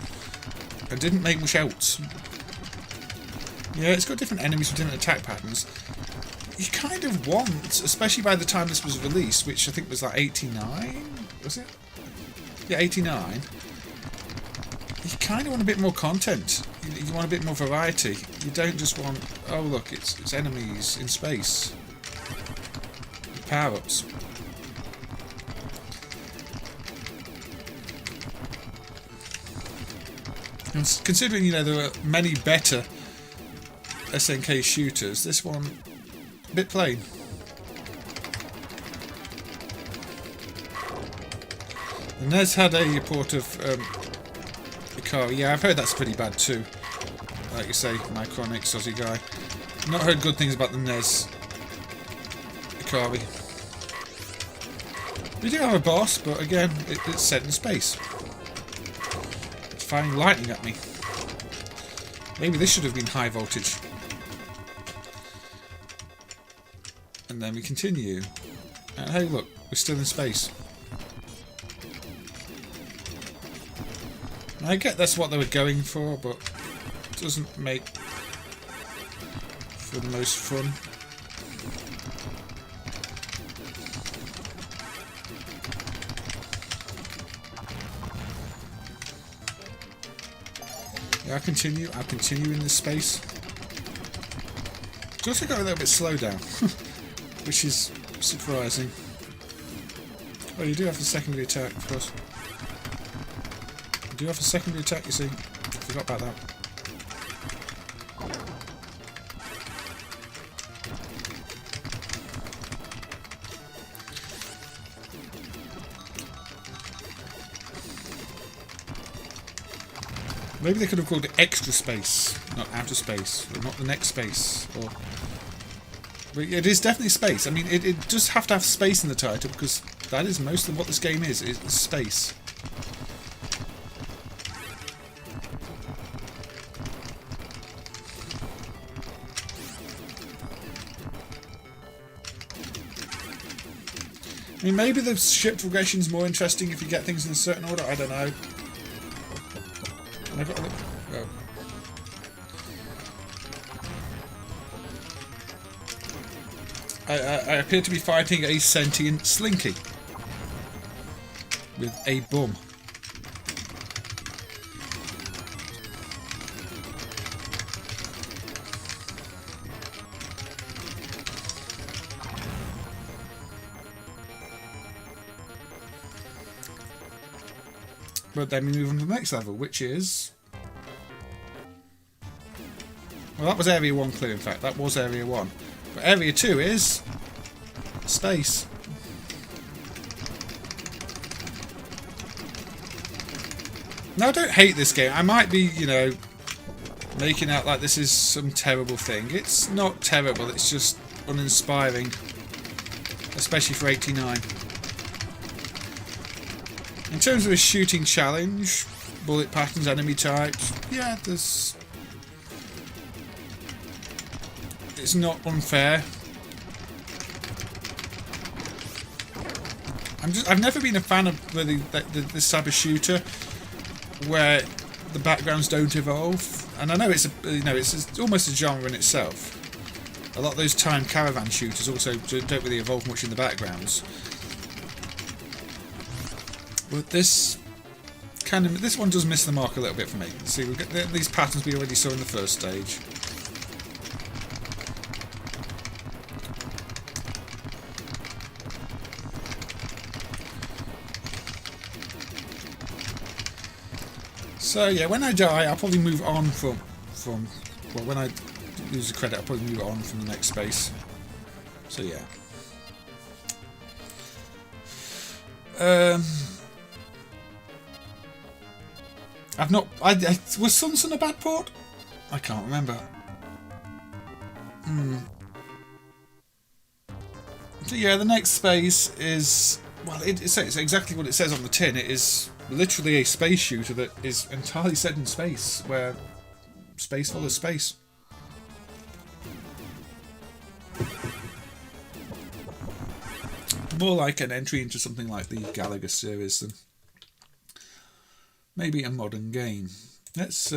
and didn't make much else. Yeah, it's got different enemies with different attack patterns. You kind of want, especially by the time this was released, which I think was like 89, was it? Yeah, 89. You kind of want a bit more content. You want a bit more variety. You don't just want, oh look, it's enemies in space. Power-ups. And considering, there are many better SNK shooters, this one, a bit plain. And Nez had a report of Ikari. Yeah, I've heard that's pretty bad too. Like you say, my chronic Aussie guy. Not heard good things about the NES Ikari. We do have a boss, but again, it's set in space. It's firing lightning at me. Maybe this should have been high voltage. And then we continue. And hey, look, we're still in space. I get that's what they were going for, but it doesn't make for the most fun. Yeah, I'll continue in this space. It's also got a little bit slow down, which is surprising. Oh, you do have the secondary attack, of course. You do have a secondary attack, you see. I forgot about that. Maybe they could have called it extra space, not outer space, or not the next space. Or, but it is definitely space. I mean, it does have to have space in the title because that is most of what this game is space. I mean, maybe the ship progression is more interesting if you get things in a certain order. I don't know. I got to look. Oh. I appear to be fighting a sentient slinky with a bum. But then we move on to the next level, which is... Well, that was Area 1 clear, in fact. That was Area 1. But Area 2 is... space. Now, I don't hate this game. I might be, you know, making out like this is some terrible thing. It's not terrible, it's just uninspiring. Especially for 89. In terms of a shooting challenge, bullet patterns, enemy types, yeah, there's... It's not unfair. I've never been a fan of really this type of shooter where the backgrounds don't evolve, and I know it's it's almost a genre in itself. A lot of those time caravan shooters also don't really evolve much in the backgrounds. But this one does miss the mark a little bit for me. See, we get these patterns we already saw in the first stage. So yeah, when I die, I'll probably move on from well, when I lose the credit, I'll probably move on from the next space. So yeah. Was Sunsun a bad port? I can't remember. So yeah, the next space is, well, it's exactly what it says on the tin. It is literally a space shooter that is entirely set in space, where space follows space. More like an entry into something like the Galaga series than maybe a modern game. Let's,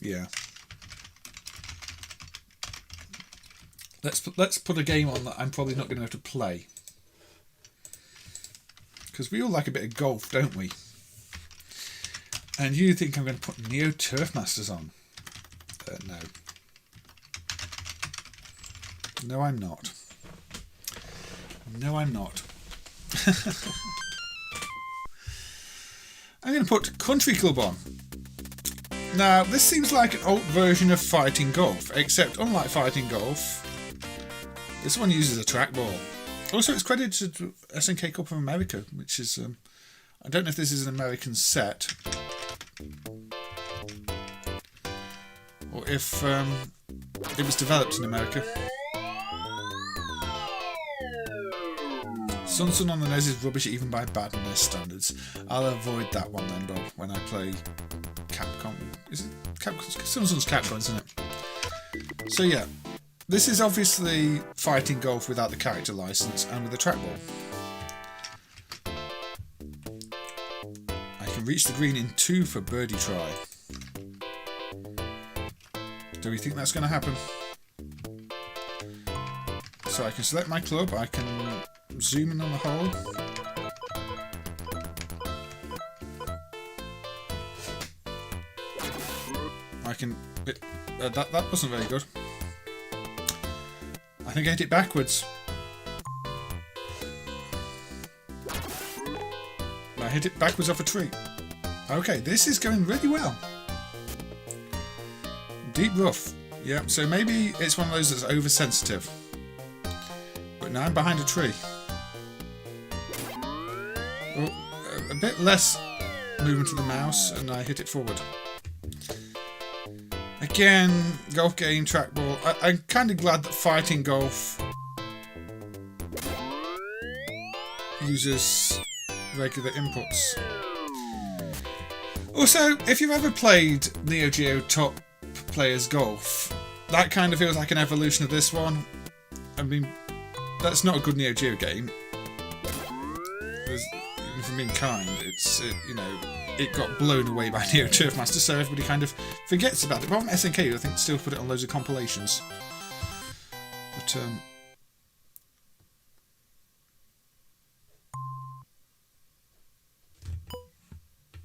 yeah. Let's put a game on that I'm probably not going to have to play. Because we all like a bit of golf, don't we? And you think I'm going to put Neo Turf Masters on? No. No, I'm not. No, I'm not. I'm going to put Country Club on. Now, this seems like an old version of Fighting Golf, except unlike Fighting Golf, this one uses a trackball. Also, it's credited to SNK Corp of America, which is... I don't know if this is an American set. Or if it was developed in America. Sun on the NES is rubbish even by bad NES standards. I'll avoid that one then, Bob, when I play Capcom. Is it Capcom? Sun's Capcom, isn't it? So yeah, this is obviously fighting golf without the character license and with a trackball. I can reach the green in 2 for birdie try. Do we think that's going to happen? So I can select my club, I can zoom in on the hole. I can... that wasn't very good. I think I hit it backwards. I hit it backwards off a tree. Okay, this is going really well. Deep rough. Yeah, so maybe it's one of those that's oversensitive. But now I'm behind a tree. Oh, a bit less movement of the mouse and I hit it forward. Again, golf game, trackball. I'm kind of glad that fighting golf uses regular inputs. Also, if you've ever played NeoGeo Top Players Golf, that kind of feels like an evolution of this one. I mean, that's not a good NeoGeo game. Even for being kind, you know, it got blown away by Neo Turf Master, so everybody kind of forgets about it. But from SNK, I think, still put it on loads of compilations. But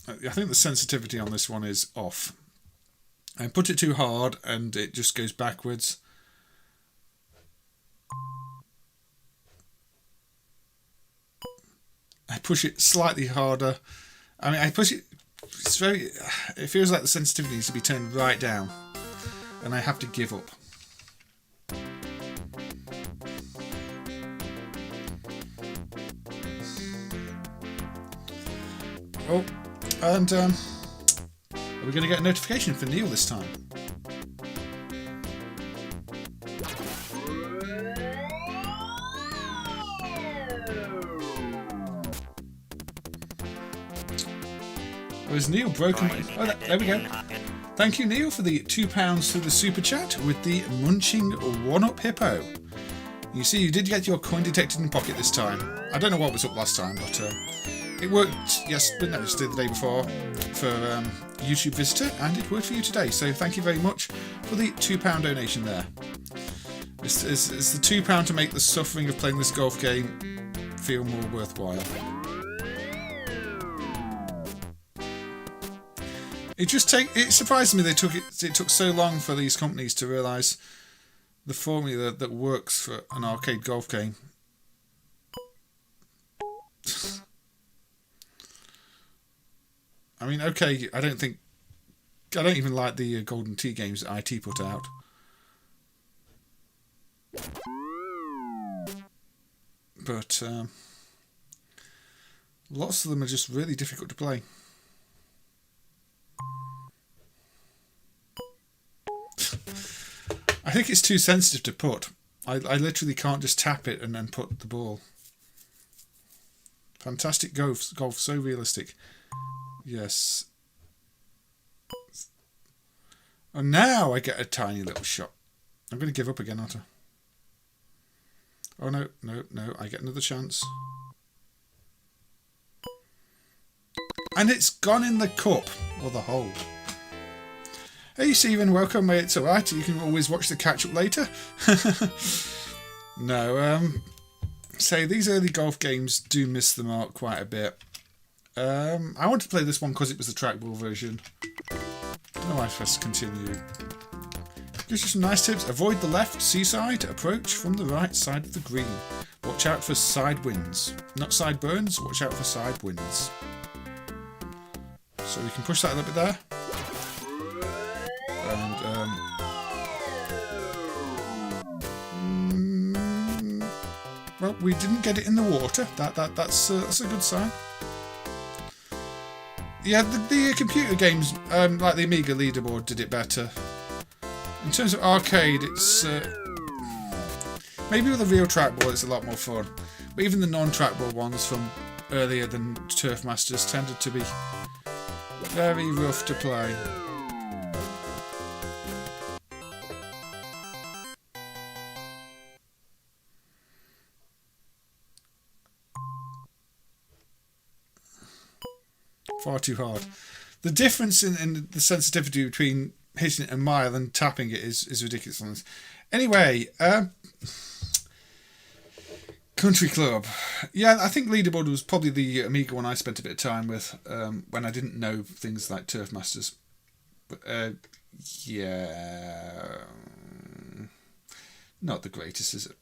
I think the sensitivity on this one is off. I put it too hard and it just goes backwards. I push it slightly harder. I mean, I push it, it feels like the sensitivity needs to be turned right down. And I have to give up. Oh, and are we going to get a notification for Neil this time? Or is Neil broken? Oh, there we go. Thank you, Neil, for the £2 through the super chat with the munching one-up hippo. You see, you did get your coin detected in pocket this time. I don't know what was up last time, but it worked yesterday, the day before, for YouTube visitor, and it worked for you today. So thank you very much for the £2 donation there. It's the £2 to make the suffering of playing this golf game feel more worthwhile. It surprised me it took so long for these companies to realise the formula that works for an arcade golf game. I mean, okay, I don't even like the Golden Tee games that IT put out. But lots of them are just really difficult to play. I think it's too sensitive to put. I literally can't just tap it and then put the ball. Fantastic golf, so realistic. Yes. And now I get a tiny little shot. I'm going to give up again, aren't I? Oh no, I get another chance. And it's gone in the cup, or the hole. Hey Stephen, welcome. It's alright, you can always watch the catch-up later. No, say these early golf games do miss the mark quite a bit. I want to play this one because it was the trackball version. No, I first continue. Gives you some nice tips. Avoid the left seaside. Approach from the right side of the green. Watch out for side winds. Not side burns, watch out for side winds. So we can push that a little bit there. And well, we didn't get it in the water. That's a good sign. Yeah, the computer games, like the Amiga leaderboard, did it better. In terms of arcade, it's maybe with a real trackball it's a lot more fun. But even the non-trackball ones from earlier than Turf Masters tended to be very rough to play. Far too hard. The difference in the sensitivity between hitting it a mile and tapping it is ridiculous. Anyway, Country Club. Yeah, I think Leaderboard was probably the Amiga one I spent a bit of time with when I didn't know things like Turf Masters. But yeah, not the greatest, is it?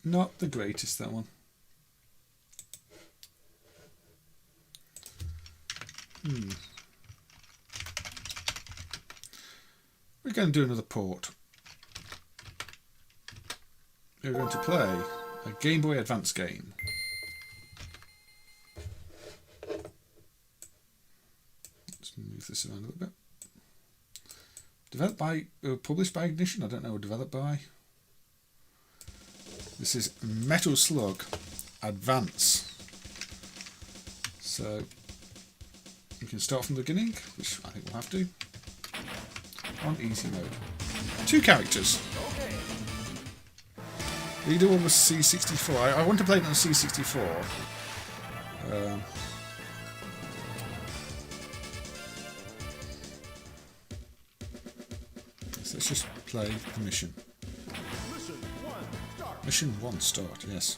Not the greatest, that one. We're going to do another port. We're going to play a Game Boy Advance game. Let's move this around a little bit. Developed by, published by Ignition, I don't know, developed by. This is Metal Slug Advance. So we can start from the beginning, which I think we'll have to. On easy mode. 2 characters. Leader one was C64. I want to play it on C64. So let's just play the mission. Mission 1 start, yes.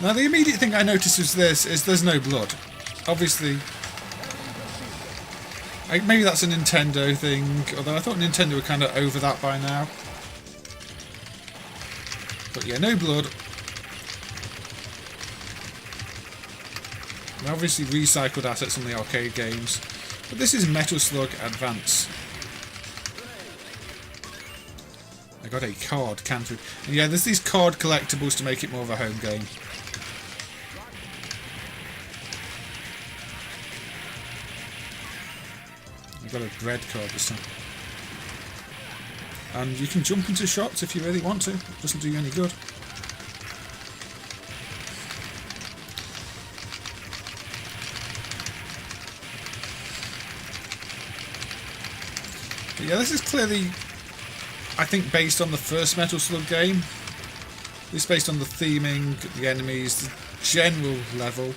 Now the immediate thing I noticed is there's no blood. Obviously, maybe that's a Nintendo thing, although I thought Nintendo were kind of over that by now. But yeah, no blood. They obviously recycled assets from the arcade games. But this is Metal Slug Advance. I got a card canter. And yeah, there's these card collectibles to make it more of a home game. I got a bread card this time. And you can jump into shots if you really want to. It doesn't do you any good. But yeah, this is clearly, I think, based on the first Metal Slug game. This is based on the theming, the enemies, the general level.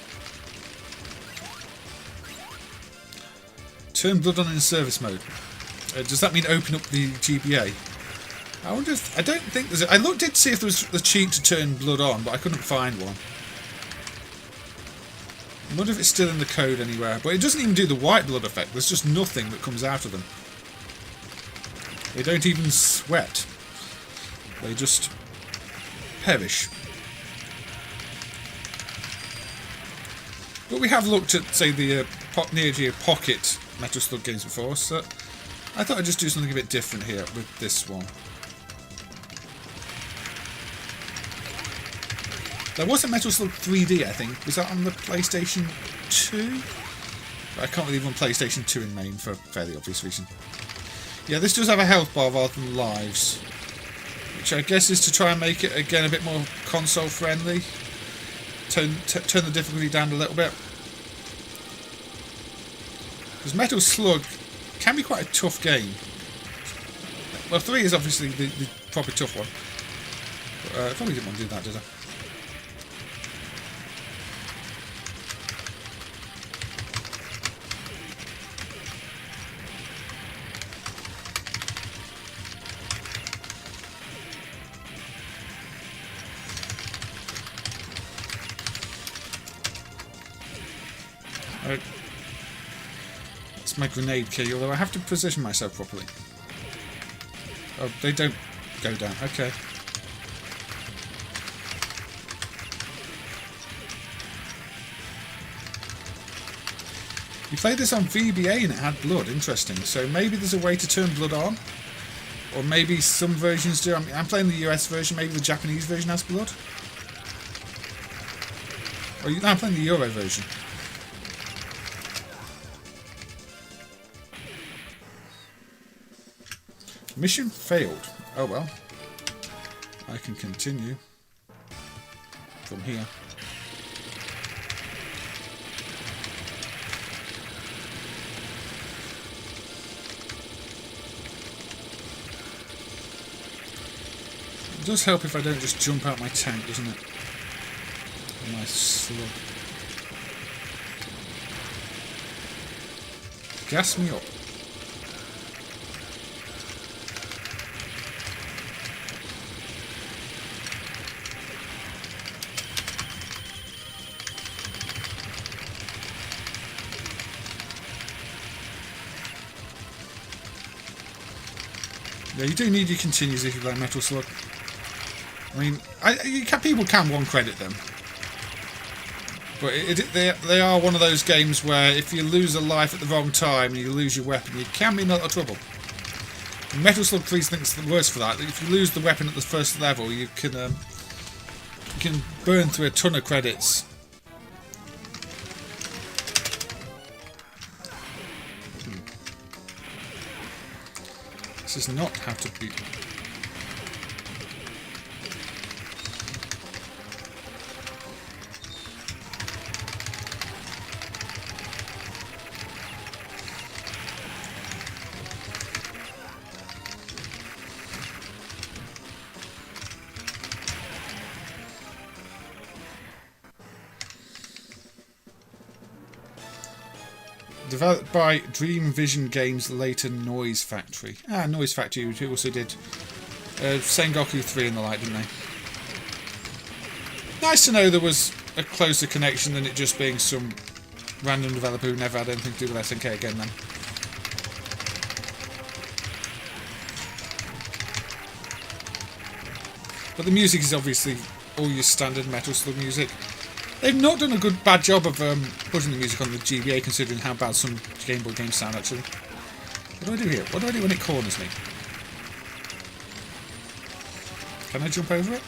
Turn blood on in service mode. Does that mean open up the GBA? I wonder if, I don't think there's I looked to see if there was the cheat to turn blood on, but I couldn't find one. I wonder if it's still in the code anywhere. But it doesn't even do the white blood effect. There's just nothing that comes out of them. They don't even sweat. They just perish. But we have looked at, say, the NeoGeo Pocket Metal Slug games before, so I thought I'd just do something a bit different here with this one. There was a Metal Slug 3D, I think. Was that on the PlayStation 2? I can't believe on PlayStation 2 in MAME for a fairly obvious reason. Yeah, this does have a health bar rather than lives, which I guess is to try and make it, again, a bit more console-friendly. Turn the difficulty down a little bit. Because Metal Slug can be quite a tough game. Well, 3 is obviously the proper tough one. But, I probably didn't want to do that, did I? It's my grenade key, although I have to position myself properly. Oh, they don't go down. Okay. You played this on VBA and it had blood. Interesting. So maybe there's a way to turn blood on. Or maybe some versions do. I'm playing the US version. Maybe the Japanese version has blood. Or I'm playing the Euro version. Mission failed. Oh well. I can continue from here. It does help if I don't just jump out my tank, doesn't it? My slug. Gas me up. Yeah, you do need your continues if you play Metal Slug. I mean, people can one credit them, but they are one of those games where if you lose a life at the wrong time and you lose your weapon, you can be in a lot of trouble. Metal Slug 3 thinks the worst for that. If you lose the weapon at the first level, you can burn through a ton of credits. This is not how to beat. Developed by Dream Vision Games' later Noise Factory. Noise Factory, who also did Sengoku 3 and the like, didn't they? Nice to know there was a closer connection than it just being some random developer who never had anything to do with SNK again then. But the music is obviously all your standard Metal Slug music. They've not done a bad job of putting the music on the GBA, considering how bad some Game Boy games sound, actually. What do I do here? What do I do when it corners me? Can I jump over it?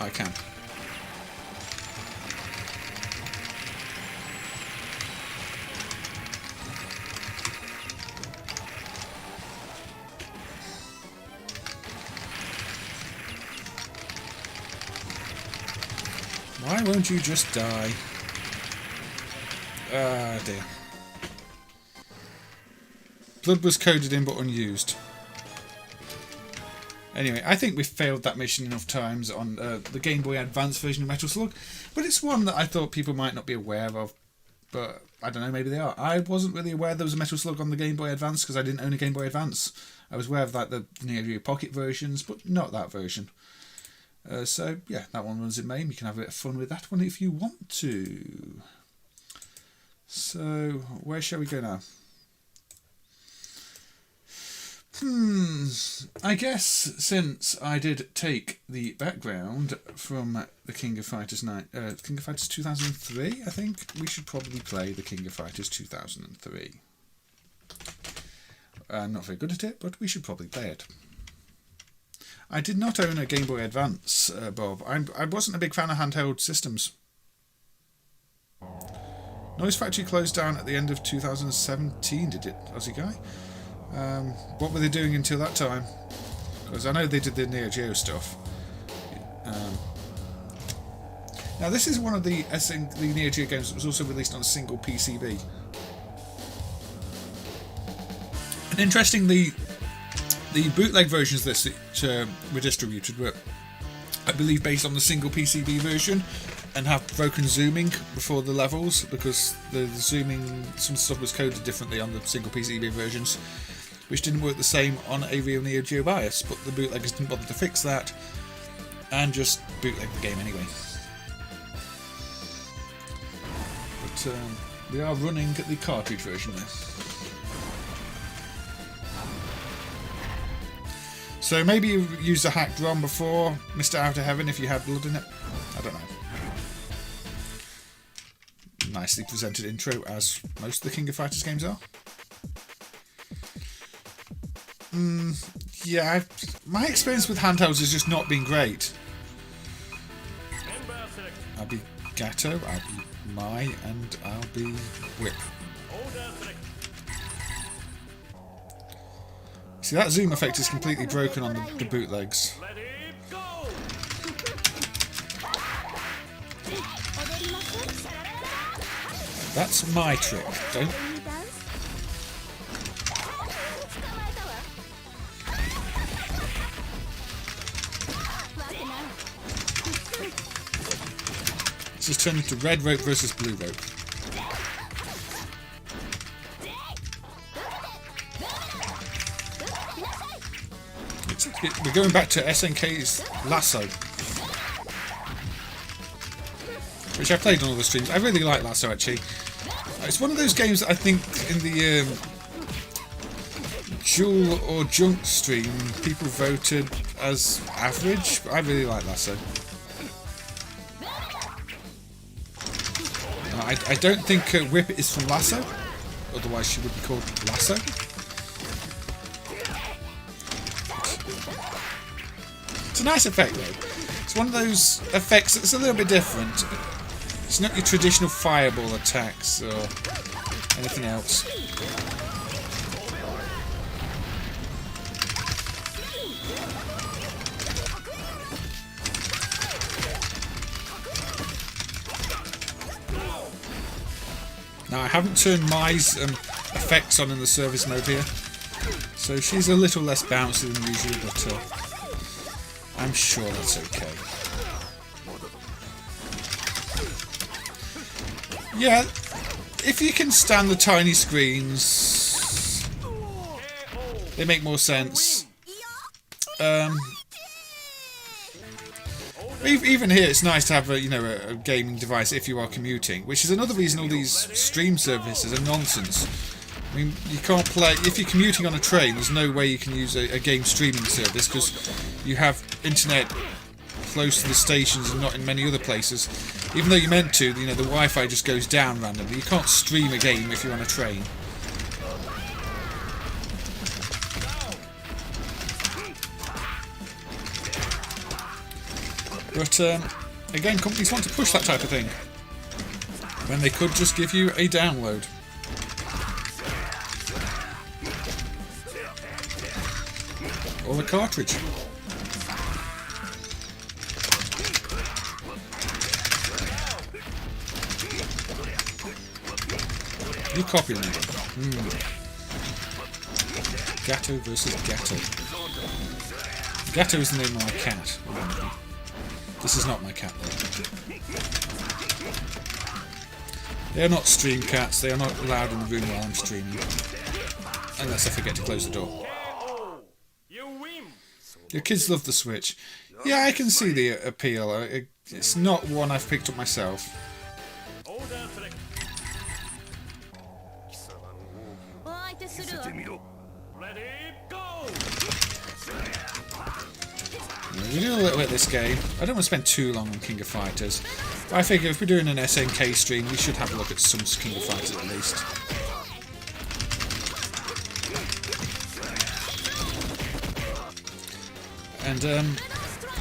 I can. Why won't you just die? Ah, dear. Blood was coded in but unused. Anyway, I think we've failed that mission enough times on the Game Boy Advance version of Metal Slug, but it's one that I thought people might not be aware of, but I don't know, maybe they are. I wasn't really aware there was a Metal Slug on the Game Boy Advance because I didn't own a Game Boy Advance. I was aware of like the NeoGeo Pocket versions, but not that version. So, yeah, that one runs in MAME. You can have a bit of fun with that one if you want to. So, where shall we go now? I guess since I did take the background from the King of Fighters 2003, I think we should probably play the King of Fighters 2003. I'm not very good at it, but we should probably play it. I did not own a Game Boy Advance, Bob. I wasn't a big fan of handheld systems. Noise Factory closed down at the end of 2017, did it, Aussie guy? What were they doing until that time? Because I know they did the NeoGeo stuff. Now this is one of the NeoGeo games that was also released on a single PCB. And interestingly, the bootleg versions that were distributed were, I believe, based on the single PCB version and have broken zooming before the levels, because the zooming, some stuff was coded differently on the single PCB versions, which didn't work the same on a real NeoGeo BIOS, but the bootleggers didn't bother to fix that and just bootleg the game anyway. But we are running the cartridge version now. So maybe you used a hacked ROM before Mr. Outer Heaven if you had blood in it. I don't know. Nicely presented intro, as most of the King of Fighters games are. Yeah, my experience with handhelds has just not been great. I'll be Gato, I'll be Mai, and I'll be Whip. See, that zoom effect is completely broken on the bootlegs. Let it go! That's my trick. Don't. This is turned into red rope versus blue rope. We're going back to SNK's Lasso, which I played on all the streams. I really like Lasso, actually. It's one of those games that I think in the Jewel or Junk stream people voted as average, but I really like Lasso. I don't think Whip is from Lasso, otherwise she would be called Lasso. It's a nice effect though. It's one of those effects that's a little bit different. It's not your traditional fireball attacks or anything else. Now I haven't turned Mai's effects on in the service mode here, so she's a little less bouncy than usual, but I'm sure that's okay. Yeah, if you can stand the tiny screens, they make more sense. Even here, it's nice to have a gaming device if you are commuting, which is another reason all these stream services are nonsense. I mean, you can't play if you're commuting on a train. There's no way you can use a game streaming service because you have internet close to the stations and not in many other places. Even though you're meant to, the Wi-Fi just goes down randomly. You can't stream a game if you're on a train. But again, companies want to push that type of thing when they could just give you a download. Or a cartridge. You copy me. Gatto versus Gatto. Gatto is the name of my cat. This is not my cat though. They are not stream cats, they are not allowed in the room while I'm streaming. Unless I forget to close the door. Your kids love the Switch. Yeah, I can see the appeal. It's not one I've picked up myself. We're doing a little bit of this game. I don't want to spend too long on King of Fighters. But I figure if we're doing an SNK stream, we should have a look at some King of Fighters at least. And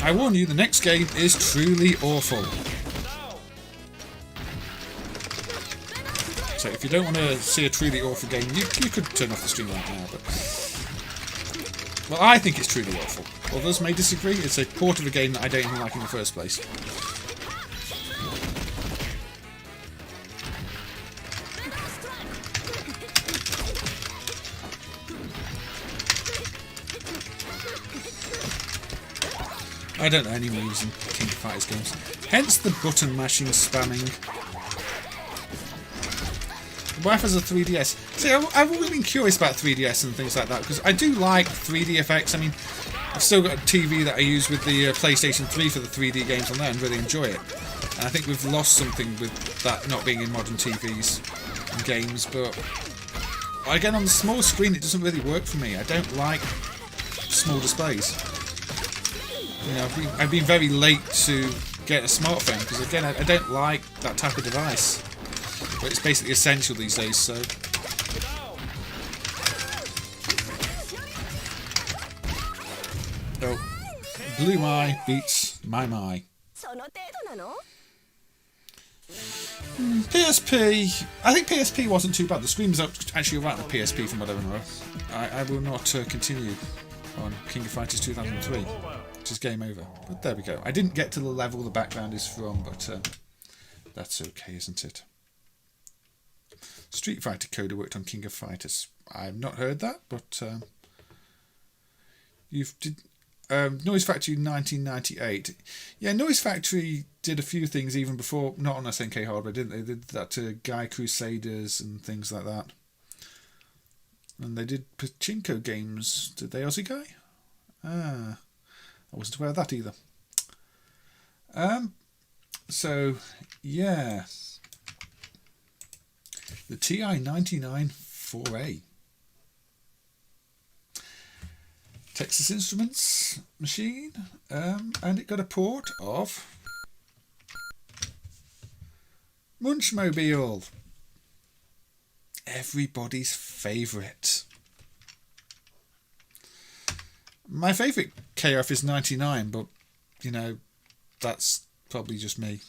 I warn you, the next game is truly awful. So if you don't want to see a truly awful game, you could turn off the stream right now. But well, I think it's truly awful. Others may disagree. It's a port of a game that I don't even like in the first place. I don't know any moves in King of Fighters games. Hence the button mashing spamming. My wife has a 3DS. See, I've always been curious about 3DS and things like that because I do like 3D effects. I mean, I've still got a TV that I use with the PlayStation 3 for the 3D games on there and really enjoy it. And I think we've lost something with that not being in modern TVs and games. But again, on the small screen, it doesn't really work for me. I don't like small displays. I've been very late to get a smartphone because again, I don't like that type of device. But it's basically essential these days, so... Oh. Blue Mai beats my Mai. PSP. I think PSP wasn't too bad. The screens are actually alright on the PSP from what I know. I will not continue on King of Fighters 2003, which is game over. But there we go. I didn't get to the level the background is from, but that's okay, isn't it? Street Fighter Coda worked on King of Fighters. I've not heard that, but Noise Factory 1998. Yeah, Noise Factory did a few things even before, not on SNK hardware, didn't they? They did that to Guy Crusaders and things like that. And they did Pachinko games. Did they, Aussie Guy? I wasn't aware of that either. So, yeah. The TI-99 4A. Texas Instruments machine. And it got a port of Munchmobile. Everybody's favourite. My favourite KF is 99, but, you know, that's probably just me.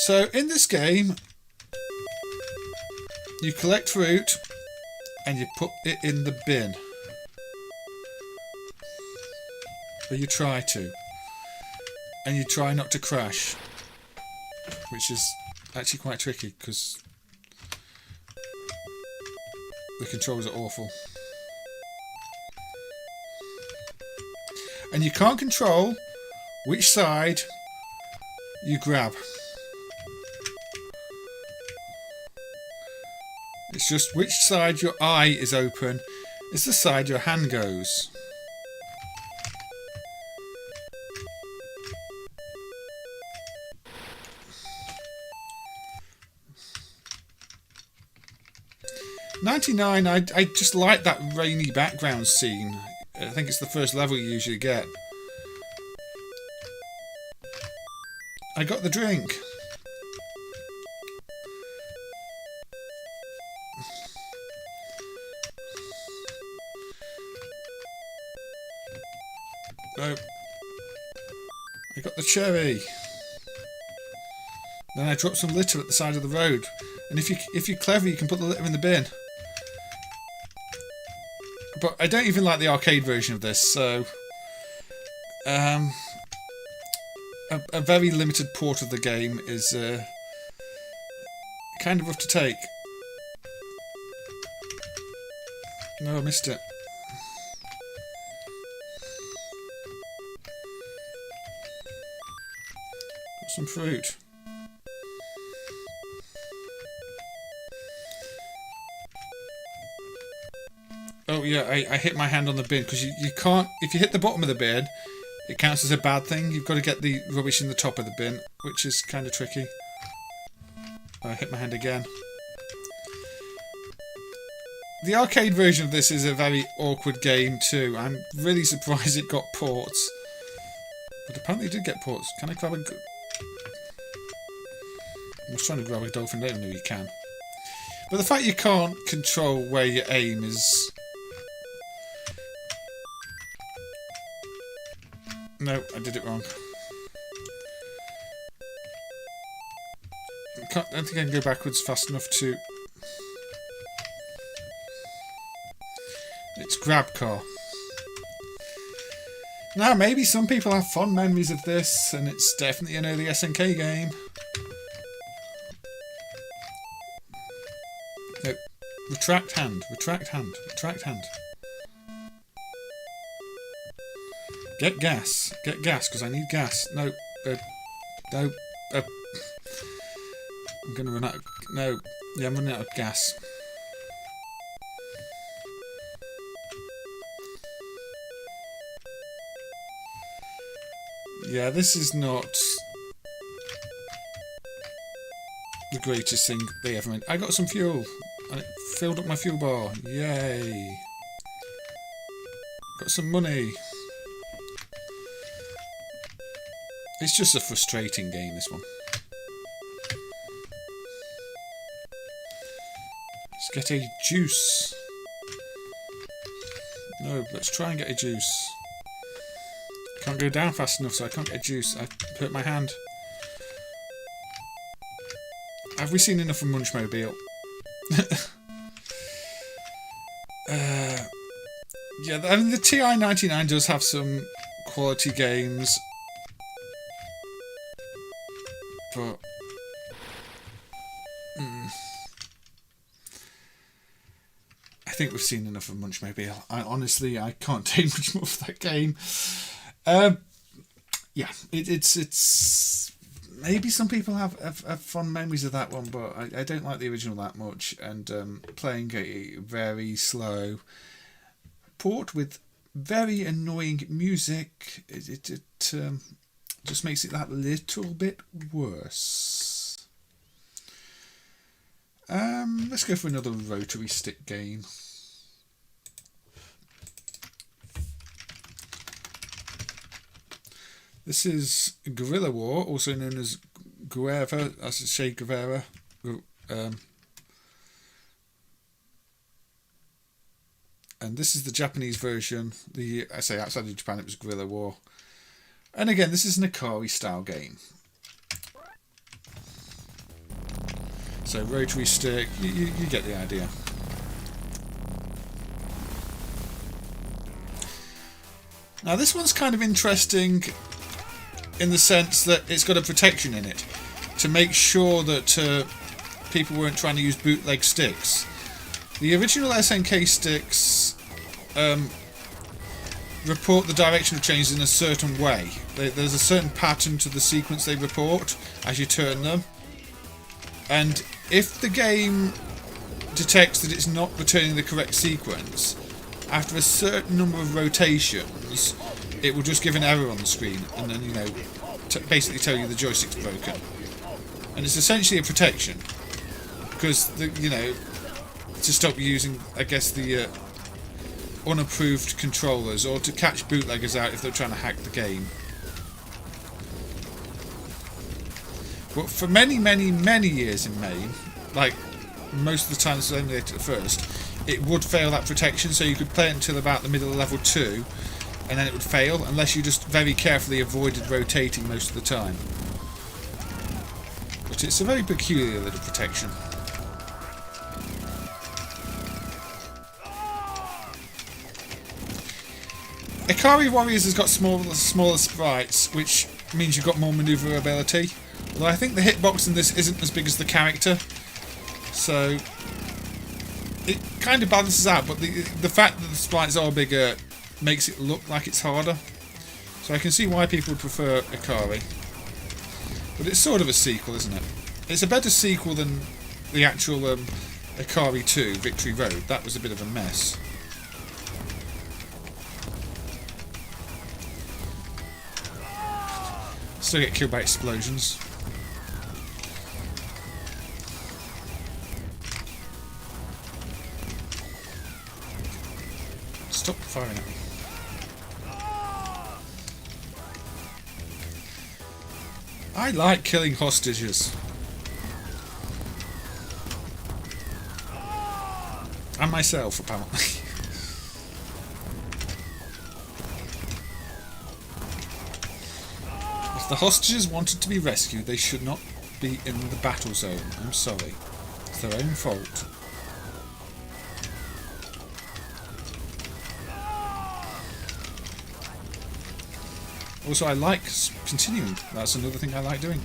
So, in this game, you collect fruit and you put it in the bin. Or you try to. And you try not to crash. Which is actually quite tricky because the controls are awful. And you can't control which side you grab. It's just which side your eye is open is the side your hand goes. '99, I just like that rainy background scene. I think it's the first level you usually get. I got the drink. No. I got the cherry. Then I dropped some litter at the side of the road. And if you're clever, you can put the litter in the bin. But I don't even like the arcade version of this, so a very limited port of the game is kind of rough to take. No, I missed it. Got some fruit. Oh yeah, I hit my hand on the bin because you can't, if you hit the bottom of the bin, it counts as a bad thing. You've got to get the rubbish in the top of the bin, which is kind of tricky. I hit my hand again. The arcade version of this is a very awkward game too. I'm really surprised it got ports. But apparently it did get ports. Can I grab a... I was trying to grab a dolphin, I don't know you can. But the fact you can't control where you aim is... No, I did it wrong. I don't think I can go backwards fast enough to... It's grab car. Now, maybe some people have fond memories of this, and it's definitely an early SNK game. No. Retract hand. Retract hand. Retract hand. Get gas. Get gas, because I need gas. No. No. I'm going to run out of... No. Yeah, I'm running out of gas. Yeah, this is not the greatest thing they ever made. I got some fuel, and it filled up my fuel bar. Yay! Got some money. It's just a frustrating game, this one. Let's get a juice. No, let's try and get a juice. Can't go down fast enough, so I can't get juice. I hurt my hand. Have we seen enough of Munchmobile? Yeah, I mean, the TI-99 does have some quality games, but I think we've seen enough of Munchmobile. I can't take much more of that game. Yeah, it's maybe some people have fond memories of that one, but I don't like the original that much, and playing a very slow port with very annoying music, it just makes it that little bit worse. Let's go for another rotary stick game. This is Guerrilla War, also known as Guevara, as Che Guevara. And this is the Japanese version. I say outside of Japan it was Guerrilla War. And again, this is an Ikari style game. So rotary stick, you get the idea. Now this one's kind of interesting in the sense that it's got a protection in it to make sure that people weren't trying to use bootleg sticks. The original SNK sticks report the direction of change in a certain way. There's a certain pattern to the sequence they report as you turn them, and if the game detects that it's not returning the correct sequence, after a certain number of rotations it will just give an error on the screen and then, you know, basically tell you the joystick's broken. And it's essentially a protection because, you know, to stop using, I guess, the unapproved controllers, or to catch bootleggers out if they're trying to hack the game. But for many years in MAME, like most of the time this was emulated at first, it would fail that protection, so you could play it until about the middle of level 2 and then it would fail unless you just very carefully avoided rotating most of the time. But it's a very peculiar little protection. Ikari Warriors has got smaller sprites, which means you've got more manoeuvrability. Although I think the hitbox in this isn't as big as the character, so it kind of balances out. But the fact that the sprites are bigger makes it look like it's harder. So I can see why people would prefer Ikari. But it's sort of a sequel, isn't it? It's a better sequel than the actual Ikari 2, Victory Road. That was a bit of a mess. Still get killed by explosions. Stop firing at me. I like killing hostages. And myself, apparently. If the hostages wanted to be rescued, they should not be in the battle zone. I'm sorry. It's their own fault. Also, I like continuing. That's another thing I like doing.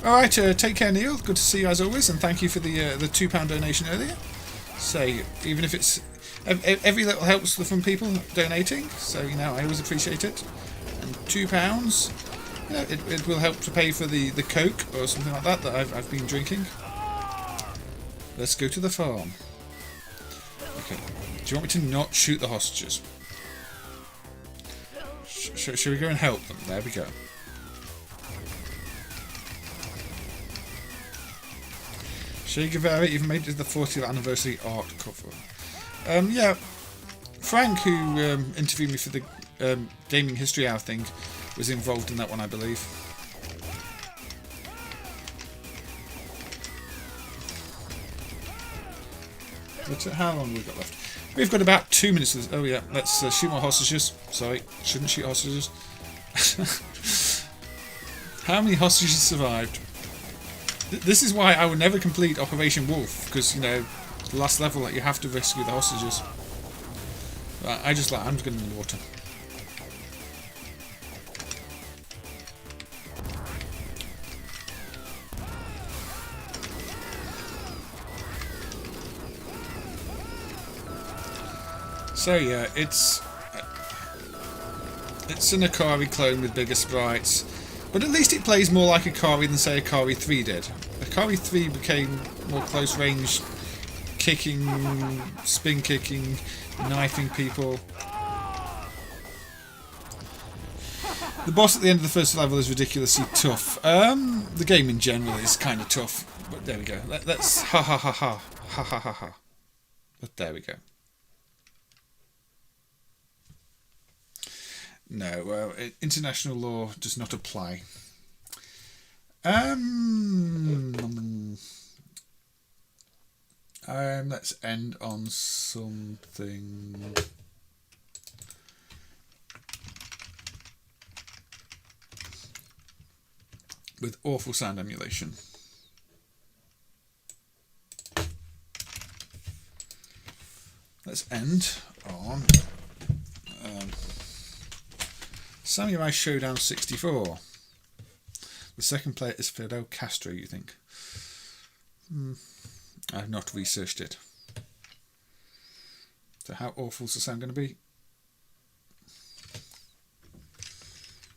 Alright, take care, Neil. Good to see you as always, and thank you for the £2 donation earlier. So, even if it's... Every little helps from people donating, so, you know, I always appreciate it. And £2, you know, it will help to pay for the Coke or something like that I've been drinking. Let's go to the farm. Okay, do you want me to not shoot the hostages? Shall we go and help them? There we go. Che Guevara even made it to the 40th anniversary art cover. Yeah, Frank, who interviewed me for the Gaming History Hour thing, was involved in that one, I believe. But how long have we got left? We've got about 2 minutes. Oh yeah, let's shoot more hostages. Sorry, shouldn't shoot hostages. How many hostages survived? This is why I would never complete Operation Wolf, because, you know, the last level that you have to rescue the hostages. I'm just going in the water. So yeah, it's an Ikari clone with bigger sprites, but at least it plays more like Ikari than say Ikari 3 did. Ikari 3 became more close range, kicking, spin kicking, knifing people. The boss at the end of the first level is ridiculously tough. The game in general is kind of tough, but there we go. Let's ha ha ha ha ha ha ha ha. But there we go. No, international law does not apply. Let's end on something. With awful sound emulation. Let's end on Samurai Shodown 64. The second player is Fidel Castro, you think? I've not researched it. So how awful is the sound going to be?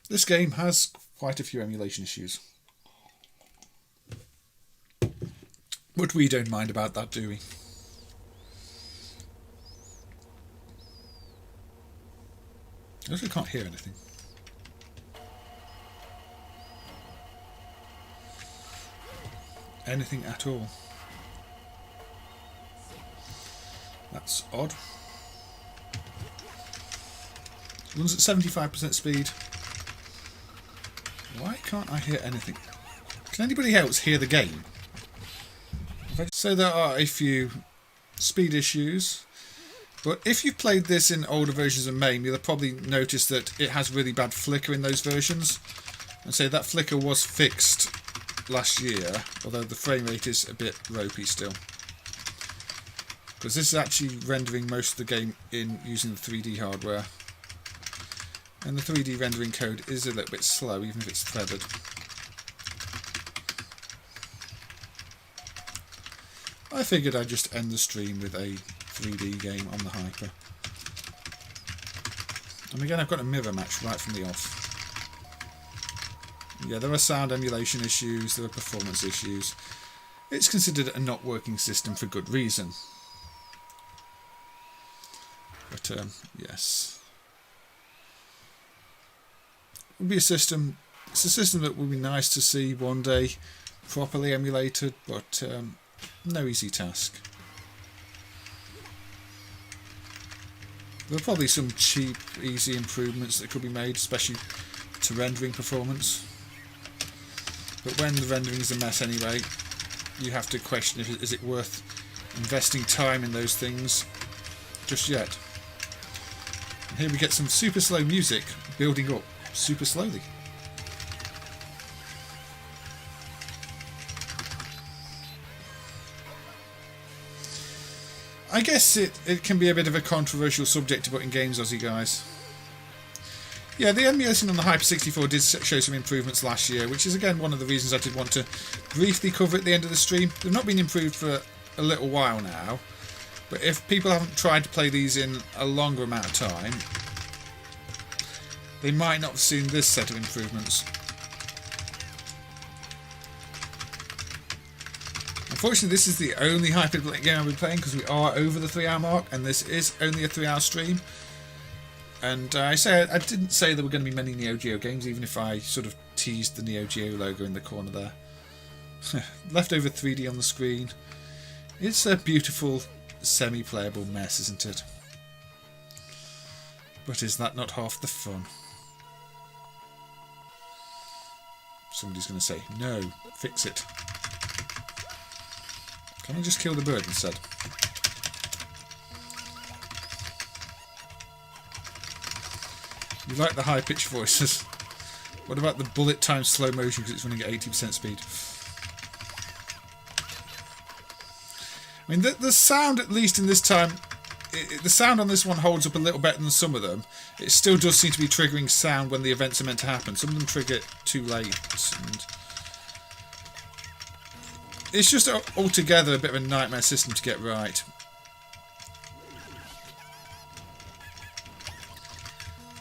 This game has quite a few emulation issues. But we don't mind about that, do we? I also can't hear anything. Anything at all. That's odd. It runs at 75% speed. Why can't I hear anything? Can anybody else hear the game? So there are a few speed issues, but if you've played this in older versions of MAME, you'll have probably noticed that it has really bad flicker in those versions. And so that flicker was fixed last year, although the frame rate is a bit ropey still. Because this is actually rendering most of the game in using the 3D hardware. And the 3D rendering code is a little bit slow, even if it's threaded. I figured I'd just end the stream with a 3D game on the Hyper. And again, I've got a mirror match right from the off. Yeah, there are sound emulation issues, there are performance issues. It's considered a not working system for good reason. But, yes. It would be a system, it's a system that would be nice to see one day properly emulated, but no easy task. There are probably some cheap, easy improvements that could be made, especially to rendering performance. But when the rendering is a mess anyway, you have to question if is it worth investing time in those things just yet. And here we get some super slow music building up super slowly. I guess it can be a bit of a controversial subject to put in games, Aussie guys. Yeah, the emulation on the Hyper 64 did show some improvements last year, which is again one of the reasons I did want to briefly cover at the end of the stream. They've not been improved for a little while now, but if people haven't tried to play these in a longer amount of time, they might not have seen this set of improvements. Unfortunately, this is the only Hyper game I'll be playing because we are over the 3 hour mark, and this is only a 3 hour stream. And I didn't say there were going to be many NeoGeo games, even if I sort of teased the NeoGeo logo in the corner there. Leftover 3D on the screen. It's a beautiful, semi-playable mess, isn't it? But is that not half the fun? Somebody's going to say, no, fix it. Can I just kill the bird instead? You like the high-pitched voices. What about the bullet time slow motion because it's running at 80% speed? I mean, the sound, at least in this time, the sound on this one holds up a little better than some of them. It still does seem to be triggering sound when the events are meant to happen. Some of them trigger it too late. And it's just altogether a bit of a nightmare system to get right.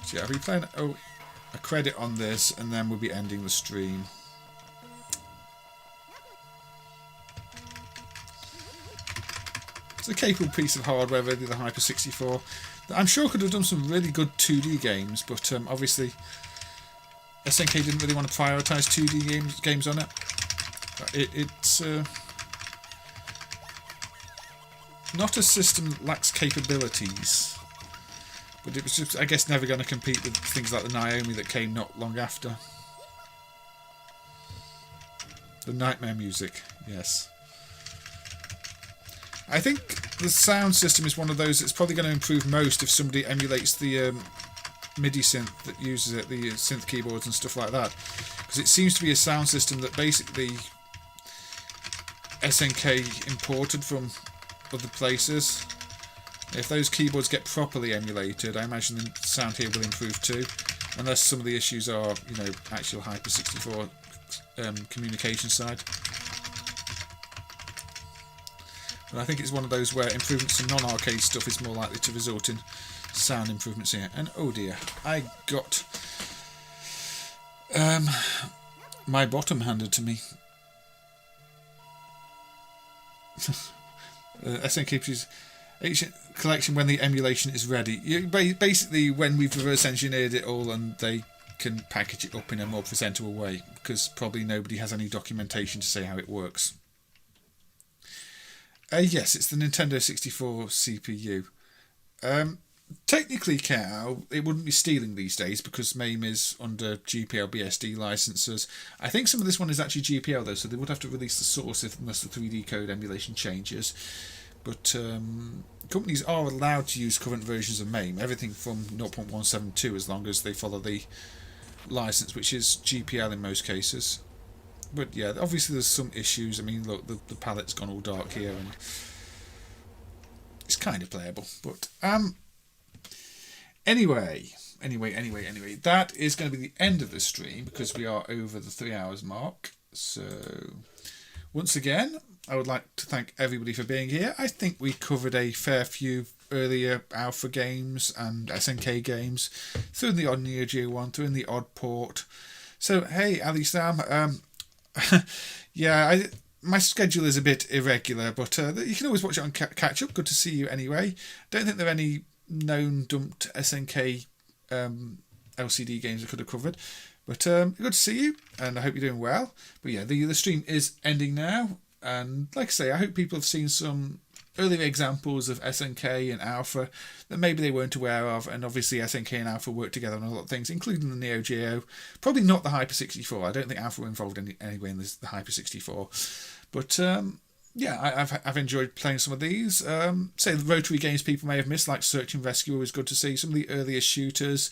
So yeah, I'll be playing a credit on this and then we'll be ending the stream. It's a capable piece of hardware, really, the Hyper 64. That I'm sure could have done some really good 2D games, but obviously SNK didn't really want to prioritise 2D games on it. It's not a system that lacks capabilities, but it was just, I guess, never going to compete with things like the Naomi that came not long after. The Nightmare music, yes. I think the sound system is one of those that's probably going to improve most if somebody emulates the MIDI synth that uses it, the synth keyboards and stuff like that. Because it seems to be a sound system that basically SNK imported from other places. If those keyboards get properly emulated, I imagine the sound here will improve too. Unless some of the issues are, you know, actual Hyper 64 communication side. But I think it's one of those where improvements to non-arcade stuff is more likely to result in sound improvements here. And oh dear, I got my bottom handed to me. SNK's collection when the emulation is ready. Basically, when we've reverse engineered it all and they can package it up in a more presentable way, because probably nobody has any documentation to say how it works. Yes, it's the Nintendo 64 CPU. Technically, Cow, it wouldn't be stealing these days because MAME is under GPL BSD licenses. I think some of this one is actually GPL though, so they would have to release the source unless the 3D code emulation changes. But companies are allowed to use current versions of MAME, everything from 0.172 as long as they follow the license, which is GPL in most cases. But yeah, obviously there's some issues. I mean, look, the palette's gone all dark here, and it's kind of playable. But anyway, that is going to be the end of the stream because we are over the 3 hours mark. So once again, I would like to thank everybody for being here. I think we covered a fair few earlier Alpha games and SNK games, threw in the odd NeoGeo one, threw in the odd port. So hey, Ali Sam. Yeah, my schedule is a bit irregular, but you can always watch it on catch up. Good to see you anyway. Don't think there are any known dumped SNK LCD games I could have covered, but good to see you, and I hope you're doing well. But yeah, the stream is ending now, and like I say, I hope people have seen some earlier examples of SNK and Alpha that maybe they weren't aware of, and obviously SNK and Alpha work together on a lot of things, including the NeoGeo. Probably not the Hyper 64. I don't think Alpha were involved anyway in the Hyper 64. But yeah, I've enjoyed playing some of these. Say the rotary games people may have missed, like Search and Rescue, was good to see. Some of the earlier shooters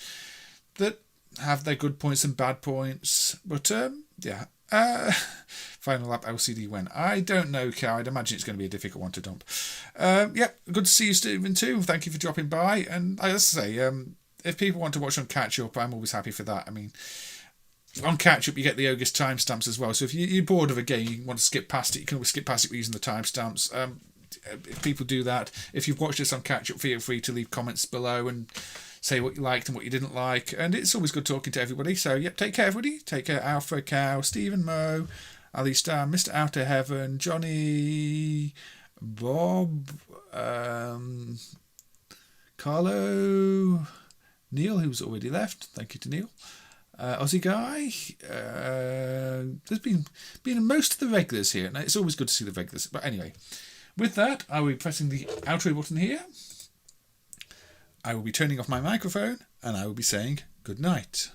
that have their good points and bad points. But yeah. Final Lap LCD when? I don't know, Cow. I'd imagine it's going to be a difficult one to dump. Yeah, good to see you, Stephen, too. Thank you for dropping by. And I just say, if people want to watch on catch up, I'm always happy for that. I mean, on catch up, you get the August timestamps as well. So if you're bored of a game, you want to skip past it, you can always skip past it using the timestamps. If people do that, if you've watched this on catch up, feel free to leave comments below and say what you liked and what you didn't like. And it's always good talking to everybody. So, yep, take care, everybody. Take care, Alpha, Cow, Stephen, Mo, Ali Star, Mr. Outer Heaven, Johnny, Bob, Carlo, Neil, who's already left. Thank you to Neil. Aussie Guy. There's been most of the regulars here. Now, it's always good to see the regulars. But anyway, with that, I will be pressing the outro button here. I will be turning off my microphone and I will be saying good night.